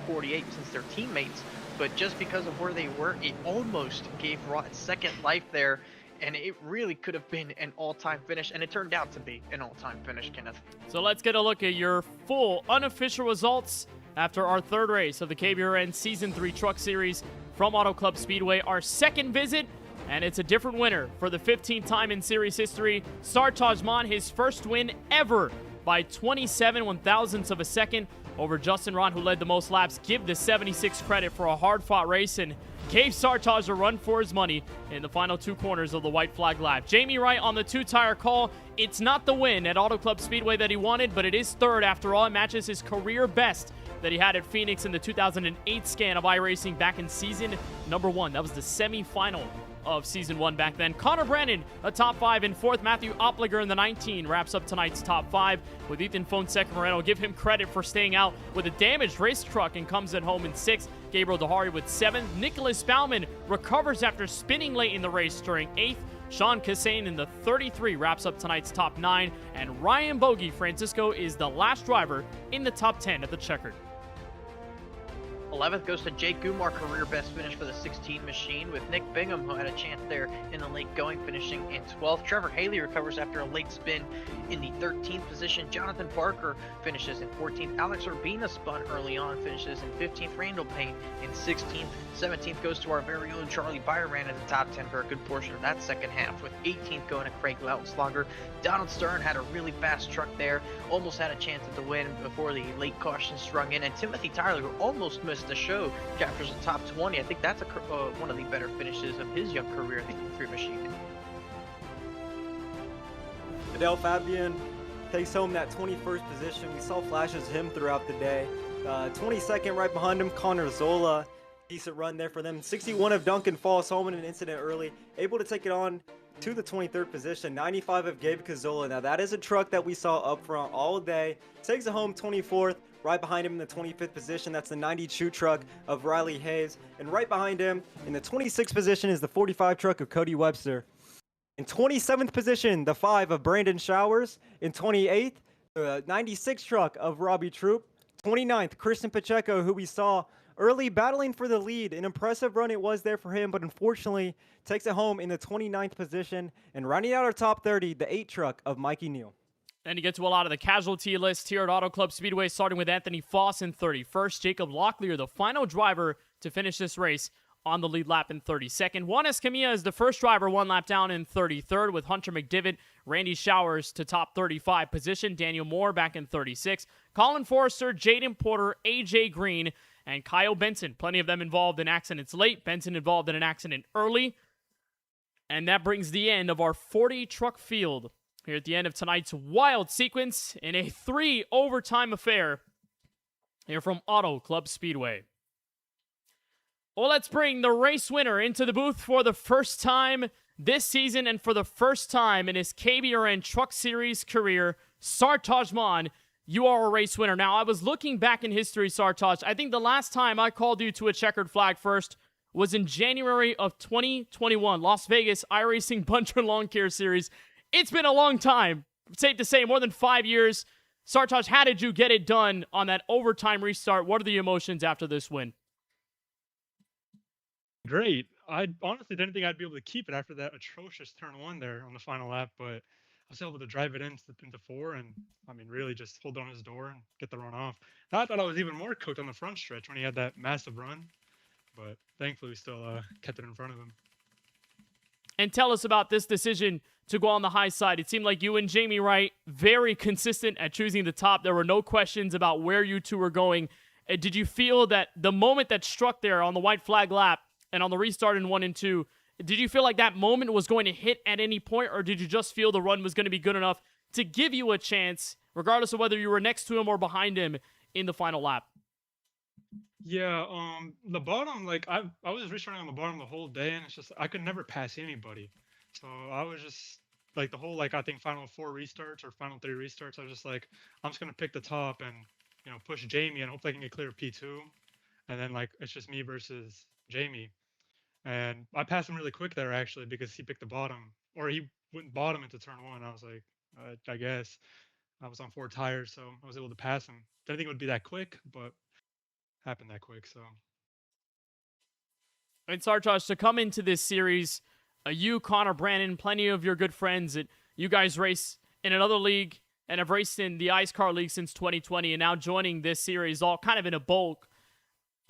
48 since they're teammates, but just because of where they were, it almost gave Roth second life there. And it really could have been an all-time finish, and it turned out to be an all-time finish, Kenneth. So let's get a look at your full unofficial results after our 3rd race of the KBRN Season 3 Truck Series from Auto Club Speedway. Our 2nd visit, and it's a different winner for the 15th time in series history. Sartajman, his first win ever by 27 one-thousandths of a second over Justin Roth, who led the most laps. Give the 76 credit for a hard-fought race and gave Sartaj a run for his money in the final 2 corners of the white flag lap. Jamie Wright on the 2-tire call. It's not the win at Auto Club Speedway that he wanted, but it is 3rd after all. It matches his career best that he had at Phoenix in the 2008 scan of iRacing back in season number 1. That was the semi-final of season 1 back then. Connor Brandon, a top 5 in 4th. Matthew Opliger in the 19 wraps up tonight's top 5 with Ethan Fonseca Moreno. Give him credit for staying out with a damaged race truck and comes at home in 6th. Gabriel Dehari with 7th. Nicholas Bauman recovers after spinning late in the race during 8th. Sean Cassane in the 33 wraps up tonight's top 9. And Ryan Bogey Francisco is the last driver in the top 10 at the checkered. 11th goes to Jake Gumar, career best finish for the 16 machine, with Nick Bingham, who had a chance there in the late going, finishing in 12th. Trevor Haley recovers after a late spin in the 13th position. Jonathan Parker finishes in 14th. Alex Urbina spun early on, finishes in 15th. Randall Payne in 16th. 17th goes to our very own Charlie Byron in the top 10 for a good portion of that second half, with 18th going to Craig Lautenslager. Donald Stern had a really fast truck there, almost had a chance at the win before the late caution strung in. And Timothy Tyler, who almost missed the show, captures the top 20. I think that's one of the better finishes of his young career in the 3 machine. Fidel Fabian takes home that 21st position. We saw flashes of him throughout the day. 22nd right behind him, Connor Zola. Decent run there for them. 61 of Duncan falls home in an incident early. Able to take it on to the 23rd position. 95 of Gabe Cazola. Now that is a truck that we saw up front all day. Takes it home 24th. Right behind him in the 25th position, that's the 92 truck of Riley Hayes. And right behind him in the 26th position is the 45 truck of Cody Webster. In 27th position, the 5 of Brandon Showers. In 28th, the 96 truck of Robbie Troop. 29th, Christian Pacheco, who we saw early battling for the lead. An impressive run it was there for him, but unfortunately takes it home in the 29th position. And rounding out our top 30, the 8 truck of Mikey Neal. And you get to a lot of the casualty list here at Auto Club Speedway, starting with Anthony Foss in 31st. Jacob Locklear, the final driver to finish this race on the lead lap in 32nd. Juan Escamilla is the first driver, 1 lap down in 33rd, with Hunter McDivitt, Randy Showers to top 35 position, Daniel Moore back in 36, Colin Forrester, Jaden Porter, AJ Green, and Kyle Benson. Plenty of them involved in accidents late. Benson involved in an accident early. And that brings the end of our 40 truck field here at the end of tonight's wild sequence in a 3 overtime affair here from Auto Club Speedway. Well, let's bring the race winner into the booth for the first time this season and for the first time in his KBRN Truck Series career, Sartaj Maan. You are a race winner. Now, I was looking back in history, Sartaj. I think the last time I called you to a checkered flag first was in January of 2021, Las Vegas iRacing Buncher Lawn Care Series. It's been a long time. Safe to say, more than 5 years. Sartaj, how did you get it done on that overtime restart? What are the emotions after this win? Great. I honestly didn't think I'd be able to keep it after that atrocious turn 1 there on the final lap, but I was able to drive it into 4 and, I mean, really just hold on his door and get the run off. I thought I was even more cooked on the front stretch when he had that massive run, but thankfully we still kept it in front of him. And tell us about this decision to go on the high side. It seemed like you and Jamie Wright, very consistent at choosing the top. There were no questions about where you two were going. Did you feel that the moment that struck there on the white flag lap and on the restart in 1 and 2, did you feel like that moment was going to hit at any point, or did you just feel the run was going to be good enough to give you a chance, regardless of whether you were next to him or behind him in the final lap? Yeah, the bottom, like I was restarting on the bottom the whole day, and it's just I could never pass anybody. So I was just like the whole I think final 4 restarts or final 3 restarts. I was just like, I'm just gonna pick the top and push Jamie and hopefully I can get clear of P2, and then it's just me versus Jamie. And I passed him really quick there actually because he picked the bottom, or he went bottom into turn 1. I was like, I guess I was on 4 tires, so I was able to pass him. Didn't think it would be that quick, but happened that quick. So. And Sartaj, to come into this series, you, Connor Brandon, plenty of your good friends, that you guys race in another league and have raced in the Ice Car League since 2020 and now joining this series all kind of in a bulk.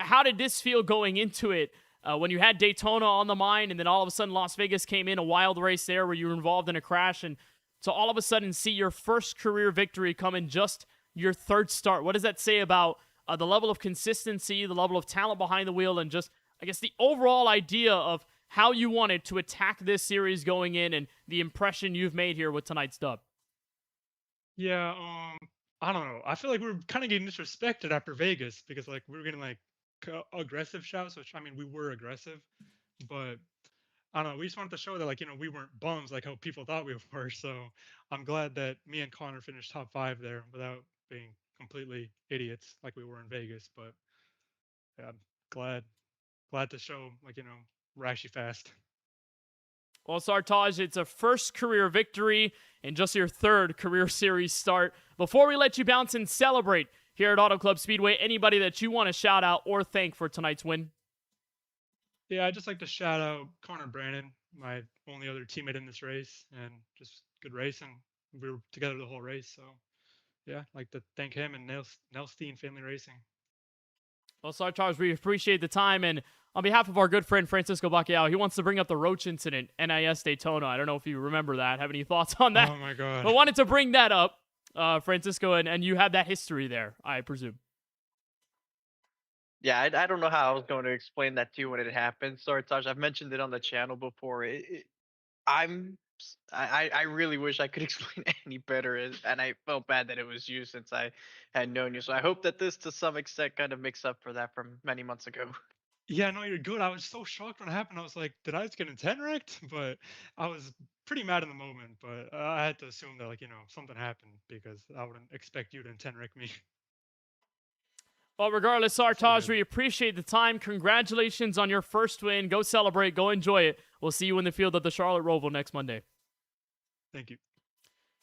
How did this feel going into it? When you had Daytona on the mind, and then all of a sudden Las Vegas came in, a wild race there where you were involved in a crash, and to all of a sudden see your first career victory come in just your 3rd start. What does that say about the level of consistency, the level of talent behind the wheel, and just, I guess, the overall idea of how you wanted to attack this series going in and the impression you've made here with tonight's dub? Yeah, I don't know. I feel like we were kind of getting disrespected after Vegas because we were getting aggressive shouts, which I mean we were aggressive, but I don't know. We just wanted to show that we weren't bums like how people thought we were. So I'm glad that me and Connor finished top 5 there without being completely idiots like we were in Vegas. But yeah, I'm glad to show we're actually fast. Well, Sartaj, it's a first career victory and just your 3rd career series start. Before we let you bounce and celebrate here at Auto Club Speedway, anybody that you want to shout out or thank for tonight's win? Yeah, I'd just like to shout out Connor Brandon, my only other teammate in this race, and just good race, and we were together the whole race. So yeah, I'd like to thank him and Nelstein Family Racing. Well, Sartaj, we appreciate the time, and on behalf of our good friend Francisco Bacalao, he wants to bring up the Roach incident, NIS Daytona. I don't know if you remember that. Have any thoughts on that? Oh my God. But wanted to bring that up, Francisco, and you have that history there, I presume. Yeah, I don't know how I was going to explain that to you when it happened. Sorry, Taj. I've mentioned it on the channel before. I really wish I could explain it any better, and I felt bad that it was you since I had known you. So I hope that this, to some extent, kind of makes up for that from many months ago. Yeah, no, you're good. I was so shocked when it happened. I was like, did I just get in 10 wrecked? But I was pretty mad in the moment. But I had to assume that something happened because I wouldn't expect you to 10 wreck me. Well, regardless, Sartaj, we appreciate the time. Congratulations on your first win. Go celebrate. Go enjoy it. We'll see you in the field at the Charlotte Roval next Monday. Thank you.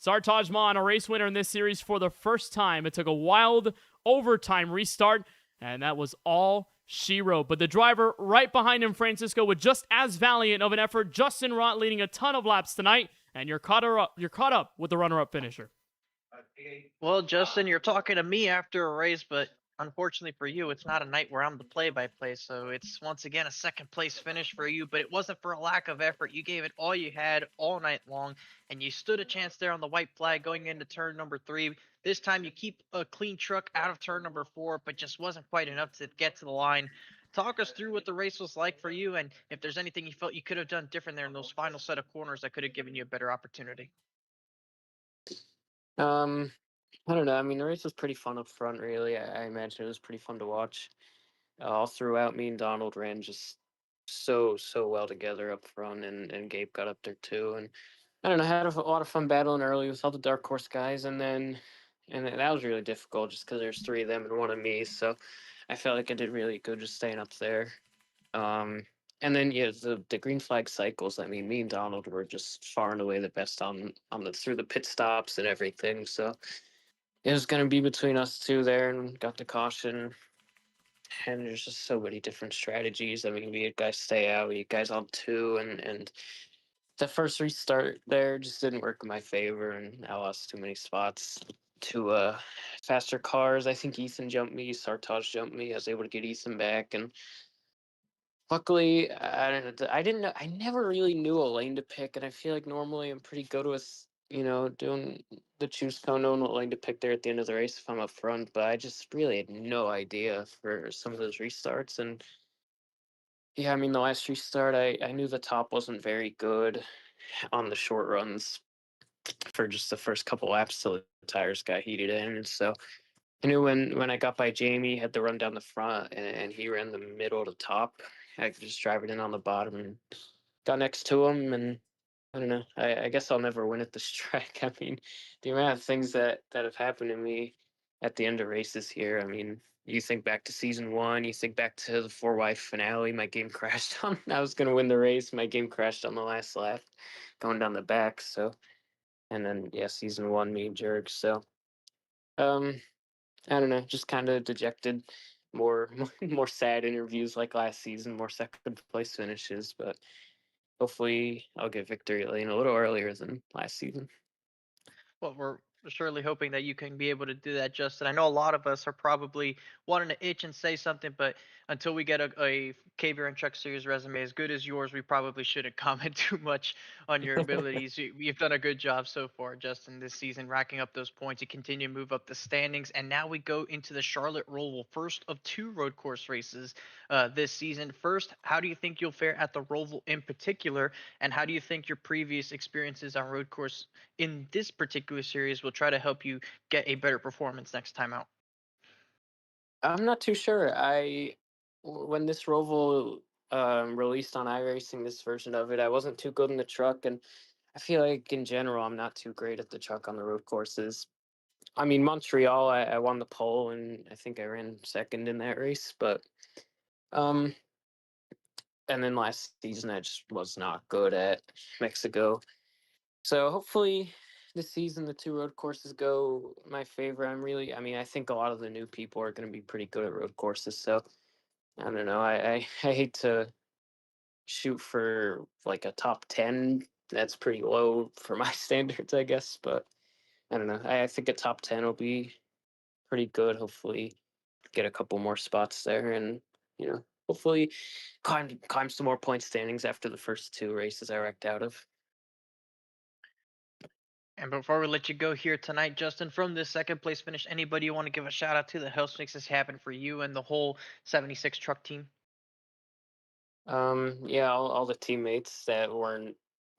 Sartaj Maan, a race winner in this series for the first time. It took a wild overtime restart, and that was all Shiro. But the driver right behind him, Francisco, with just as valiant of an effort, Justin Rott leading a ton of laps tonight, and you're caught up with the runner-up finisher. Well, Justin, you're talking to me after a race, but unfortunately for you, it's not a night where I'm the play-by-play. So it's once again a second place finish for you, but it wasn't for a lack of effort. You gave it all you had all night long, and you stood a chance there on the white flag going into turn number 3. This time you keep a clean truck out of turn number 4, but just wasn't quite enough to get to the line. Talk us through what the race was like for you, and if there's anything you felt you could have done different there in those final set of corners that could have given you a better opportunity. Um, I don't know. I mean, the race was pretty fun up front, really. I imagine it was pretty fun to watch. All throughout, me and Donald ran just so well together up front, and Gabe got up there too. And I don't know, had a lot of fun battling early with all the dark horse guys, and then that was really difficult just because there's 3 of them and 1 of me. So I felt like I did really good just staying up there. Um, and then yeah, the green flag cycles. I mean, me and Donald were just far and away the best on the through the pit stops and everything. So it was going to be between us 2 there, and got the caution. And there's just so many different strategies. I mean, we had guys stay out, we had guys on 2, and the first restart there just didn't work in my favor, and I lost too many spots to faster cars. I think Ethan jumped me, Sartaj jumped me. I was able to get Ethan back, and luckily, I didn't know. I never really knew a lane to pick, and I feel like normally I'm pretty good with doing the choose cone, knowing what lane to pick there at the end of the race if I'm up front. But I just really had no idea for some of those restarts, and yeah, I mean the last restart, I knew the top wasn't very good on the short runs for just the first couple laps till the tires got heated in, and so I knew when I got by Jamie, had to run down the front, and he ran the middle to top. I could just drive it in on the bottom and got next to him. And I don't know. I guess I'll never win at this track. I mean, the amount of things that have happened to me at the end of races here. I mean, you think back to season 1, you think back to the 4Y finale. My game crashed on. I was gonna win the race. My game crashed on the last lap, going down the back. So, and then yeah, season 1, me and Jerk. So, um, I don't know, just kind of dejected. More, more sad interviews like last season, more second place finishes, but hopefully I'll get victory lane a little earlier than last season. Well, we're surely hoping that you can be able to do that, Justin. I know a lot of us are probably wanting to itch and say something, but until we get a KBRN Truck Series resume as good as yours, we probably shouldn't comment too much on your abilities. You've done a good job so far, Justin, this season, racking up those points. You continue to move up the standings, and now we go into the Charlotte Roval, first of 2 road course races this season. First, how do you think you'll fare at the Roval in particular, and how do you think your previous experiences on road course in this particular series will try to help you get a better performance next time out? I'm not too sure. When this Roval released on iRacing, this version of it, I wasn't too good in the truck, and I feel like in general I'm not too great at the truck on the road courses. I mean, Montreal, I won the pole, and I think I ran second in that race, but um, and then last season I just was not good at Mexico. So hopefully this season the 2 road courses go my favor. I mean, I think a lot of the new people are going to be pretty good at road courses. So I don't know. I hate to shoot for like a top 10. That's pretty low for my standards, I guess. But I don't know. I think a top 10 will be pretty good. Hopefully get a couple more spots there, and hopefully climb some more point standings after the first 2 races I wrecked out of. And before we let you go here tonight, Justin, from this second place finish, anybody you want to give a shout out to that helps makes this happen for you and the whole 76 truck team? Yeah, all the teammates that weren't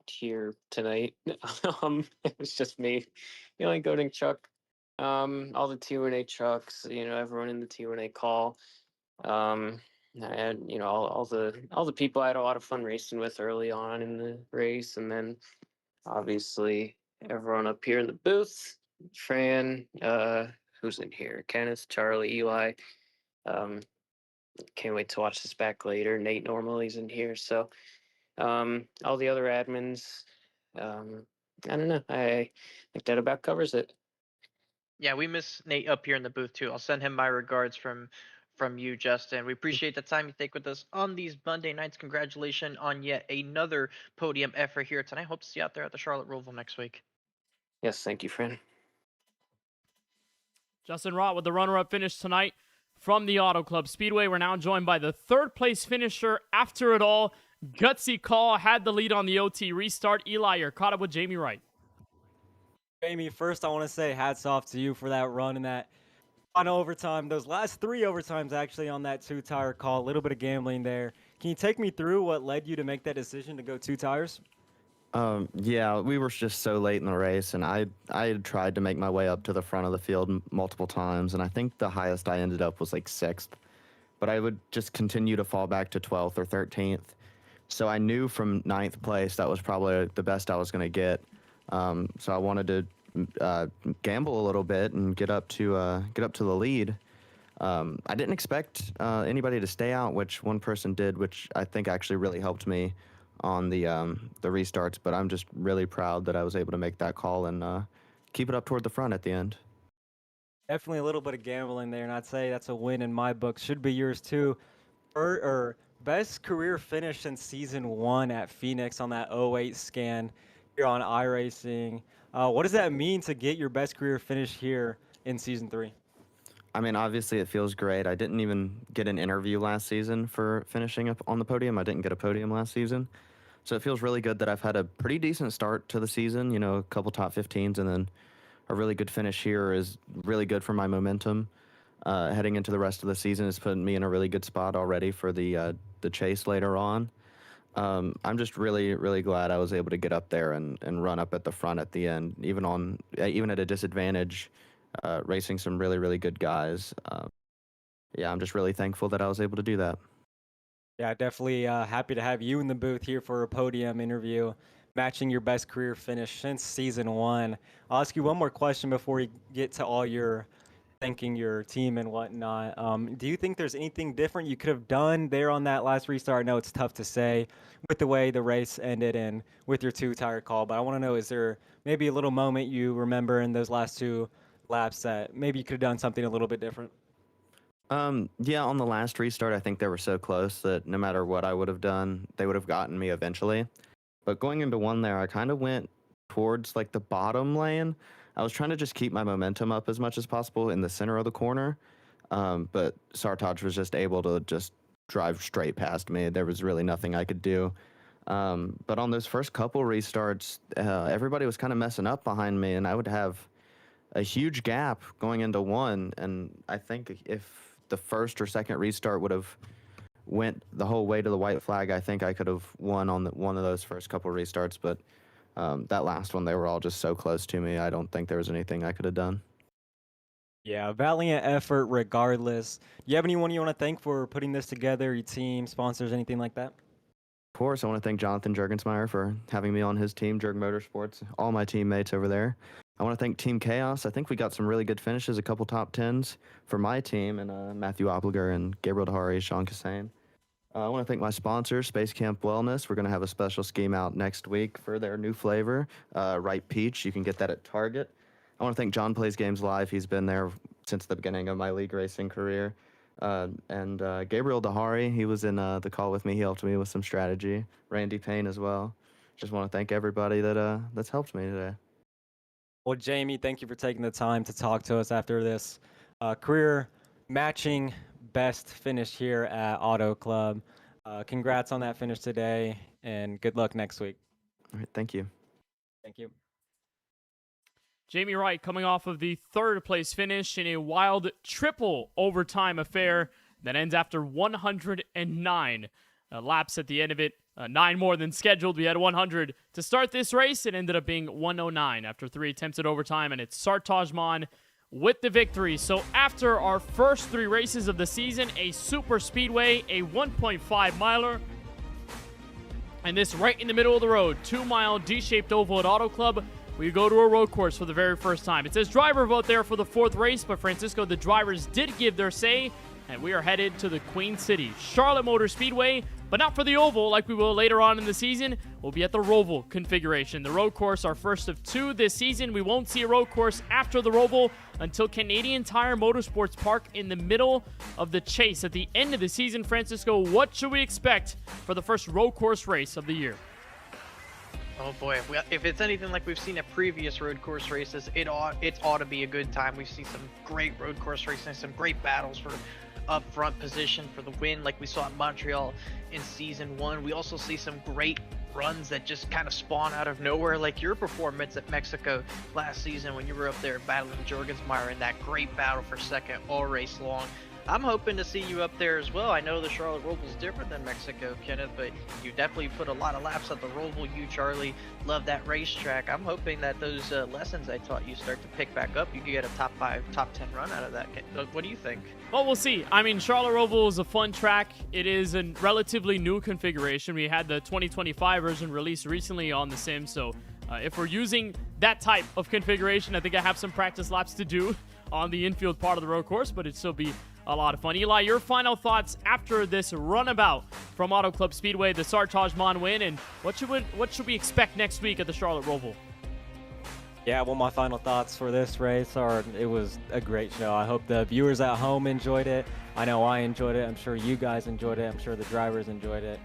here tonight. It was just me, the only goading truck. All the T1A trucks, everyone in the T1A call. Um, and all the people I had a lot of fun racing with early on in the race, and then obviously everyone up here in the booth, Fran, who's in here, Kenneth, Charlie, Eli. Um, can't wait to watch this back later. Nate normally's in here, so all the other admins. Um, I don't know. I think that about covers it. Yeah, we miss Nate up here in the booth too. I'll send him my regards from you, Justin. We appreciate the time you take with us on these Monday nights. Congratulations on yet another podium effort here tonight. Hope to see you out there at the Charlotte Roval next week. Yes, thank you, friend. Justin Rott with the runner-up finish tonight from the Auto Club Speedway. We're now joined by the third-place finisher after it all. Gutsy call, had the lead on the OT restart. Eli, you're caught up with Jamie Wright. Jamie, first I want to say hats off to you for that run and that final overtime. Those last 3 overtimes actually on that 2-tire call. A little bit of gambling there. Can you take me through what led you to make that decision to go 2 tires? Yeah, we were just so late in the race, and I had tried to make my way up to the front of the field multiple times, and I think the highest I ended up was like 6th. But I would just continue to fall back to 12th or 13th. So I knew from 9th place that was probably the best I was going to get. So I wanted to gamble a little bit and get up to the lead. I didn't expect anybody to stay out, which one person did, which I think actually really helped me on the restarts. But I'm just really proud that I was able to make that call and keep it up toward the front at the end. Definitely a little bit of gambling there, and I'd say that's a win in my book. Should be yours too. Best career finish since season 1 at Phoenix on that 08 scan here on iRacing. What does that mean to get your best career finish here in season 3? I mean, obviously it feels great. I didn't even get an interview last season for finishing up on the podium. I didn't get a podium last season. So it feels really good that I've had a pretty decent start to the season, you know, a couple top 15s, and then a really good finish here is really good for my momentum. Heading into the rest of the season has put me in a really good spot already for the chase later on. I'm just really, really glad I was able to get up there and run up at the front at the end, even at a disadvantage, racing some really, really good guys. Yeah, I'm just really thankful that I was able to do that. Yeah, definitely happy to have you in the booth here for a podium interview, matching your best career finish since season 1. I'll ask you one more question before we get to all your thanking your team and whatnot. Do you think there's anything different you could have done there on that last restart? I know it's tough to say with the way the race ended and with your 2-tire call, but I want to know, is there maybe a little moment you remember in those last 2 laps that maybe you could have done something a little bit different? Yeah, on the last restart, I think they were so close that no matter what I would have done, they would have gotten me eventually. But going into one there, I kind of went towards like the bottom lane. I was trying to just keep my momentum up as much as possible in the center of the corner. But Sartaj was just able to just drive straight past me. There was really nothing I could do. But on those first couple restarts, everybody was kind of messing up behind me, and I would have a huge gap going into one. And I think if the first or second restart would have went the whole way to the white flag, I think I could have won on one of those first couple restarts. But that last one, they were all just so close to me. I don't think there was anything I could have done. Yeah, valiant effort regardless. Do you have anyone you want to thank for putting this together, your team, sponsors, anything like that? Of course, I want to thank Jonathan Juergensmeyer for having me on his team, Jurg Motorsports, all my teammates over there. I want to thank Team Chaos. I think we got some really good finishes, a couple top 10s for my team, and Matthew Opliger and Gabriel Dahari, Sean Kassain. I want to thank my sponsor, Space Camp Wellness. We're going to have a special scheme out next week for their new flavor, Ripe Peach. You can get that at Target. I want to thank John Plays Games Live. He's been there since the beginning of my league racing career. And Gabriel Dahari, he was in the call with me. He helped me with some strategy. Randy Payne as well. Just want to thank everybody that's helped me today. Well, Jamie, thank you for taking the time to talk to us after this career matching best finish here at Auto Club. Congrats on that finish today, and good luck next week. All right, thank you. Thank you. Jamie Wright coming off of the third place finish in a wild triple overtime affair that ends after 109 laps at the end of it. 9 more than scheduled. We had 100 to start this race. It ended up being 109 after 3 attempts at overtime, and it's Sartaj Mon with the victory. So after our first 3 races of the season, a super speedway, a 1.5 miler, and this right in the middle of the road, 2-mile D-shaped oval at Auto Club, we go to a road course for the very first time. It says driver vote there for the 4th race, but Francisco, the drivers did give their say, and we are headed to the Queen City, Charlotte Motor Speedway, but not for the oval like we will later on in the season. We'll be at the Roval configuration. The road course, our first of 2 this season. We won't see a road course after the Roval until Canadian Tire Motorsports Park in the middle of the chase at the end of the season. Francisco, what should we expect for the first road course race of the year? Oh boy, if it's anything like we've seen at previous road course races, it ought to be a good time. We've seen some great road course racing, some great battles for up front position for the win, like we saw at Montreal in season 1. We also see some great runs that just kind of spawn out of nowhere, like your performance at Mexico last season when you were up there battling Jorgensmeyer in that great battle for second all race long. I'm hoping to see you up there as well. I know the Charlotte Roval is different than Mexico, Kenneth, but you definitely put a lot of laps at the Roval. You, Charlie, love that racetrack. I'm hoping that those lessons I taught you start to pick back up. You could get a top 5, top 10 run out of that. What do you think? Well, we'll see. I mean, Charlotte Roval is a fun track. It is a relatively new configuration. We had the 2025 version released recently on the sim, so if we're using that type of configuration, I think I have some practice laps to do on the infield part of the road course, but it'd still be a lot of fun. Eli, your final thoughts after this runabout from Auto Club Speedway, the Sartaj-Mon win, and what should we expect next week at the Charlotte Roval? Yeah, well, my final thoughts for this race are it was a great show. I hope the viewers at home enjoyed it. I know I enjoyed it. I'm sure you guys enjoyed it. I'm sure the drivers enjoyed it.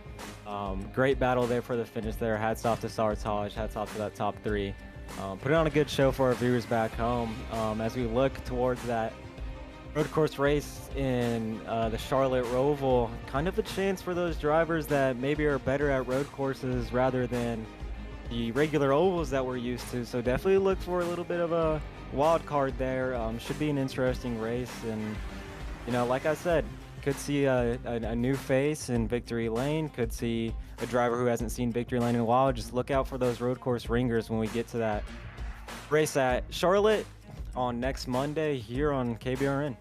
Great battle there for the finish there. Hats off to Sartaj. Hats off to that top 3. Put on a good show for our viewers back home. As we look towards that road course race in the Charlotte Roval, kind of a chance for those drivers that maybe are better at road courses rather than the regular ovals that we're used to. So definitely look for a little bit of a wild card there. Should be an interesting race, and you know, like I said, could see a new face in Victory Lane. Could see a driver who hasn't seen Victory Lane in a while. Just look out for those road course ringers when we get to that race at Charlotte on next Monday here on KBRN.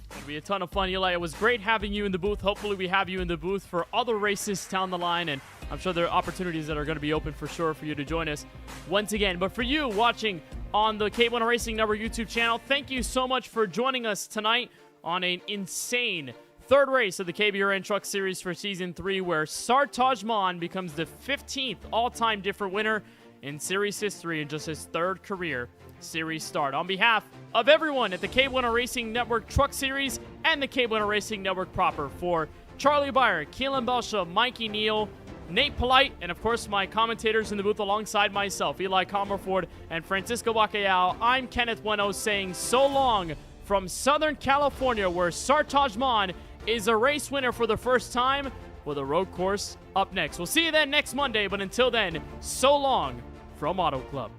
It'll be a ton of fun, Eli. It was great having you in the booth. Hopefully we have you in the booth for other races down the line, and I'm sure there are opportunities that are going to be open for sure for you to join us once again. But for you watching on the KBueno Racing Network YouTube channel, thank you so much for joining us tonight on an insane third race of the KBRN Truck Series for Season 3, where Sartaj-Mon becomes the 15th all-time different winner in series history in just his third career series start. On behalf of everyone at the KBueno Racing Network Truck Series and the KBueno Racing Network proper, for Charlie Beyer, Keelan Belsha, Mikey Neal, Nate Polite, and of course my commentators in the booth alongside myself, Eli Comerford and Francisco Bacalhau, I'm Kenneth Bueno saying so long from Southern California, where Sartaj-Mon is a race winner for the first time, with a road course up next. We'll see you then next Monday, but until then, so long from Auto Club.